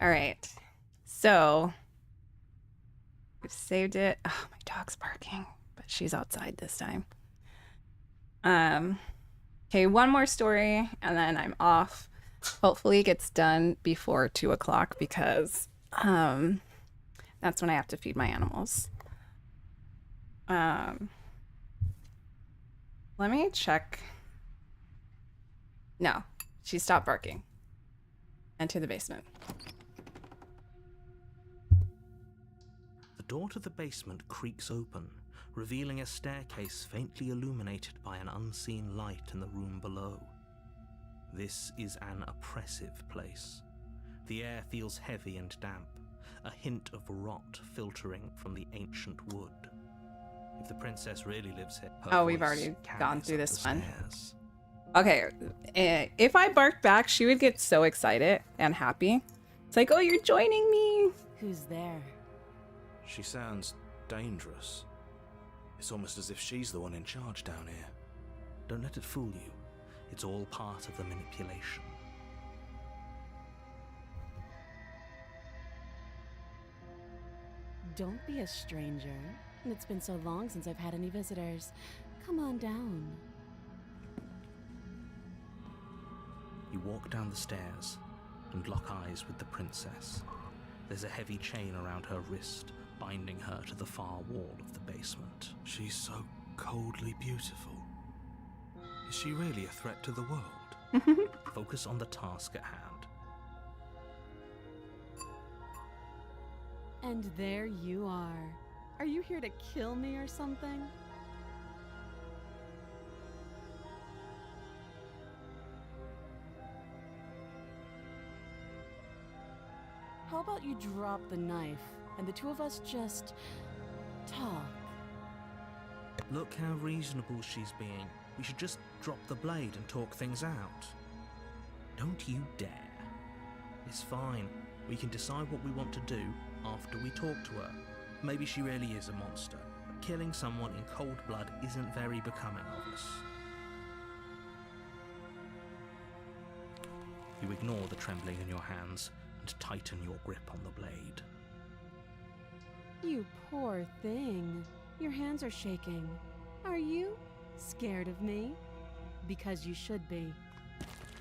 All right. So we've saved it. Oh, my dog's barking, but she's outside this time. Okay, one more story and then I'm off. Hopefully it gets done before 2 o'clock because that's when I have to feed my animals. Let me check. No, she stopped barking. Enter the basement. The door to the basement creaks open, revealing a staircase faintly illuminated by an unseen light in the room below. This is an oppressive place. The air feels heavy and damp, a hint of rot filtering from the ancient wood. If the princess really lives here, her We've voice already gone carries through up this the one. stairs. Okay, if I barked back, she would get so excited and happy. It's like, oh, you're joining me. Who's there? She sounds dangerous. It's almost as if she's the one in charge down here. Don't let it fool you. It's all part of the manipulation. Don't be a stranger. It's been so long since I've had any visitors. Come on down. You walk down the stairs and lock eyes with the princess. There's a heavy chain around her wrist, binding her to the far wall of the basement. She's so coldly beautiful. Is she really a threat to the world? Focus on the task at hand. And there you are. Are you here to kill me or something? How about you drop the knife and the two of us just talk? Look how reasonable she's being. We should just drop the blade and talk things out. Don't you dare. It's fine. We can decide what we want to do after we talk to her. Maybe she really is a monster, but killing someone in cold blood isn't very becoming of us. You ignore the trembling in your hands and tighten your grip on the blade. You poor thing. Your hands are shaking. Are you scared of me? Because you should be.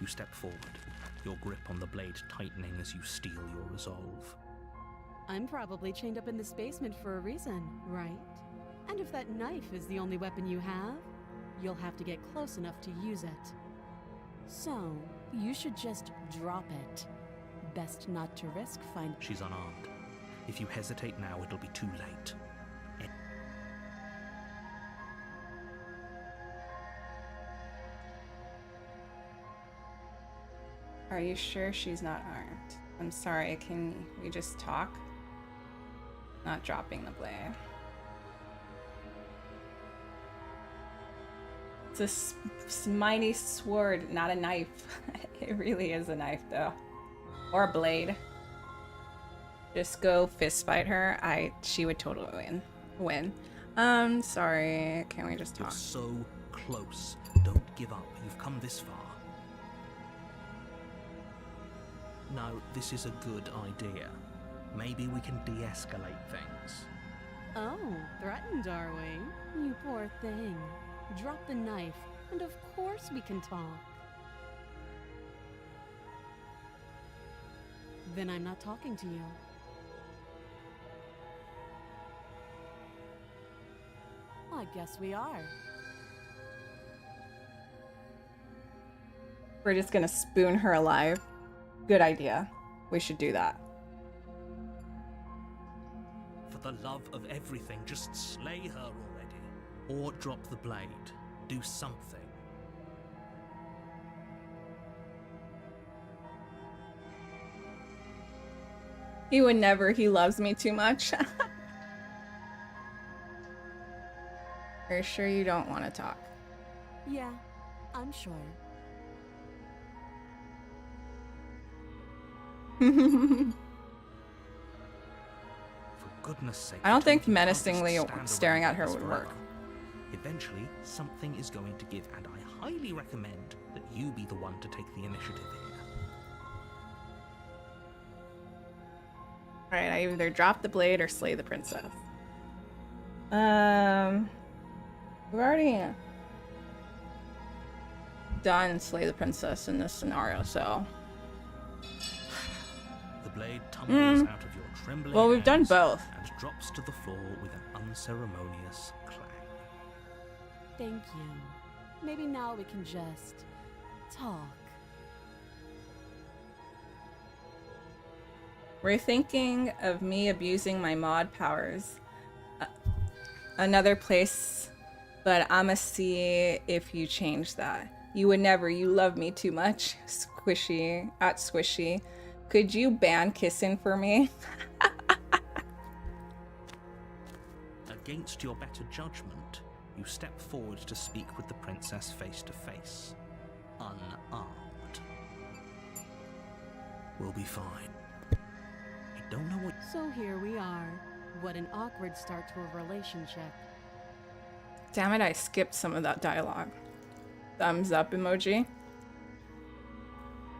You step forward, your grip on the blade tightening as you steel your resolve. I'm probably chained up in this basement for a reason, right? And if that knife is the only weapon you have, you'll have to get close enough to use it. So, you should just drop it. Best not to risk finding... She's unarmed. If you hesitate now, it'll be too late. Are you sure she's not armed? I'm sorry, can we just talk? Not dropping the blade. It's a mighty sword, not a knife. It really is a knife, though. Or a blade. Just go fist fight her. She would totally win. Sorry. Can we just You're talk? so close. Don't give up. You've come this far. No, this is a good idea. Maybe we can de-escalate things. Oh, threatened, are we? You poor thing. Drop the knife, and of course we can talk. Then I'm not talking to you. I guess we are. We're just gonna spoon her alive. Good idea. We should do that. For the love of everything, just slay her already. Or drop the blade. Do something. He would never. He loves me too much. Are you sure you don't want to talk? Yeah, I'm sure. For goodness sake. I don't think you can't just menacingly stand staring around at her like this would work. forever. Eventually, something is going to give, and I highly recommend that you be the one to take the initiative here. Alright, I either drop the blade or slay the princess. We've already done slay the princess in this scenario, so. The blade tumbles out of your trembling Well, we've done hands both. and drops to the floor with an unceremonious clang. Thank you. Maybe now we can just talk. We're thinking of me abusing my mod powers. Another place, but I'ma see if you change that. You would never, you love me too much. Squishy, at Squishy. Could you ban kissing for me? Against your better judgment, you step forward to speak with the princess face to face, unarmed. We'll be fine. I don't know what. So here we are. What an awkward start to a relationship. Damn it, I skipped some of that dialogue. Thumbs up emoji.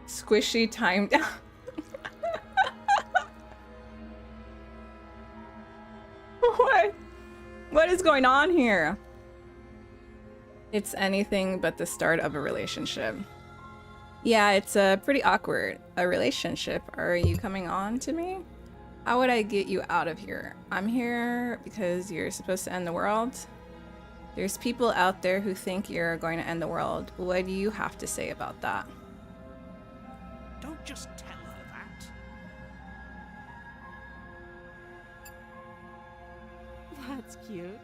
Squishy time down. What? What is going on here? It's anything but the start of a relationship. Yeah, it's pretty awkward. A relationship. Are you coming on to me? How would I get you out of here? I'm here because you're supposed to end the world. There's people out there who think you're going to end the world. What do you have to say about that? Don't just tell her that. That's cute.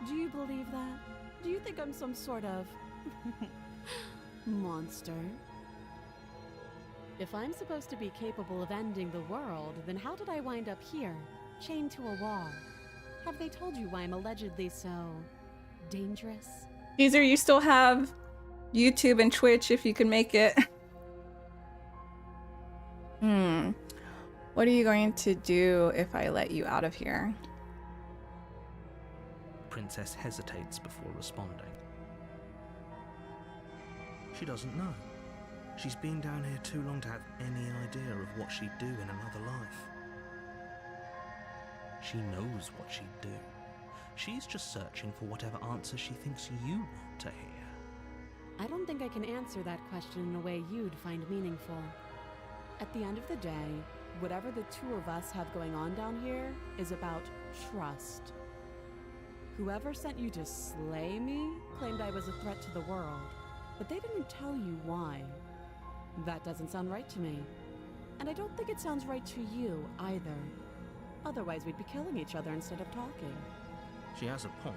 Do you believe that? Do you think I'm some sort of monster? If I'm supposed to be capable of ending the world, then how did I wind up here, chained to a wall? Have they told you why I'm allegedly so dangerous? Caesar, you still have YouTube and Twitch if you can make it. What are you going to do if I let you out of here? Princess hesitates before responding. She doesn't know. She's been down here too long to have any idea of what she'd do in another life. She knows what she'd do. She's just searching for whatever answer she thinks you want to hear. I don't think I can answer that question in a way you'd find meaningful. At the end of the day, whatever the two of us have going on down here is about trust. Whoever sent you to slay me claimed I was a threat to the world, but they didn't tell you why. That doesn't sound right to me. And I don't think it sounds right to you either. Otherwise, we'd be killing each other instead of talking. She has a point.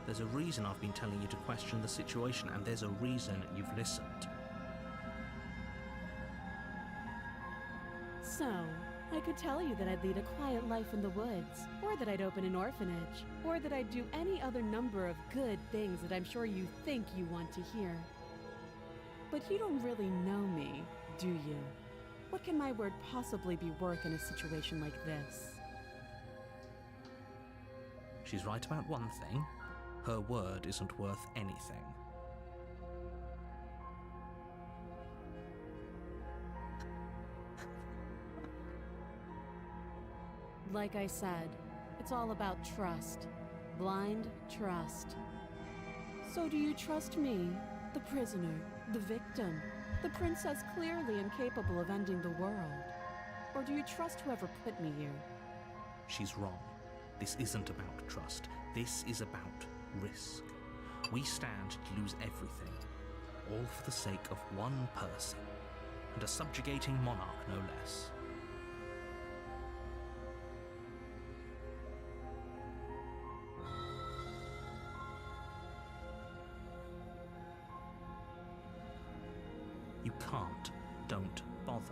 There's a reason I've been telling you to question the situation, and there's a reason you've listened. So, I could tell you that I'd lead a quiet life in the woods, or that I'd open an orphanage, or that I'd do any other number of good things that I'm sure you think you want to hear. But you don't really know me, do you? What can my word possibly be worth in a situation like this? She's right about one thing. Her word isn't worth anything. Like I said, it's all about trust. Blind trust. So do you trust me, the prisoner, the victim, the princess clearly incapable of ending the world? Or do you trust whoever put me here? She's wrong. This isn't about trust. This is about risk. We stand to lose everything, all for the sake of one person, and a subjugating monarch no less. You can't. Don't bother.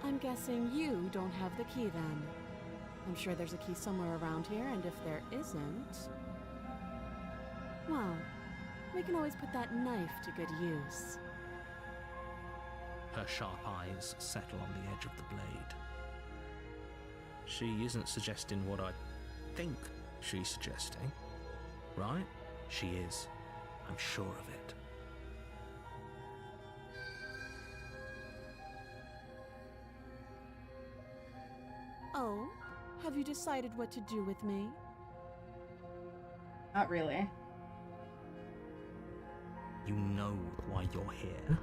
I'm guessing you don't have the key then. I'm sure there's a key somewhere around here, and if there isn't... well, we can always put that knife to good use. Her sharp eyes settle on the edge of the blade. She isn't suggesting what I think she's suggesting, right? She is. I'm sure of it. Have you decided what to do with me? Not really. You know why you're here.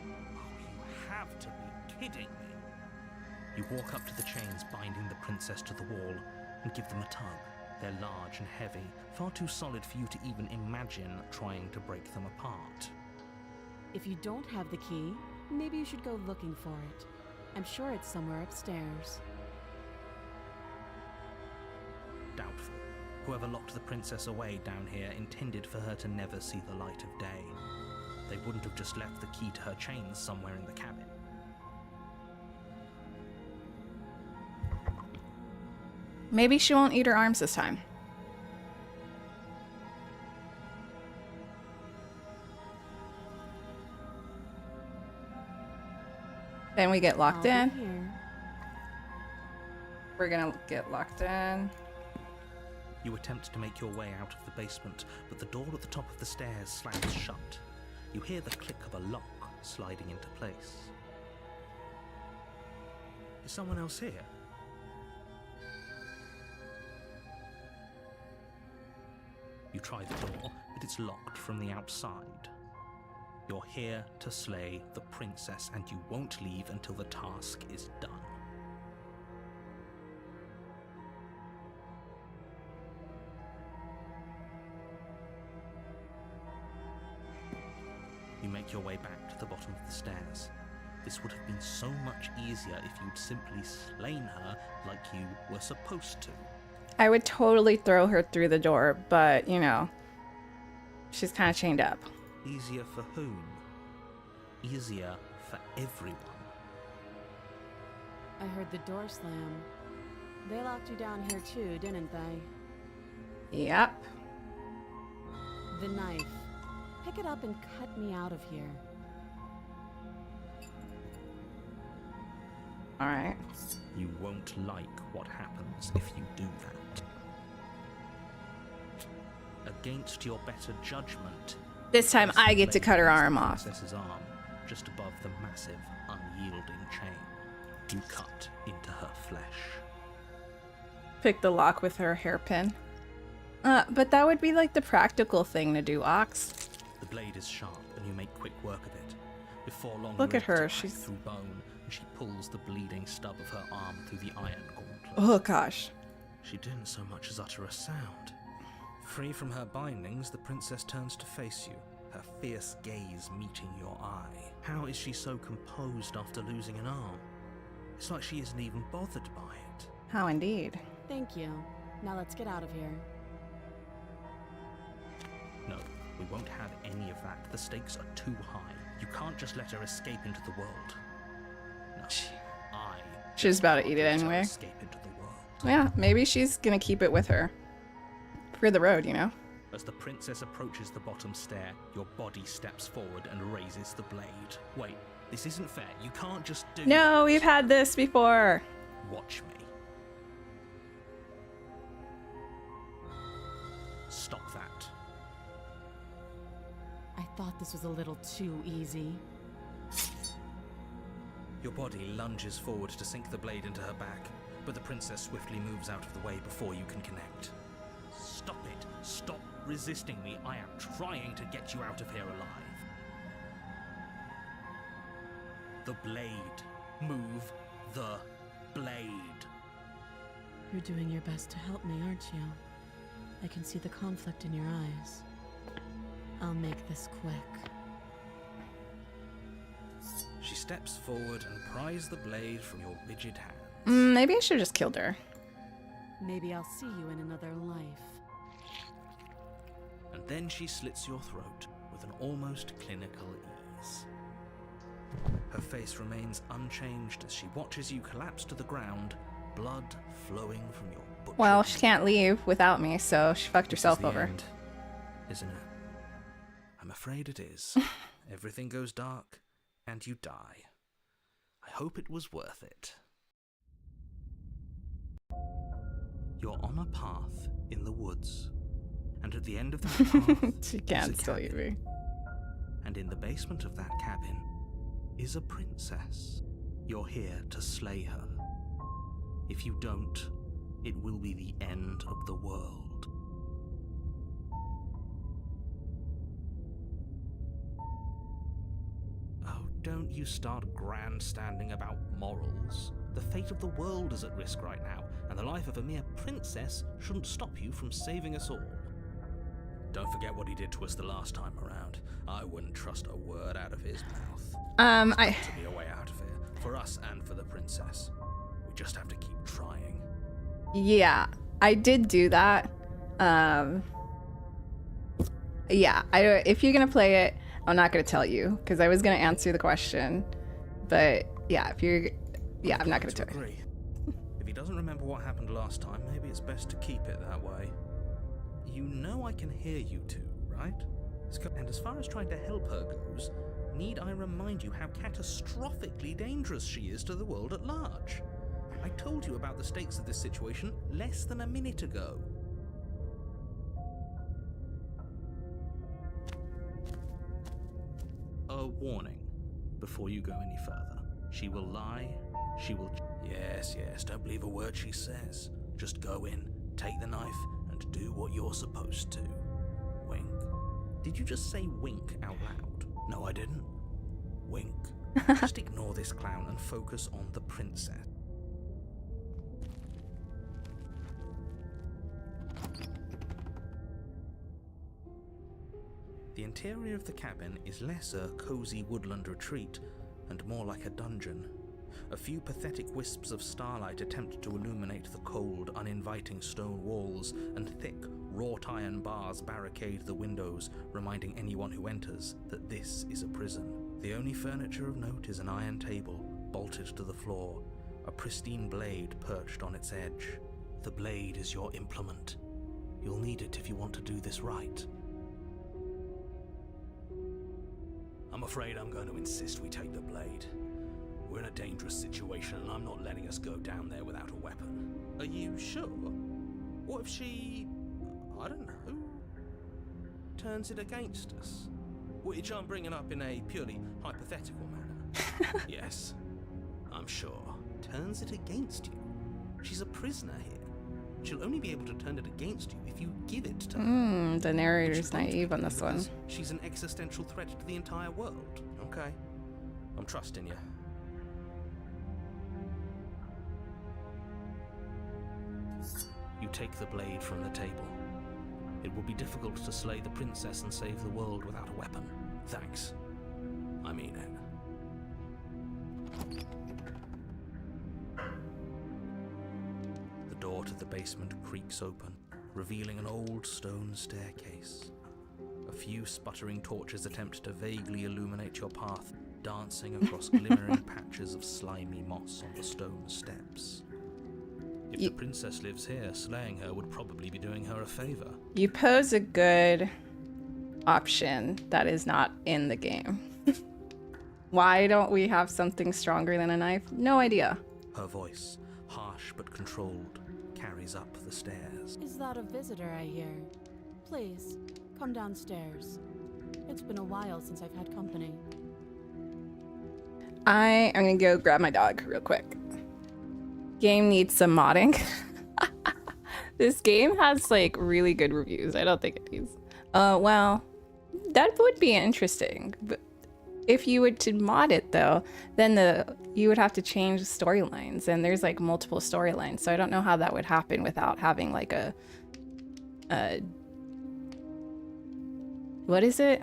Oh, you have to be kidding me. You walk up to the chains binding the princess to the wall and give them a tug. They're large and heavy, far too solid for you to even imagine trying to break them apart. If you don't have the key, maybe you should go looking for it. I'm sure it's somewhere upstairs. Doubtful. Whoever locked the princess away down here intended for her to never see the light of day. They wouldn't have just left the key to her chains somewhere in the cabin. Maybe she won't eat her arms this time. Then we get locked I'll in. be here. We're gonna get locked in. You attempt to make your way out of the basement, but the door at the top of the stairs slams shut. You hear the click of a lock sliding into place. Is someone else here? You try the door, but it's locked from the outside. You're here to slay the princess, and you won't leave until the task is done. You make your way back to the bottom of the stairs. This would have been so much easier if you'd simply slain her like you were supposed to. I would totally throw her through the door, but, you know, she's kind of chained up. Easier for whom? Easier for everyone. I heard the door slam. They locked you down here too, didn't they? Yep. The knife. Pick it up and cut me out of here. All right. You won't like what happens if you do that. Against your better judgment, This time I get to cut her arm the off. princess's arm, just above the massive, unyielding chain. You cut into her flesh. Pick the lock with her hairpin. But that would be like the practical thing to do, Ox. The blade is sharp, and you make quick work of it. Before long, Look you're at her, able to hack she's- through bone, and she pulls the bleeding stub of her arm through the iron gauntlet. Oh gosh. She didn't so much as utter a sound. Free from her bindings, the princess turns to face you, her fierce gaze meeting your eye. How is she so composed after losing an arm? It's like she isn't even bothered by it. How indeed. Thank you. Now let's get out of here. No, we won't have any of that. The stakes are too high. You can't just let her escape into the world. No, I... She's about to eat it let her anyway. escape into the world. Yeah, maybe she's gonna keep it with her. For the road, you know? As the princess approaches the bottom stair, your body steps forward and raises the blade. Wait, this isn't fair. You can't just do... No, we've had this before. Watch me. Stop that. I thought this was a little too easy. Your body lunges forward to sink the blade into her back, but the princess swiftly moves out of the way before you can connect. Stop it. Stop resisting me. I am trying to get you out of here alive. The blade. Move the blade. You're doing your best to help me, aren't you? I can see the conflict in your eyes. I'll make this quick. She steps forward and pries the blade from your rigid hands. Maybe I should have just killed her. Maybe I'll see you in another life. And then she slits your throat with an almost clinical ease. Her face remains unchanged as she watches you collapse to the ground, blood flowing from your butchered... Well, she can't leave without me, so she fucked This is herself the over. end, isn't it? I'm afraid it is. Everything goes dark, and you die. I hope it was worth it. You're on a path in the woods, and at the end of that path, She there's can't a still eat cabin. me. And in the basement of that cabin is a princess. You're here to slay her. If you don't, it will be the end of the world. Oh, don't you start grandstanding about morals. The fate of the world is at risk right now, and the life of a mere princess shouldn't stop you from saving us all. Don't forget what he did to us the last time around. I wouldn't trust a word out of his mouth. There's got to be a way out of here, for us and for the princess. We just have to keep trying. Yeah, I did do that. Yeah, if you're gonna play it, I'm not gonna tell you because I was gonna answer the question, but yeah, I'm not gonna tell you. If he doesn't remember what happened last time, maybe it's best to keep it that way. You know I can hear you two, right? And as far as trying to help her goes, need I remind you how catastrophically dangerous she is to the world at large? I told you about the stakes of this situation less than a minute ago. A warning before you go any further. She will lie, she will... Yes, don't believe a word she says. Just go in, take the knife, and do what you're supposed to. Wink. Did you just say wink out loud? No, I didn't. Wink. Just ignore this clown and focus on the princess. The interior of the cabin is less a cozy woodland retreat and more like a dungeon. A few pathetic wisps of starlight attempt to illuminate the cold, uninviting stone walls, and thick, wrought iron bars barricade the windows, reminding anyone who enters that this is a prison. The only furniture of note is an iron table, bolted to the floor, a pristine blade perched on its edge. The blade is your implement. You'll need it if you want to do this right. I'm afraid I'm going to insist we take the blade. We're in a dangerous situation and I'm not letting us go down there without a weapon. Are you sure? What if she... I don't know... turns it against us? Which I'm bringing up in a purely hypothetical manner. Yes, I'm sure. Turns it against you? She's a prisoner here. She'll only be able to turn it against you if you give it to her. The narrator's naive on this one. She's an existential threat to the entire world. Okay, I'm trusting you. You take the blade from the table. It will be difficult to slay the princess and save the world without a weapon. Thanks. I mean it. The door to the basement creaks open, revealing an old stone staircase. A few sputtering torches attempt to vaguely illuminate your path, dancing across glimmering patches of slimy moss on the stone steps. If the princess lives here, slaying her would probably be doing her a favor. You pose a good option that is not in the game. Why don't we have something stronger than a knife? No idea. Her voice, harsh but controlled, carries up the stairs. Is that a visitor I hear? Please, come downstairs. It's been a while since I've had company. I am gonna go grab my dog real quick. Game needs some modding. This game has like really good reviews. I don't think it needs. Well, that would be interesting. But if you would to mod it though, then you would have to change the storylines, and there's like multiple storylines. So I don't know how that would happen without having like a what is it?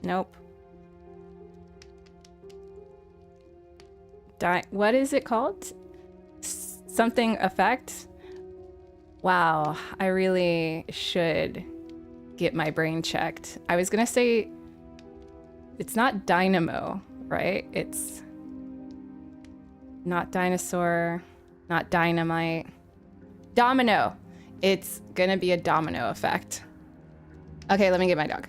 Nope. What is it called? Something effect? Wow, I really should get my brain checked. I was gonna say it's not dynamo, right? It's not dinosaur, not dynamite. Domino. It's gonna be a domino effect. Okay, let me get my dog.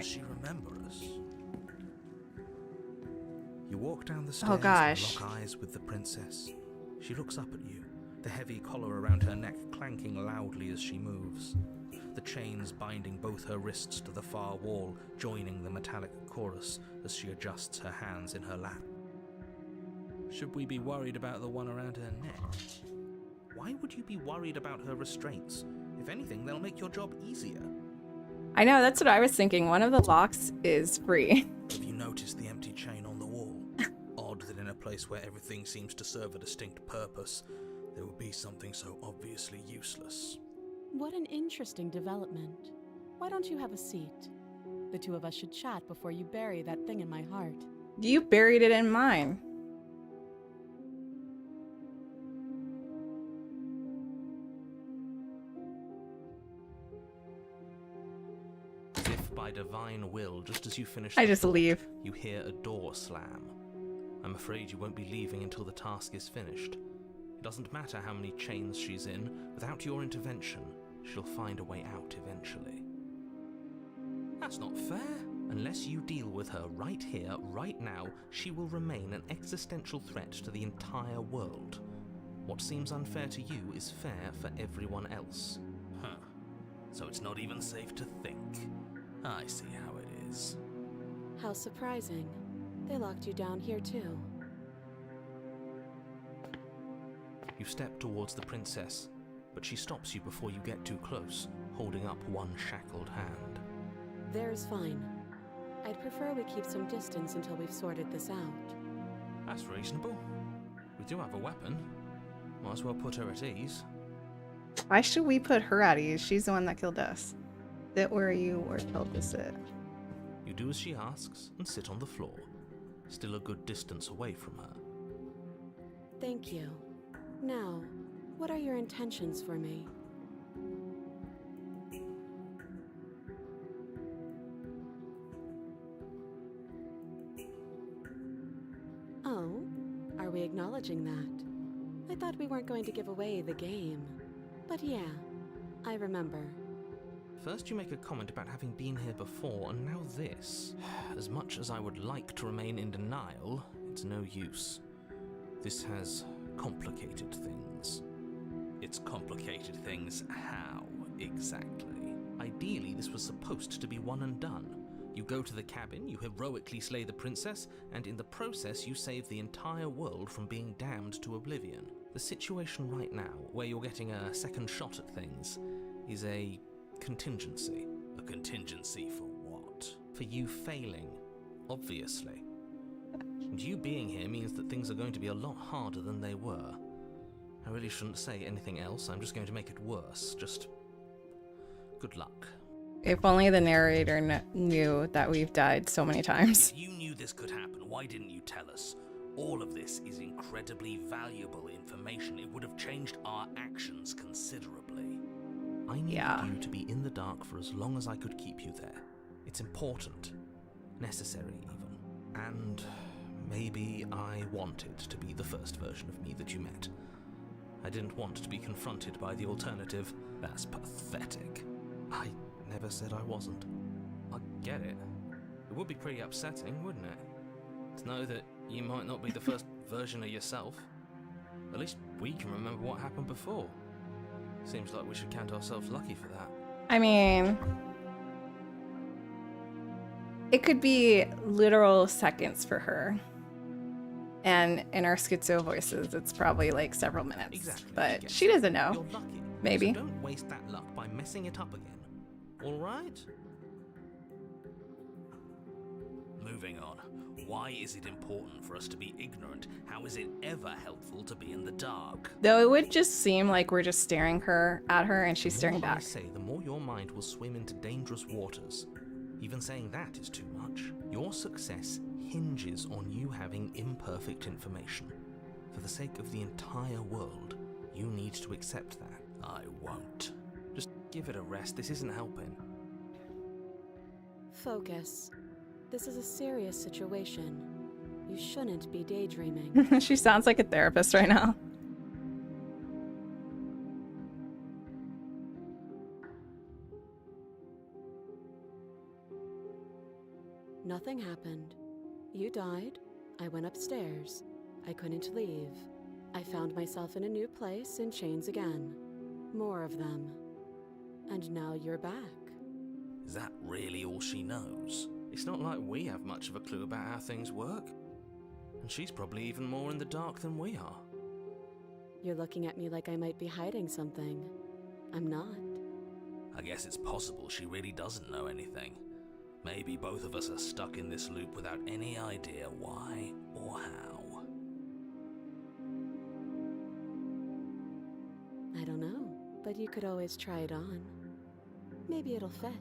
Does she remember us? You walk down the stairs Oh gosh. and lock eyes with the princess. She looks up at you, the heavy collar around her neck clanking loudly as she moves. The chains binding both her wrists to the far wall, joining the metallic chorus as she adjusts her hands in her lap. Should we be worried about the one around her neck? Why would you be worried about her restraints? If anything, they'll make your job easier. I know, that's what I was thinking. One of the locks is free. Have you noticed the empty chain on the wall? Odd that in a place where everything seems to serve a distinct purpose, there would be something so obviously useless. What an interesting development. Why don't you have a seat? The two of us should chat before you bury that thing in my heart. You buried it in mine. As if by divine will, just as you finish I the just thought, leave. you hear a door slam. I'm afraid you won't be leaving until the task is finished. It doesn't matter how many chains she's in, without your intervention, she'll find a way out eventually. That's not fair. Unless you deal with her right here, right now, she will remain an existential threat to the entire world. What seems unfair to you is fair for everyone else. Huh. So it's not even safe to think. I see how it is. How surprising. They locked you down here too. You step towards the princess, but she stops you before you get too close, holding up one shackled hand. There's fine. I'd prefer we keep some distance until we've sorted this out. That's reasonable. We do have a weapon. Might as well put her at ease. Why should we put her at ease? She's the one that killed us. Sit where you were told to sit. You do as she asks and sit on the floor, still a good distance away from her. Thank you. Now, what are your intentions for me? Oh, are we acknowledging that? I thought we weren't going to give away the game. But yeah, I remember. First you make a comment about having been here before, and now this. As much as I would like to remain in denial, it's no use. This has complicated things. It's complicated things how, exactly? Ideally, this was supposed to be one and done. You go to the cabin, you heroically slay the princess, and in the process you save the entire world from being damned to oblivion. The situation right now, where you're getting a second shot at things, is a contingency. A contingency for what? For you failing, obviously. And you being here means that things are going to be a lot harder than they were. I really shouldn't say anything else, I'm just going to make it worse. Just good luck. If only the narrator knew that we've died so many times. If you knew this could happen, why didn't you tell us? All of this is incredibly valuable information. It would have changed our actions considerably. I needed you to be in the dark for as long as I could keep you there. It's important. Necessary, even. And maybe I wanted to be the first version of me that you met. I didn't want to be confronted by the alternative. That's pathetic. I never said I wasn't. I get it. It would be pretty upsetting, wouldn't it? To know that you might not be the first version of yourself. At least we can remember what happened before. Seems like we should count ourselves lucky for that. I mean, it could be literal seconds for her. And in our schizo voices, it's probably like several minutes. Exactly. But she doesn't know. You're lucky. Maybe. So don't waste that luck by messing it up again. All right? Moving on. Why is it important for us to be ignorant? How is it ever helpful to be in the dark? Though it would just seem like we're just staring at her and she's staring The more I back. say, the more your mind will swim into dangerous waters. Even saying that is too much. Your success hinges on you having imperfect information. For the sake of the entire world, you need to accept that. I won't. Just give it a rest. This isn't helping. Focus. This is a serious situation. You shouldn't be daydreaming. She sounds like a therapist right now. Nothing happened. You died. I went upstairs. I couldn't leave. I found myself in a new place in chains again. More of them. And now you're back. Is that really all she knows? It's not like we have much of a clue about how things work. And she's probably even more in the dark than we are. You're looking at me like I might be hiding something. I'm not. I guess it's possible she really doesn't know anything. Maybe both of us are stuck in this loop without any idea why or how. I don't know, but you could always try it on. Maybe it'll fit.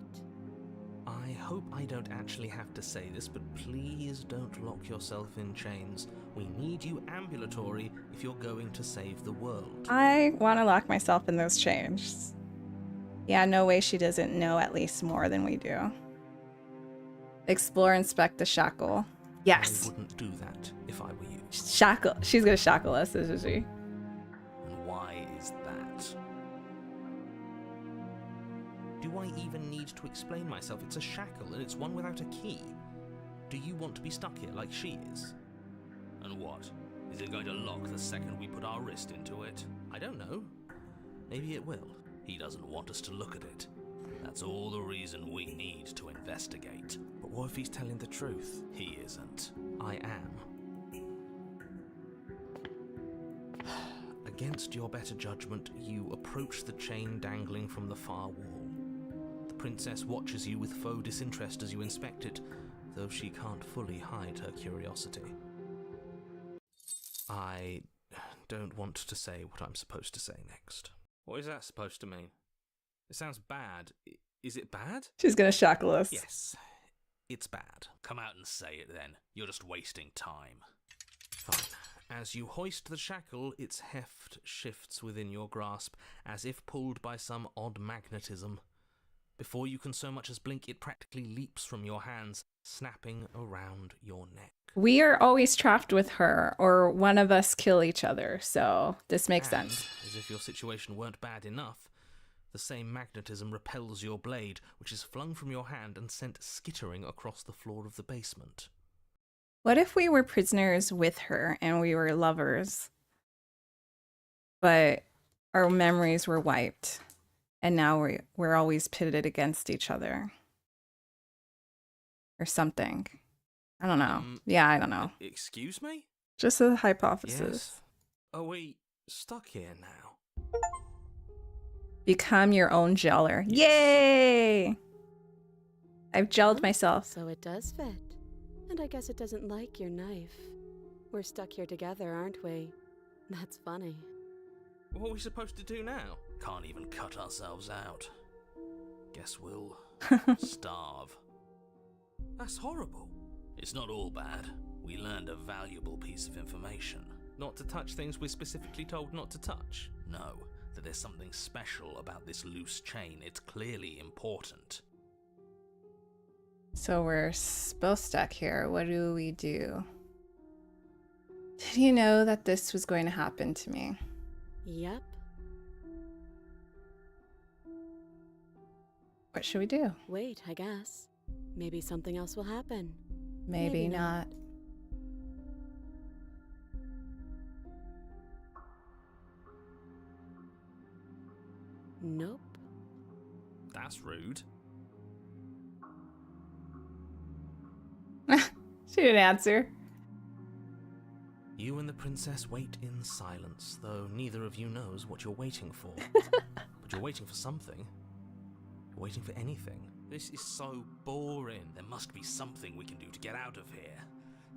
I hope I don't actually have to say this, but please don't lock yourself in chains. We need you ambulatory if you're going to save the world. I want to lock myself in those chains. Yeah, no way she doesn't know at least more than we do. Explore, inspect the shackle. Yes. I wouldn't do that if I were you. Shackle. She's gonna shackle us, isn't she? And why is that? Do I even need to explain myself? It's a shackle and it's one without a key. Do you want to be stuck here like she is? And what? Is it going to lock the second we put our wrist into it? I don't know. Maybe it will. He doesn't want us to look at it. That's all the reason we need to investigate. But what if he's telling the truth? He isn't. I am. Against your better judgment, you approach the chain dangling from the far wall. The princess watches you with faux disinterest as you inspect it, though she can't fully hide her curiosity. I don't want to say what I'm supposed to say next. What is that supposed to mean? It sounds bad. Is it bad? She's gonna shackle us. Yes, it's bad. Come out and say it then. You're just wasting time. Fine. As you hoist the shackle, its heft shifts within your grasp, as if pulled by some odd magnetism. Before you can so much as blink, it practically leaps from your hands, snapping around your neck. We are always trapped with her, or one of us kill each other, so this makes And, sense. as if your situation weren't bad enough, the same magnetism repels your blade, which is flung from your hand and sent skittering across the floor of the basement. What if we were prisoners with her and we were lovers, but our memories were wiped, and now we're always pitted against each other? Or something. I don't know. Yeah, I don't know. Excuse me? Just a hypothesis. Yes. Are we stuck here now? Become your own geller. Yes. Yay! I've gelled myself. So it does fit. And I guess it doesn't like your knife. We're stuck here together, aren't we? That's funny. What are we supposed to do now? Can't even cut ourselves out. Guess we'll starve. That's horrible. It's not all bad. We learned a valuable piece of information. Not to touch things we're specifically told not to touch. No, that there's something special about this loose chain. It's clearly important. So we're both stuck here. What do we do? Did you know that this was going to happen to me? Yep. What should we do? Wait, I guess. Maybe something else will happen. Maybe not. Nope. That's rude. She didn't answer. You and the princess wait in silence, though neither of you knows what you're waiting for. But you're waiting for something. You're waiting for anything. This is so boring. There must be something we can do to get out of here.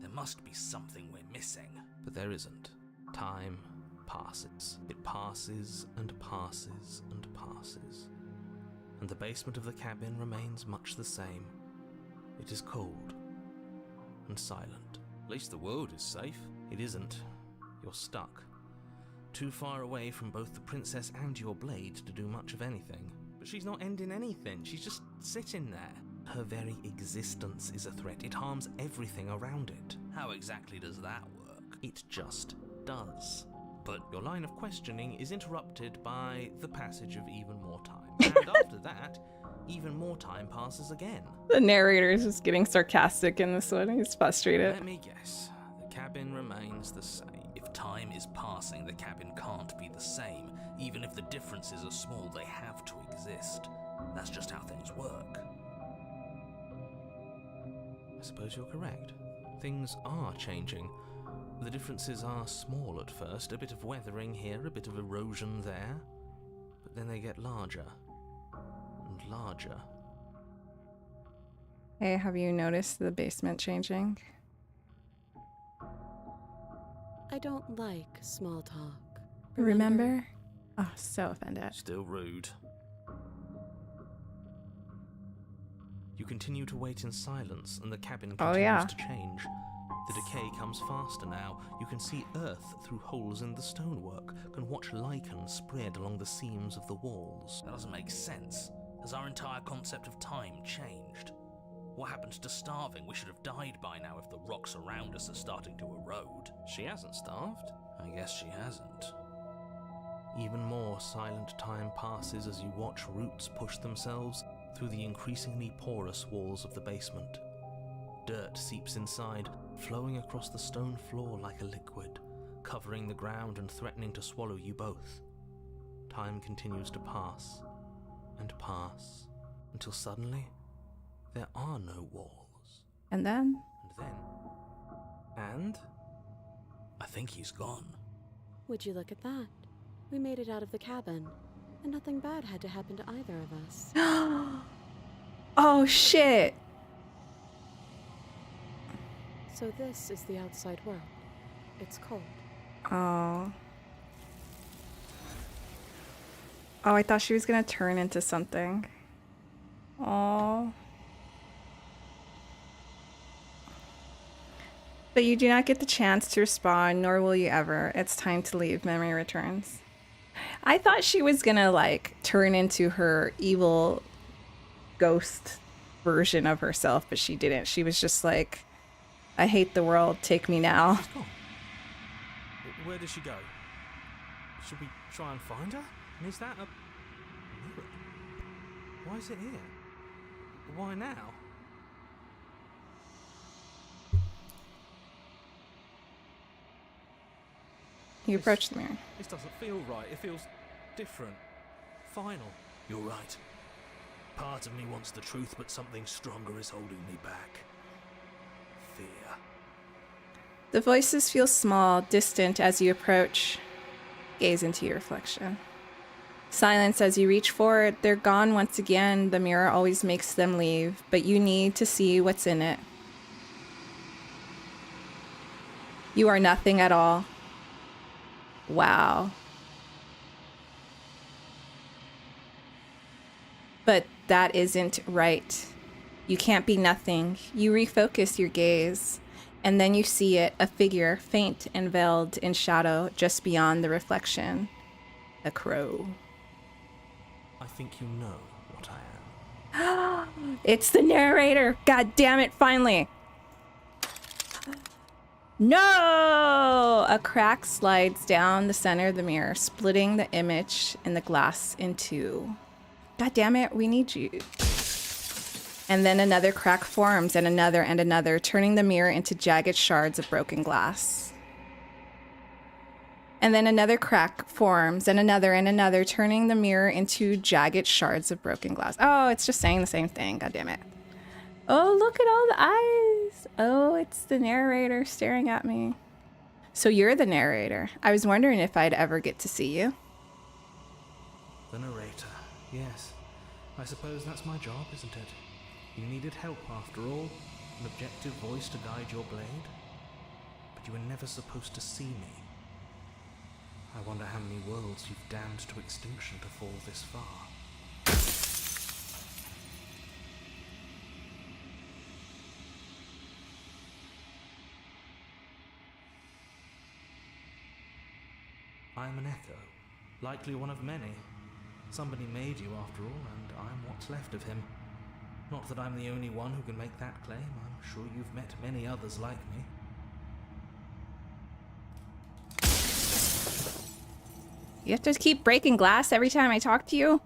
There must be something we're missing. But there isn't. Time passes. It passes and passes and passes. And the basement of the cabin remains much the same. It is cold and silent. At least the world is safe. It isn't. You're stuck. Too far away from both the princess and your blade to do much of anything. But she's not ending anything. She's just sitting there. Her very existence is a threat. It harms everything around it. How exactly does that work? It just does. But Your line of questioning is interrupted by the passage of even more time. And after that, even more time passes again. The narrator is just getting sarcastic in this one. He's frustrated. Let me guess. The cabin remains the same. If time is passing, the cabin can't be the same. Even if the differences are small, they have to exist. That's just how things work. I suppose you're correct. Things are changing. The differences are small at first, a bit of weathering here, a bit of erosion there, but then they get larger and larger. Hey, have you noticed the basement changing? I don't like small talk. Remember? Oh, so offended. Still rude. You continue to wait in silence, and the cabin continues to change. The decay comes faster now. You can see earth through holes in the stonework, can watch lichen spread along the seams of the walls. That doesn't make sense. Has our entire concept of time changed? What happened to starving? We should have died by now if the rocks around us are starting to erode. She hasn't starved. I guess she hasn't. Even more silent time passes as you watch roots push themselves through the increasingly porous walls of the basement. Dirt seeps inside, flowing across the stone floor like a liquid, covering the ground and threatening to swallow you both. Time continues to pass and pass until suddenly there are no walls. And then? And I think he's gone. Would you look at that? We made it out of the cabin, and nothing bad had to happen to either of us. Oh, shit. So this is the outside world. It's cold. Oh. Oh, I thought she was gonna turn into something. Oh. But you do not get the chance to respond, nor will you ever. It's time to leave. Memory returns. I thought she was gonna, like, turn into her evil ghost version of herself, but she didn't. She was just like, I hate the world, take me now. she's gone. Where did she go? Should we try and find her? And is that a mirror? Why is it here? Why now? You approach the mirror. This doesn't feel right. It feels different. Final. You're right. Part of me wants the truth, but something stronger is holding me back. Fear. The voices feel small, distant as you approach. Gaze into your reflection. Silence as you reach for it. They're gone once again. The mirror always makes them leave, but you need to see what's in it. You are nothing at all. Wow. But that isn't right. You can't be nothing. You refocus your gaze, and then you see it, a figure, faint and veiled in shadow, just beyond the reflection. A crow. I think you know what I am. It's the narrator! God damn it, finally! No! A crack slides down the center of the mirror, splitting the image in the glass in two. God damn it, we need you. And then another crack forms, and another, turning the mirror into jagged shards of broken glass. And then another crack forms, and another, turning the mirror into jagged shards of broken glass. Oh, it's just saying the same thing. God damn it. Oh, look at all the eyes. Oh, it's the narrator staring at me. So you're the narrator. I was wondering if I'd ever get to see you. The narrator. Yes. I suppose that's my job, isn't it? You needed help after all. An objective voice to guide your blade. But you were never supposed to see me. I wonder how many worlds you've damned to extinction to fall this far. I am an echo, likely one of many. Somebody made you after all, and I'm what's left of him. Not that I'm the only one who can make that claim. I'm sure you've met many others like me. You have to keep breaking glass every time I talk to you?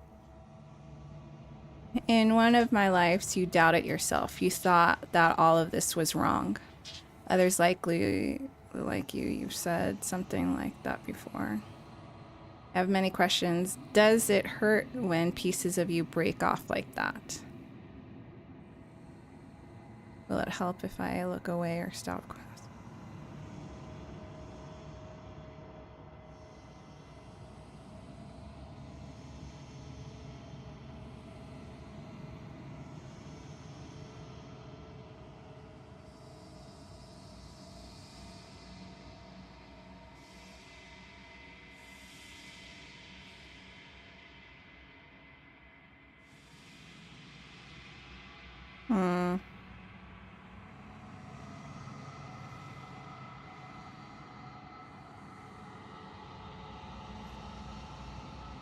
In one of my lives, you doubted yourself. You thought that all of this was wrong. Others likely, like you've said something like that before. I have many questions. Does it hurt when pieces of you break off like that? Will it help if I look away or stop class?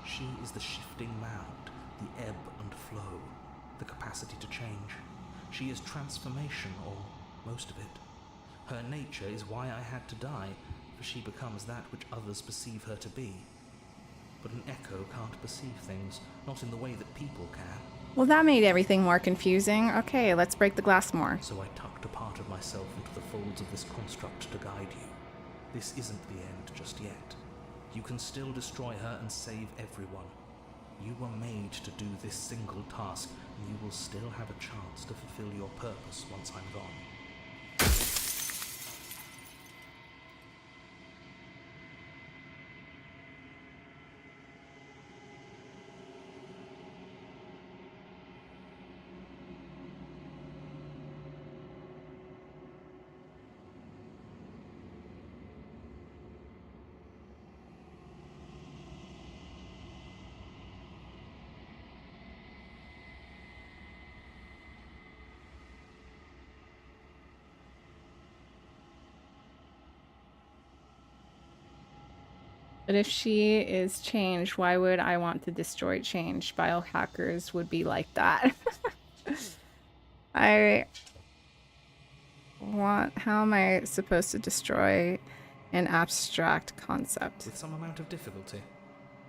She is the shifting mound, the ebb and flow, the capacity to change. She is transformation, or most of it. Her nature is why I had to die, for she becomes that which others perceive her to be. But an echo can't perceive things, not in the way that people can. Well, that made everything more confusing. Okay, let's break the glass more. So I tucked a part of myself into the folds of this construct to guide you. This isn't the end just yet. You can still destroy her and save everyone. You were made to do this single task, and you will still have a chance to fulfill your purpose once I'm gone. But if she is changed, why would I want to destroy change? Biohackers would be like that. How am I supposed to destroy an abstract concept? With some amount of difficulty.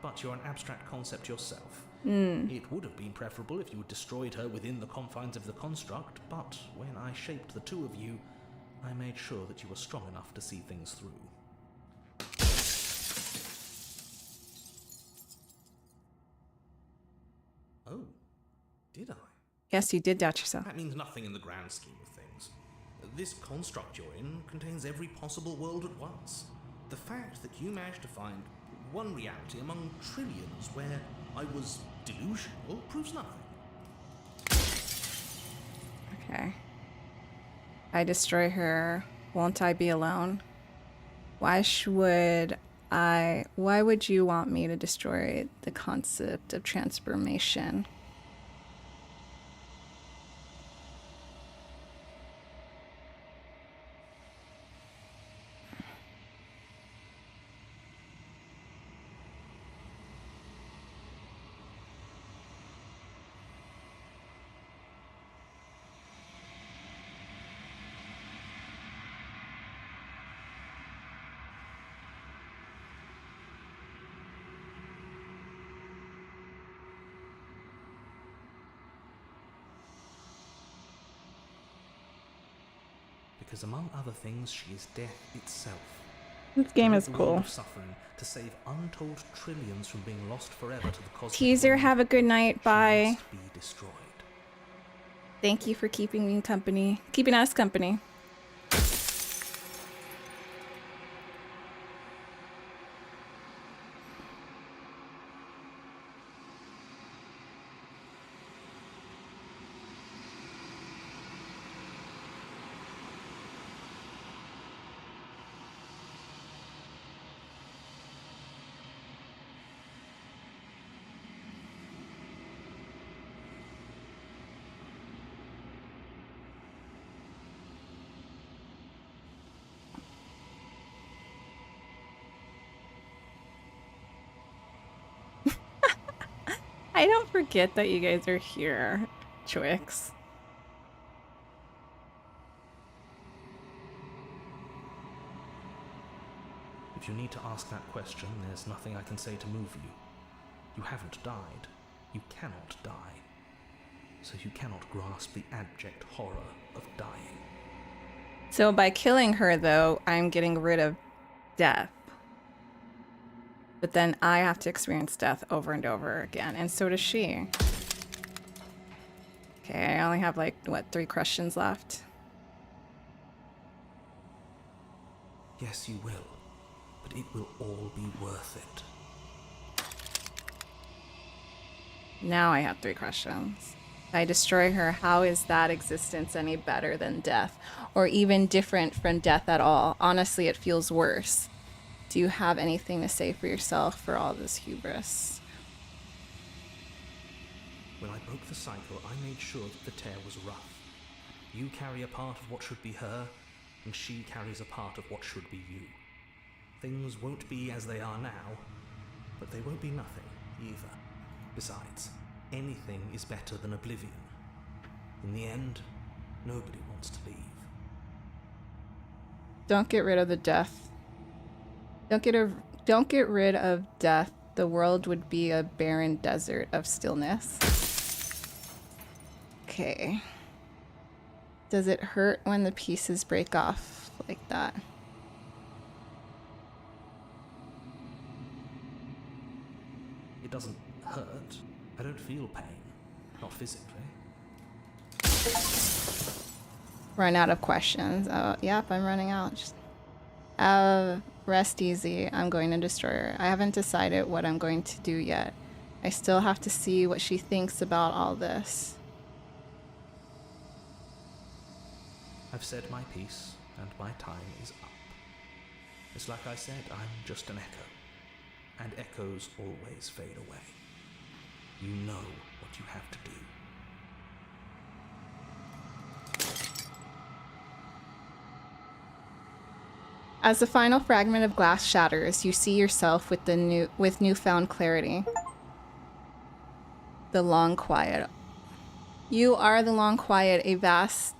But you're an abstract concept yourself. It would have been preferable if you had destroyed her within the confines of the construct, but when I shaped the two of you, I made sure that you were strong enough to see things through. Oh, did I? Yes, you did doubt yourself. That means nothing in the grand scheme of things. This construct you're in contains every possible world at once. The fact that you managed to find one reality among trillions where I was delusional proves nothing. Okay. I destroy her. Won't I be alone? Why would you want me to destroy the concept of transformation? Because among other things, she is death itself. This game To is rid the world cool. of suffering, to save untold trillions from being lost forever to the cosmic Teaser, void, have a good night. she Bye. must be destroyed. Thank you for keeping me company. Keeping us company. I don't forget that you guys are here, Twix. If you need to ask that question, there's nothing I can say to move you. You haven't died. You cannot die. so you cannot grasp the abject horror of dying. So by killing her, though, I'm getting rid of death. But then I have to experience death over and over again, and so does she. Okay, I only have like, what, 3 questions left? Yes, you will, but it will all be worth it. Now I have 3 questions. If I destroy her, how is that existence any better than death? Or even different from death at all? Honestly, it feels worse. Do you have anything to say for yourself for all this hubris? When I broke the cycle, I made sure that the tear was rough. You carry a part of what should be her, and she carries a part of what should be you. Things won't be as they are now, but they won't be nothing either. Besides, anything is better than oblivion. In the end, nobody wants to leave. Don't get rid of the death. Don't get rid of death. The world would be a barren desert of stillness. Okay. Does it hurt when the pieces break off like that? It doesn't hurt. I don't feel pain. Not physically. Run out of questions. Oh, yep, I'm running out. Just, rest easy. I'm going to destroy her. I haven't decided what I'm going to do yet. I still have to see what she thinks about all this. I've said my piece, and my time is up. It's like I said, I'm just an echo. And echoes always fade away. You know what you have to do. As the final fragment of glass shatters, you see yourself with newfound clarity. The long quiet. You are the long quiet, a vast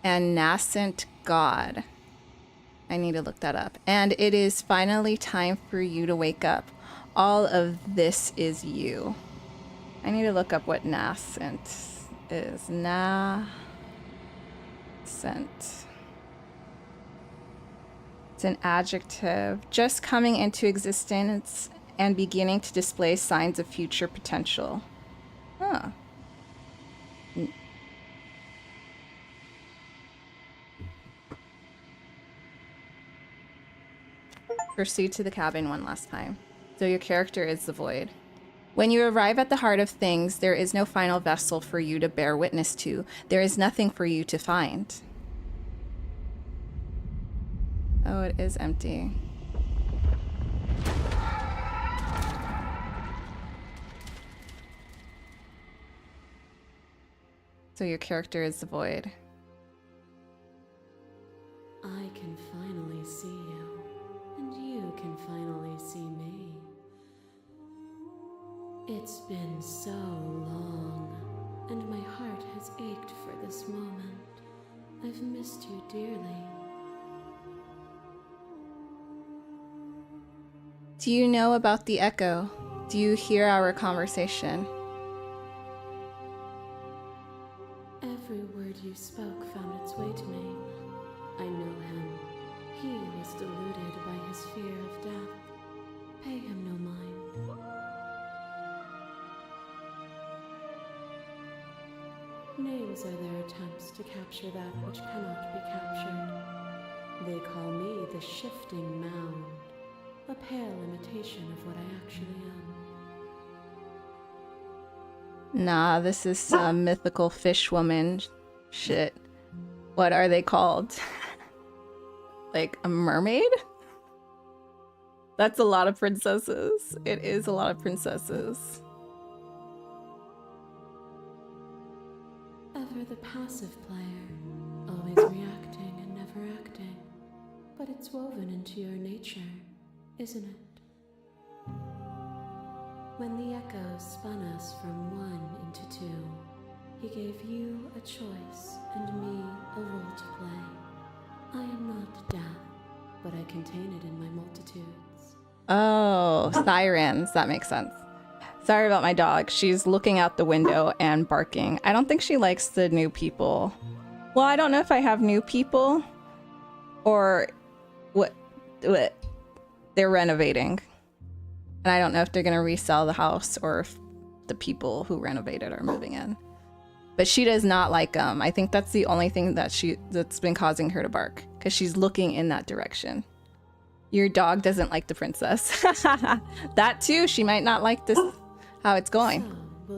and nascent god. I need to look that up. And it is finally time for you to wake up. All of this is you. I need to look up what nascent is. Nascent. It's an adjective, just coming into existence and beginning to display signs of future potential. Huh. Proceed to the cabin one last time. So your character is the void. When you arrive at the heart of things, there is no final vessel for you to bear witness to. There is nothing for you to find. Oh, it is empty. So your character is the void. I can finally see you, and you can finally see me. It's been so long, and my heart has ached for this moment. I've missed you dearly. Do you know about the echo? Do you hear our conversation? Every word you spoke found its way to me. I know him. He was deluded by his fear of death. Pay him no mind. Names are their attempts to capture that which cannot be captured. They call me the shifting mound, a pale imitation of what I actually am. Nah, this is some mythical fish woman shit. What are they called? Like a mermaid? That's a lot of princesses. It is a lot of princesses. Ever the passive player, always reacting and never acting. But it's woven into your nature, isn't it? When the echo spun us from one into two, he gave you a choice and me a role to play. I am not death, but I contain it in my multitudes. Oh, sirens. That makes sense. Sorry about my dog. She's looking out the window and barking. I don't think she likes the new people. Well, I don't know if I have new people or what they're renovating. And I don't know if they're going to resell the house or if the people who renovated are moving in. But she does not like them. I think that's the only thing that's been causing her to bark, because she's looking in that direction. Your dog doesn't like the princess. That too. She might not like this how it's going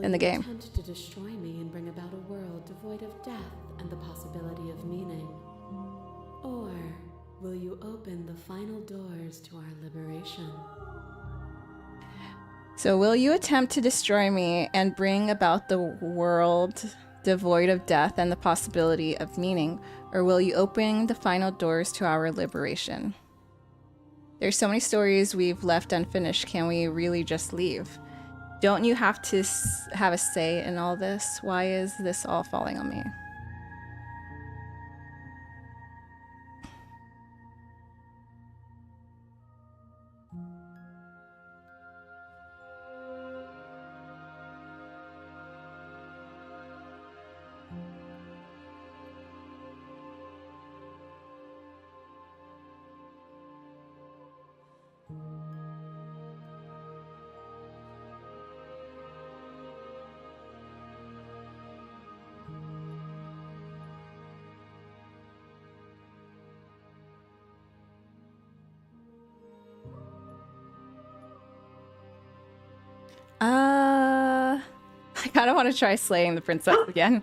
in the game. Will you attempt to destroy me and bring about a world devoid of death and the possibility of meaning? Or will you open the final doors to our liberation? So will you attempt to destroy me and bring about the world devoid of death and the possibility of meaning? Or will you open the final doors to our liberation? There's so many stories we've left unfinished. Can we really just leave? Don't you have to have a say in all this? Why is this all falling on me? I kind of want to try slaying the princess again.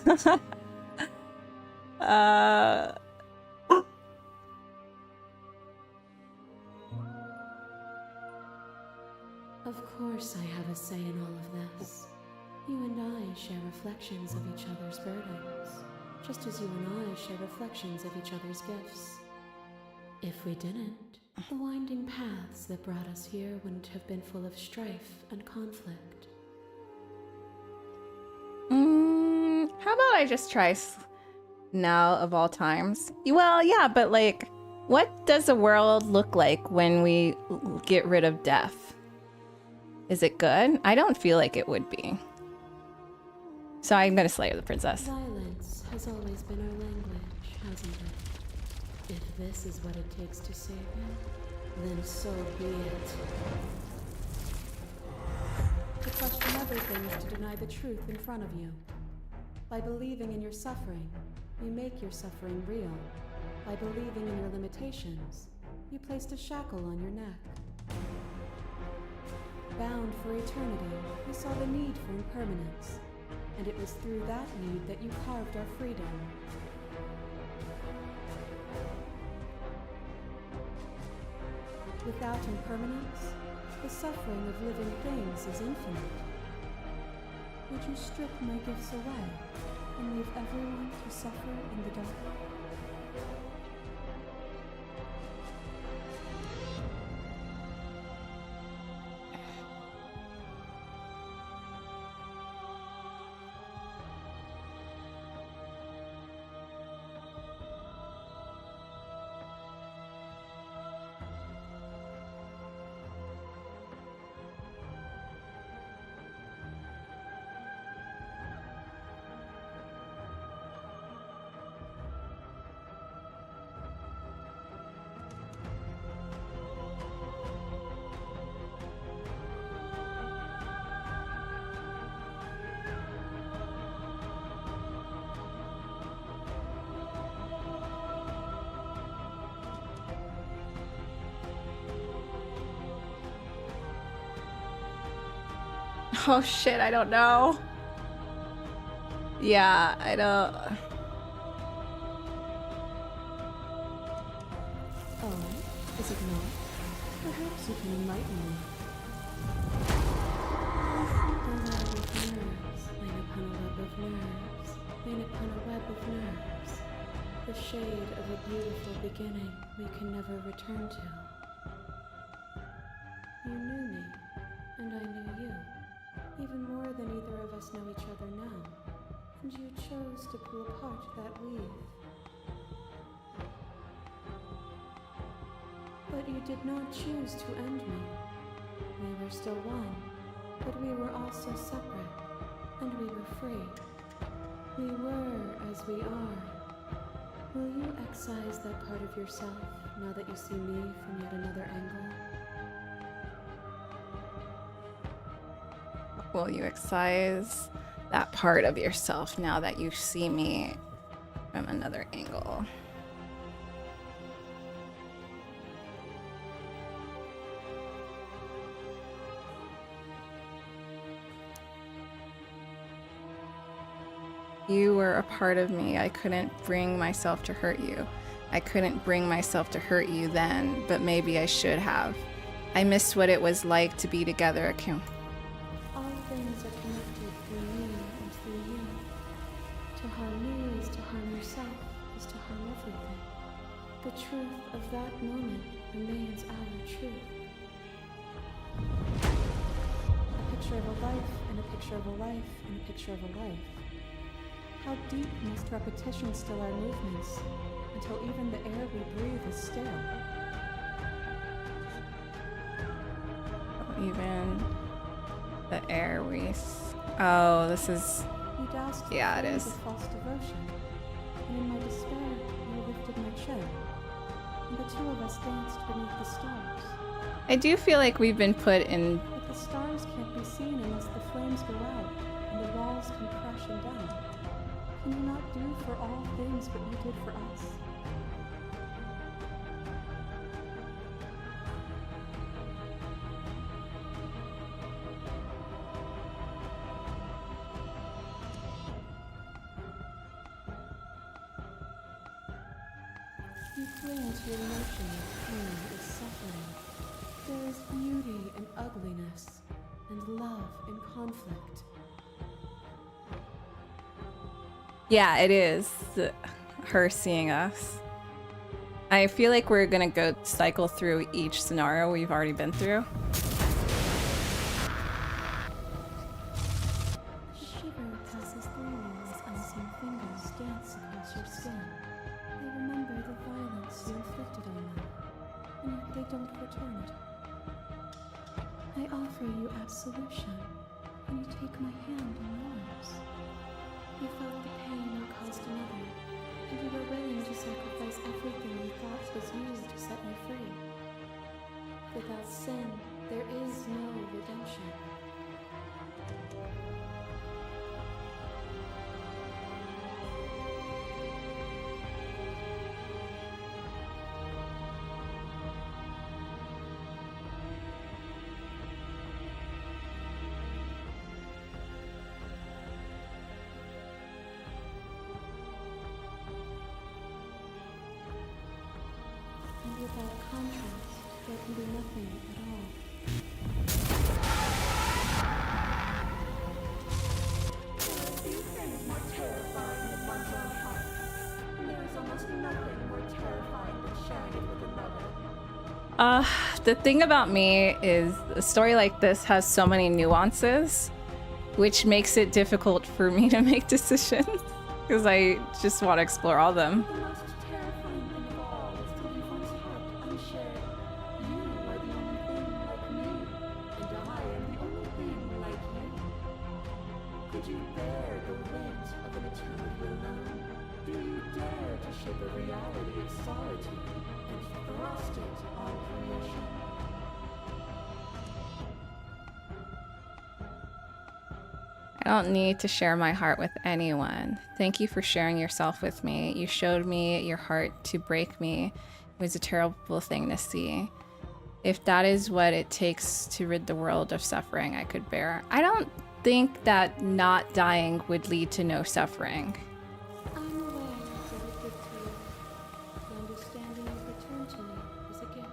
Of course I have a say in all of this. You and I share reflections of each other's burdens, just as you and I share reflections of each other's gifts. If we didn't, the winding paths that brought us here wouldn't have been full of strife and conflict. How about I just try now of all times? Well, yeah, but like, what does the world look like when we get rid of death? Is it good? I don't feel like it would be. So I'm gonna slay the princess. Violence has always been our language, hasn't it? If this is what it takes to save you, then so be it. To question everything is to deny the truth in front of you. By believing in your suffering, you make your suffering real. By believing in your limitations, you placed a shackle on your neck. Bound for eternity, you saw the need for impermanence, and it was through that need that you carved our freedom. Without impermanence, the suffering of living things is infinite. Would you strip my gifts away and leave everyone to suffer in the dark? Oh shit, I don't know. Yeah, I don't. Oh, is it not? Perhaps you can enlighten me. Laying upon a web of nerves, the shade of a beautiful beginning we can never return to. You knew me, and I knew you, even more than either of us know each other now, and you chose to pull apart that weave. But you did not choose to end me. We were still one, But we were all so separate, and we were free. We were as we are. Will you excise that part of yourself now that you see me from yet another angle? Will you excise that part of yourself now that you see me from another angle? You were a part of me. I couldn't bring myself to hurt you. I couldn't bring myself to hurt you then, but maybe I should have. I missed what it was like to be together. All things are connected through me and through you. To harm me is to harm yourself, is to harm everything. The truth of that moment remains our truth. A picture of a life, and a picture of a life, and a picture of a life. How deep must repetition still our movements, until even the air we breathe is still? Even the air oh, this is... You doused yeah, it is. with false devotion, and in my despair, you lifted my chair, and the two of us danced beneath the stars. I do feel like we've been put in... But the stars can't be seen unless the flames go out, and the walls come crashing down. Can you not do for all things what you did for us? You cling to your notion that pain is suffering. There is beauty in ugliness, and love in conflict. Yeah, it is her seeing us. I feel like we're gonna go cycle through each scenario we've already been through. A shiver passes through you as unseen fingers dance across your skin. They remember the violence you inflicted on them, and yet they don't return it. I offer you absolution, and you take my hand in yours. You felt the pain you caused another, and you were willing to sacrifice everything you thought was yours to set me free. Without sin, there is no redemption. Without contrast, there can be nothing at all. There are few things more terrifying than one's own heart, and there is almost nothing more terrifying than sharing it with another. The thing about me is a story like this has so many nuances, which makes it difficult for me to make decisions, because I just want to explore all of them. The most terrifying thing of all is to leave one's heart unshared. You are the only thing like me, and I am the only thing like you. Could you bear the weight of an eternity alone? Do you dare to shape a reality of solitude and thrust it on creation? I don't need to share my heart with anyone. Thank you for sharing yourself with me. You showed me your heart to break me. It was a terrible thing to see. If that is what it takes to rid the world of suffering, I could bear. I don't think that not dying would lead to no suffering. I'm aware that it gives you. The understanding you return to me is a gift.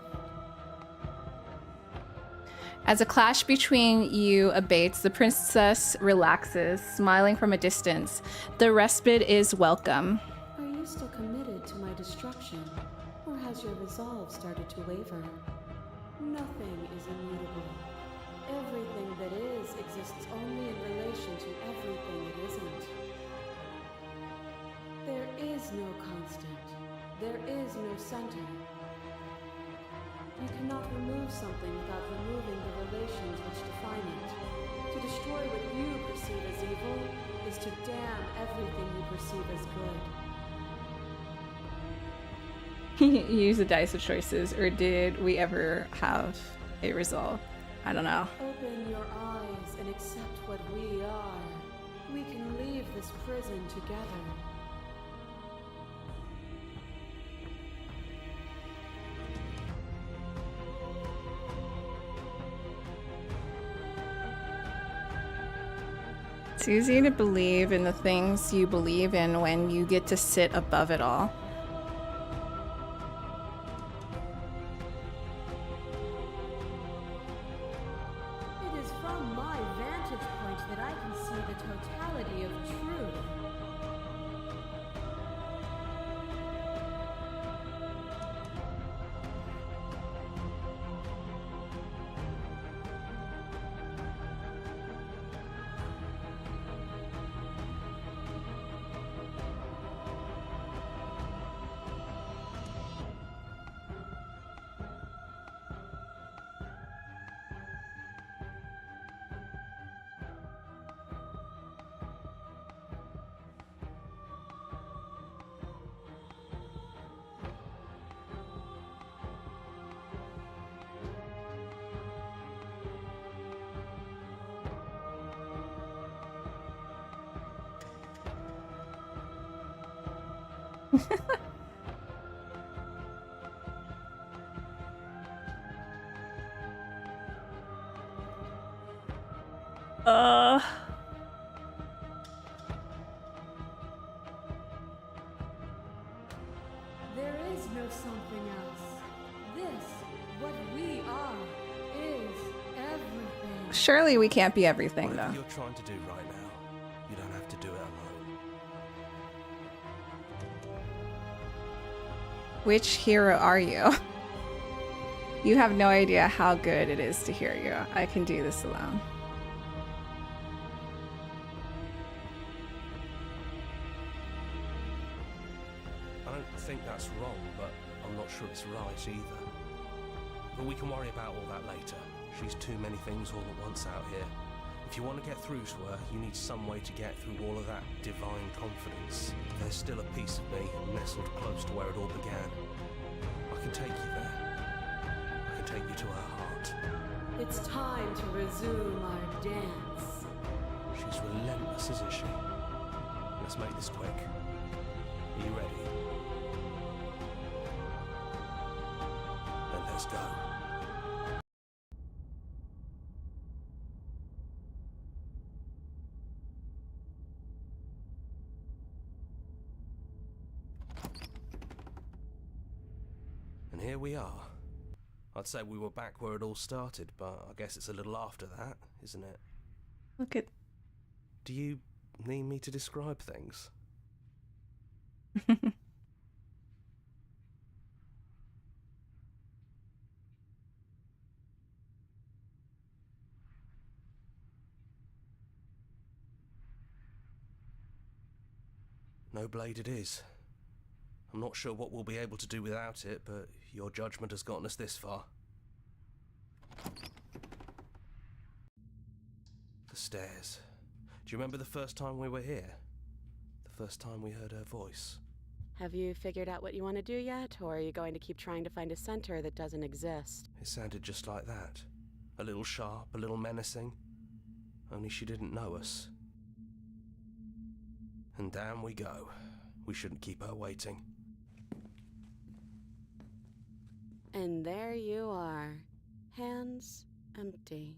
As a clash between you abates, the princess relaxes, smiling from a distance. The respite is welcome. Are you still committed to my destruction, or has your resolve started to waver? Nothing is immutable. Everything that is exists only in relation to everything it isn't. There is no constant. There is no center. You cannot remove something without removing the relations which define it. To destroy what you perceive as evil is to damn everything you perceive as good. Use the dice of choices, or did we ever have a result? I don't know. Open your eyes and accept what we are. We can leave this prison together. It's easy to believe in the things you believe in when you get to sit above it all. It is from my vantage point that I can see the totality of truth. Uh. There is no something else. This, what we are, is everything. Surely we can't be everything, Whatever though. you're trying to do right now, you don't have to do it alone. Which hero are you? You have no idea how good it is to hear you. I can do this alone. I don't think that's wrong, but I'm not sure it's right either. But we can worry about all that later. She's too many things all at once out here. If you want to get through to her, you need some way to get through all of that divine confidence. There's still a piece of me nestled close to where it all began. I can take you there. I can take you to her heart. It's time to resume our dance. She's relentless, isn't she? Let's make this quick. Are you ready? Then let's go. And here we are. I'd say we were back where it all started, but I guess it's a little after that, isn't it? Look at... Do you need me to describe things? No blade it is. I'm not sure what we'll be able to do without it, but your judgment has gotten us this far. The stairs. Do you remember the first time we were here? The first time we heard her voice? Have you figured out what you want to do yet, or are you going to keep trying to find a center that doesn't exist? It sounded just like that. A little sharp, a little menacing. Only she didn't know us. And down we go. We shouldn't keep her waiting. And there you are. Hands empty.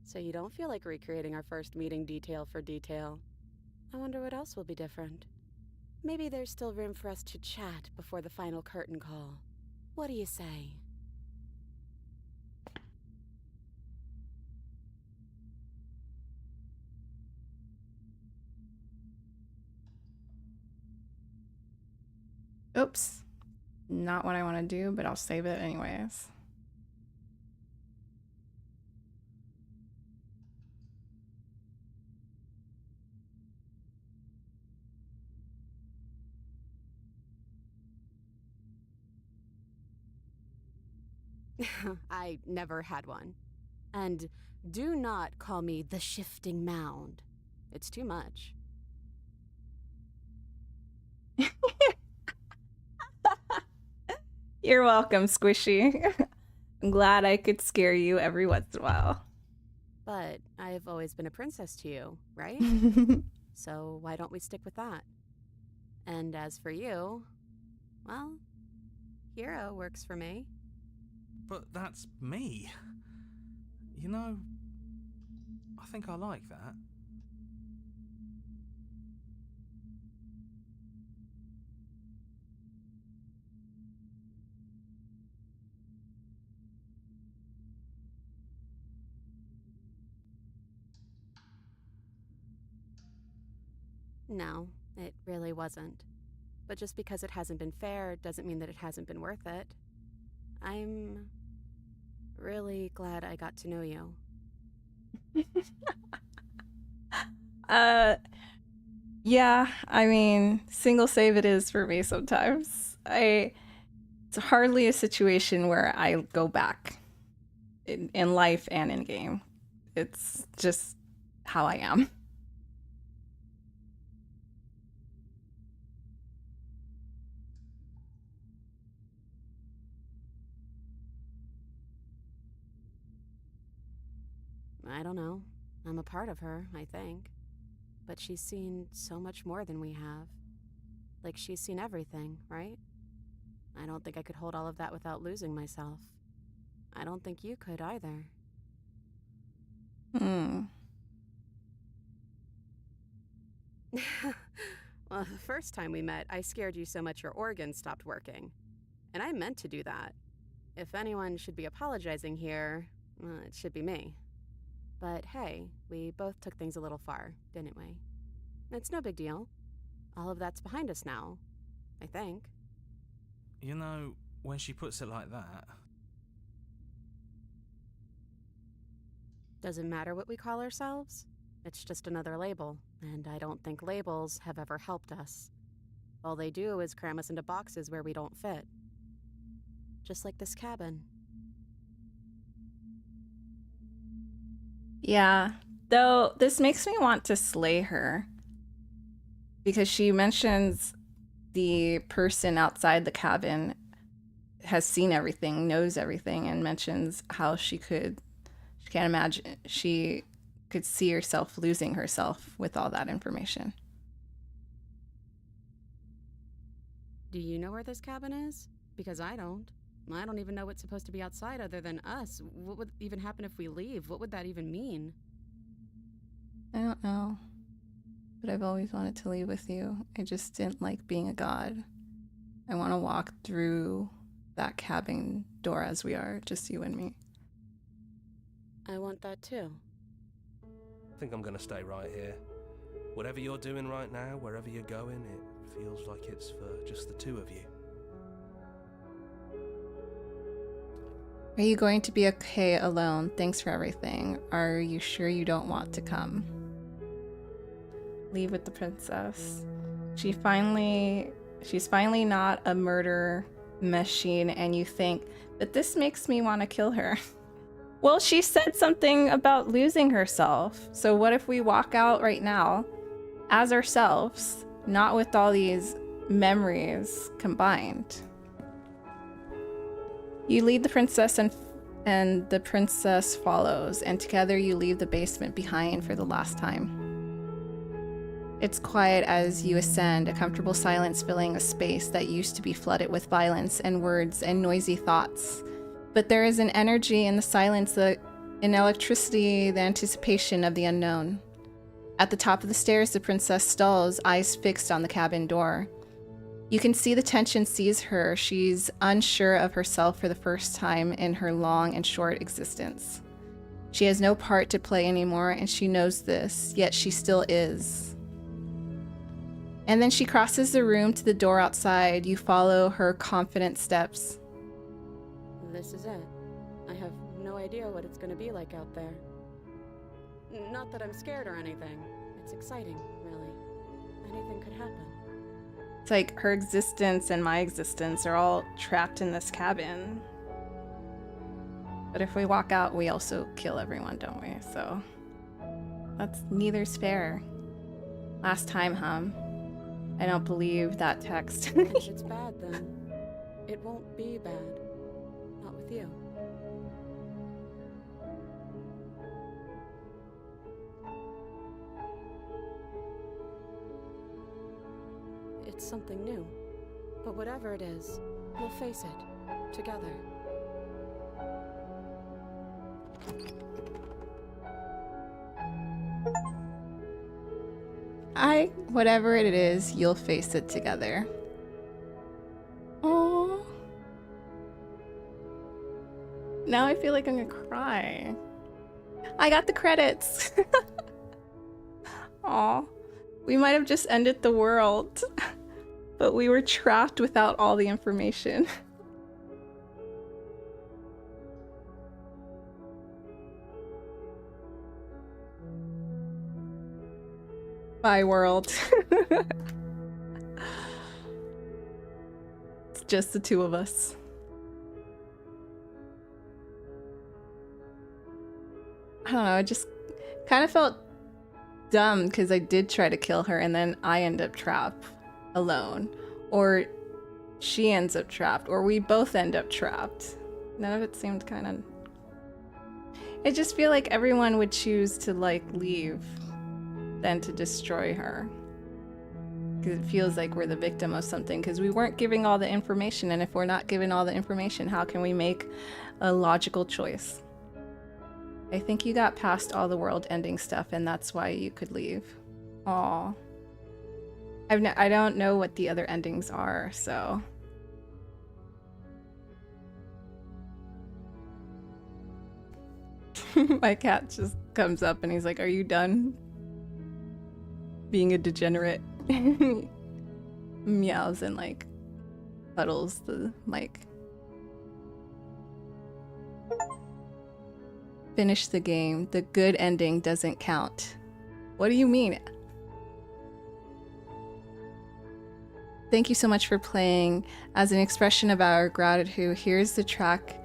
So you don't feel like recreating our first meeting detail for detail. I wonder what else will be different. Maybe there's still room for us to chat before the final curtain call. What do you say? Oops. Not what I want to do, but I'll save it anyways. I never had one. And do not call me the shifting mound. It's too much. You're welcome, Squishy. I'm glad I could scare you every once in a while. But I've always been a princess to you, right? So why don't we stick with that? And as for you, well, hero works for me. But that's me. You know, I think I like that. No, it really wasn't. But just because it hasn't been fair doesn't mean that it hasn't been worth it. I'm really glad I got to know you. Yeah, I mean, single save it is for me sometimes. It's hardly a situation where I go back in life and in game. It's just how I am. I don't know. I'm a part of her, I think. But she's seen so much more than we have. Like, she's seen everything, right? I don't think I could hold all of that without losing myself. I don't think you could either. Well, the first time we met, I scared you so much your organs stopped working. And I meant to do that. If anyone should be apologizing here, well, it should be me. But hey, we both took things a little far, didn't we? It's no big deal. All of that's behind us now, I think. You know, when she puts it like that... Doesn't matter what we call ourselves. It's just another label, and I don't think labels have ever helped us. All they do is cram us into boxes where we don't fit. Just like this cabin. Yeah, though this makes me want to slay her. Because she mentions the person outside the cabin has seen everything, knows everything, and mentions how she can't imagine, she could see herself losing herself with all that information. Do you know where this cabin is? Because I don't. I don't even know what's supposed to be outside other than us. What would even happen if we leave? What would that even mean? I don't know. But I've always wanted to leave with you. I just didn't like being a god. I want to walk through that cabin door as we are, just you and me. I want that too. I think I'm gonna stay right here. Whatever you're doing right now, wherever you're going, it feels like it's for just the two of you. Are you going to be okay alone? Thanks for everything. Are you sure you don't want to come? Leave with the princess. She's finally not a murder machine, and you think, but this makes me want to kill her. Well, she said something about losing herself. So what if we walk out right now as ourselves, not with all these memories combined? You lead the princess and the princess follows, and together you leave the basement behind for the last time. It's quiet as you ascend, a comfortable silence filling a space that used to be flooded with violence and words and noisy thoughts. But there is an energy in the silence, in electricity, the anticipation of the unknown. At the top of the stairs, the princess stalls, eyes fixed on the cabin door. You can see the tension seize her. She's unsure of herself for the first time in her long and short existence. She has no part to play anymore, and she knows this, yet she still is. And then she crosses the room to the door outside. You follow her confident steps. This is it. I have no idea what it's gonna be like out there. Not that I'm scared or anything. It's exciting, really. Anything could happen. It's like her existence and my existence are all trapped in this cabin. But if we walk out, we also kill everyone, don't we? So that's neither's fair. Last time, I don't believe that text. If it's bad, then it won't be bad. Not with you. It's something new. But whatever it is, we'll face it. Together. Whatever it is, you'll face it together. Oh. Now I feel like I'm gonna cry. I got the credits. Aw. We might have just ended the world, but we were trapped without all the information. Bye, world. It's just the two of us. I don't know, I just kind of felt dumb because I did try to kill her and then I end up trapped alone. Or she ends up trapped, or we both end up trapped. None of it seemed kind of... I just feel like everyone would choose to, like, leave than to destroy her. Because it feels like we're the victim of something, because we weren't giving all the information, and if we're not given all the information, how can we make a logical choice? I think you got past all the world-ending stuff, and that's why you could leave. Aw. I don't know what the other endings are, so... My cat just comes up and he's like, "Are you done being a degenerate?" Meows and like puddles the mic. Finish the game. The good ending doesn't count. What do you mean? Thank you so much for playing. As an expression of our gratitude, here's the track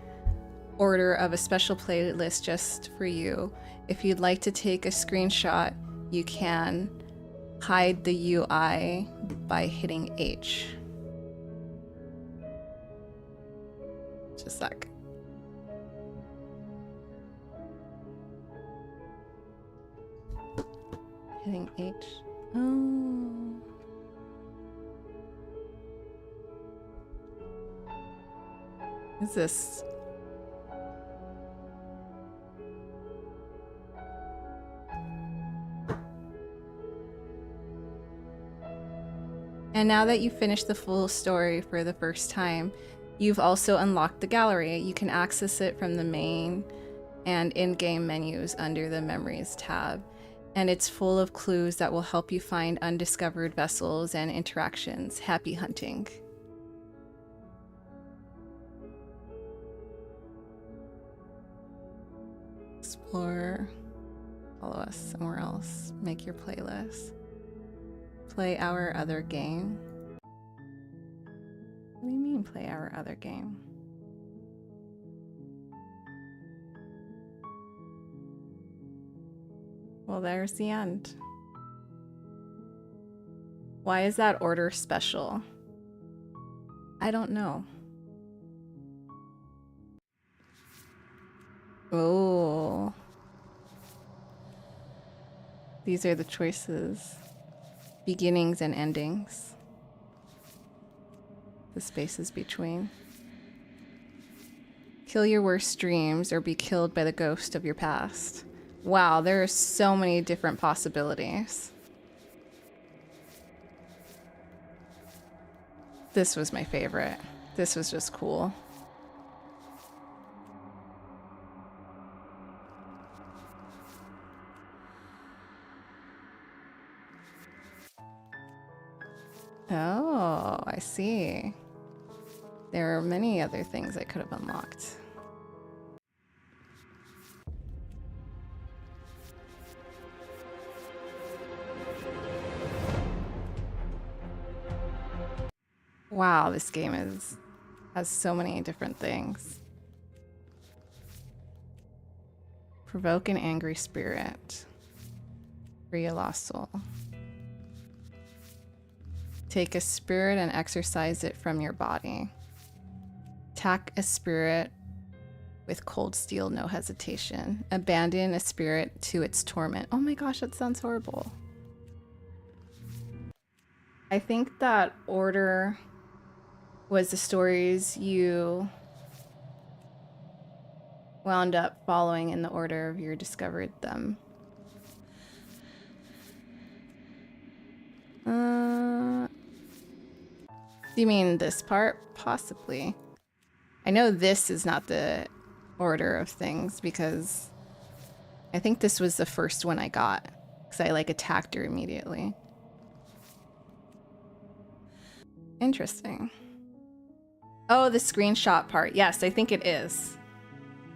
order of a special playlist just for you. If you'd like to take a screenshot, you can hide the UI by hitting H. Just a sec. Hitting H. Oh. Is this? And now that you've finished the full story for the first time, you've also unlocked the gallery. You can access it from the main and in-game menus under the Memories tab. And it's full of clues that will help you find undiscovered vessels and interactions. Happy hunting. Explore. Follow us somewhere else. Make your playlist. Play our other game. What do you mean, play our other game? Well, there's the end. Why is that order special? I don't know. Oh. These are the choices. Beginnings and endings. The spaces between. Kill your worst dreams or be killed by the ghost of your past. Wow, there are so many different possibilities. This was my favorite. This was just cool. Oh, I see. There are many other things I could have unlocked. Wow, this game has so many different things. Provoke an angry spirit. Free a lost soul. Take a spirit and exorcise it from your body. Attack a spirit with cold steel, no hesitation. Abandon a spirit to its torment. Oh my gosh, that sounds horrible. I think that order was the stories you wound up following in the order of you discovered them. Do you mean this part? Possibly. I know this is not the order of things because I think this was the first one I got because I like attacked her immediately. Interesting. Oh, the screenshot part. Yes, I think it is.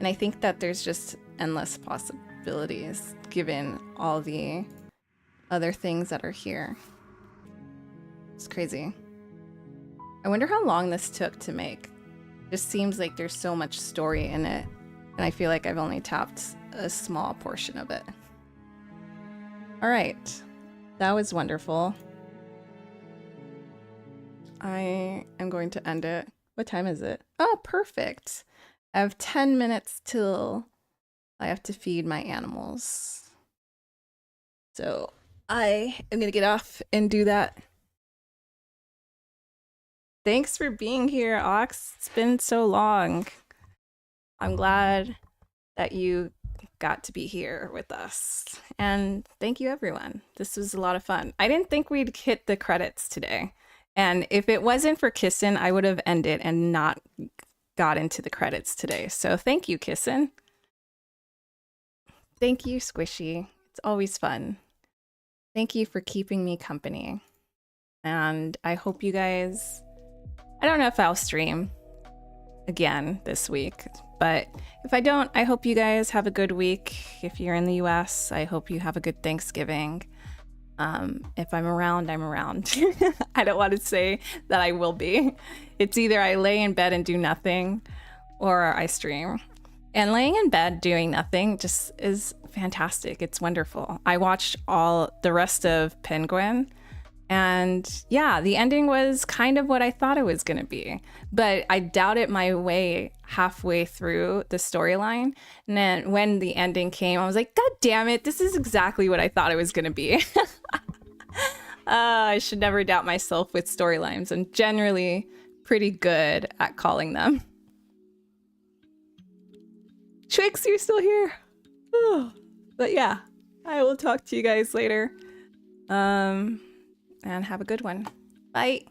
And I think that there's just endless possibilities given all the other things that are here. It's crazy. I wonder how long this took to make. Just seems like there's so much story in it, and I feel like I've only tapped a small portion of it. All right, that was wonderful. I am going to end it. What time is it? Oh, perfect. I have 10 minutes till I have to feed my animals. So I am going to get off and do that. Thanks for being here, Ox. It's been so long. I'm glad that you got to be here with us. And thank you, everyone. This was a lot of fun. I didn't think we'd hit the credits today. And if it wasn't for Kissin, I would have ended and not got into the credits today. So thank you, Kissin. Thank you, Squishy. It's always fun. Thank you for keeping me company. And I hope you guys... I don't know if I'll stream again this week, but if I don't, I hope you guys have a good week. If you're in the US, I hope you have a good Thanksgiving. If I'm around, I'm around. I don't want to say that I will be. It's either I lay in bed and do nothing or I stream. And laying in bed doing nothing just is fantastic. It's wonderful. I watched all the rest of Penguin. And yeah, the ending was kind of what I thought it was going to be. But I doubted my way halfway through the storyline. And then when the ending came, I was like, God damn it, this is exactly what I thought it was going to be. I should never doubt myself with storylines. I'm generally pretty good at calling them. Twix, you're still here. But yeah, I will talk to you guys later. And have a good one. Bye.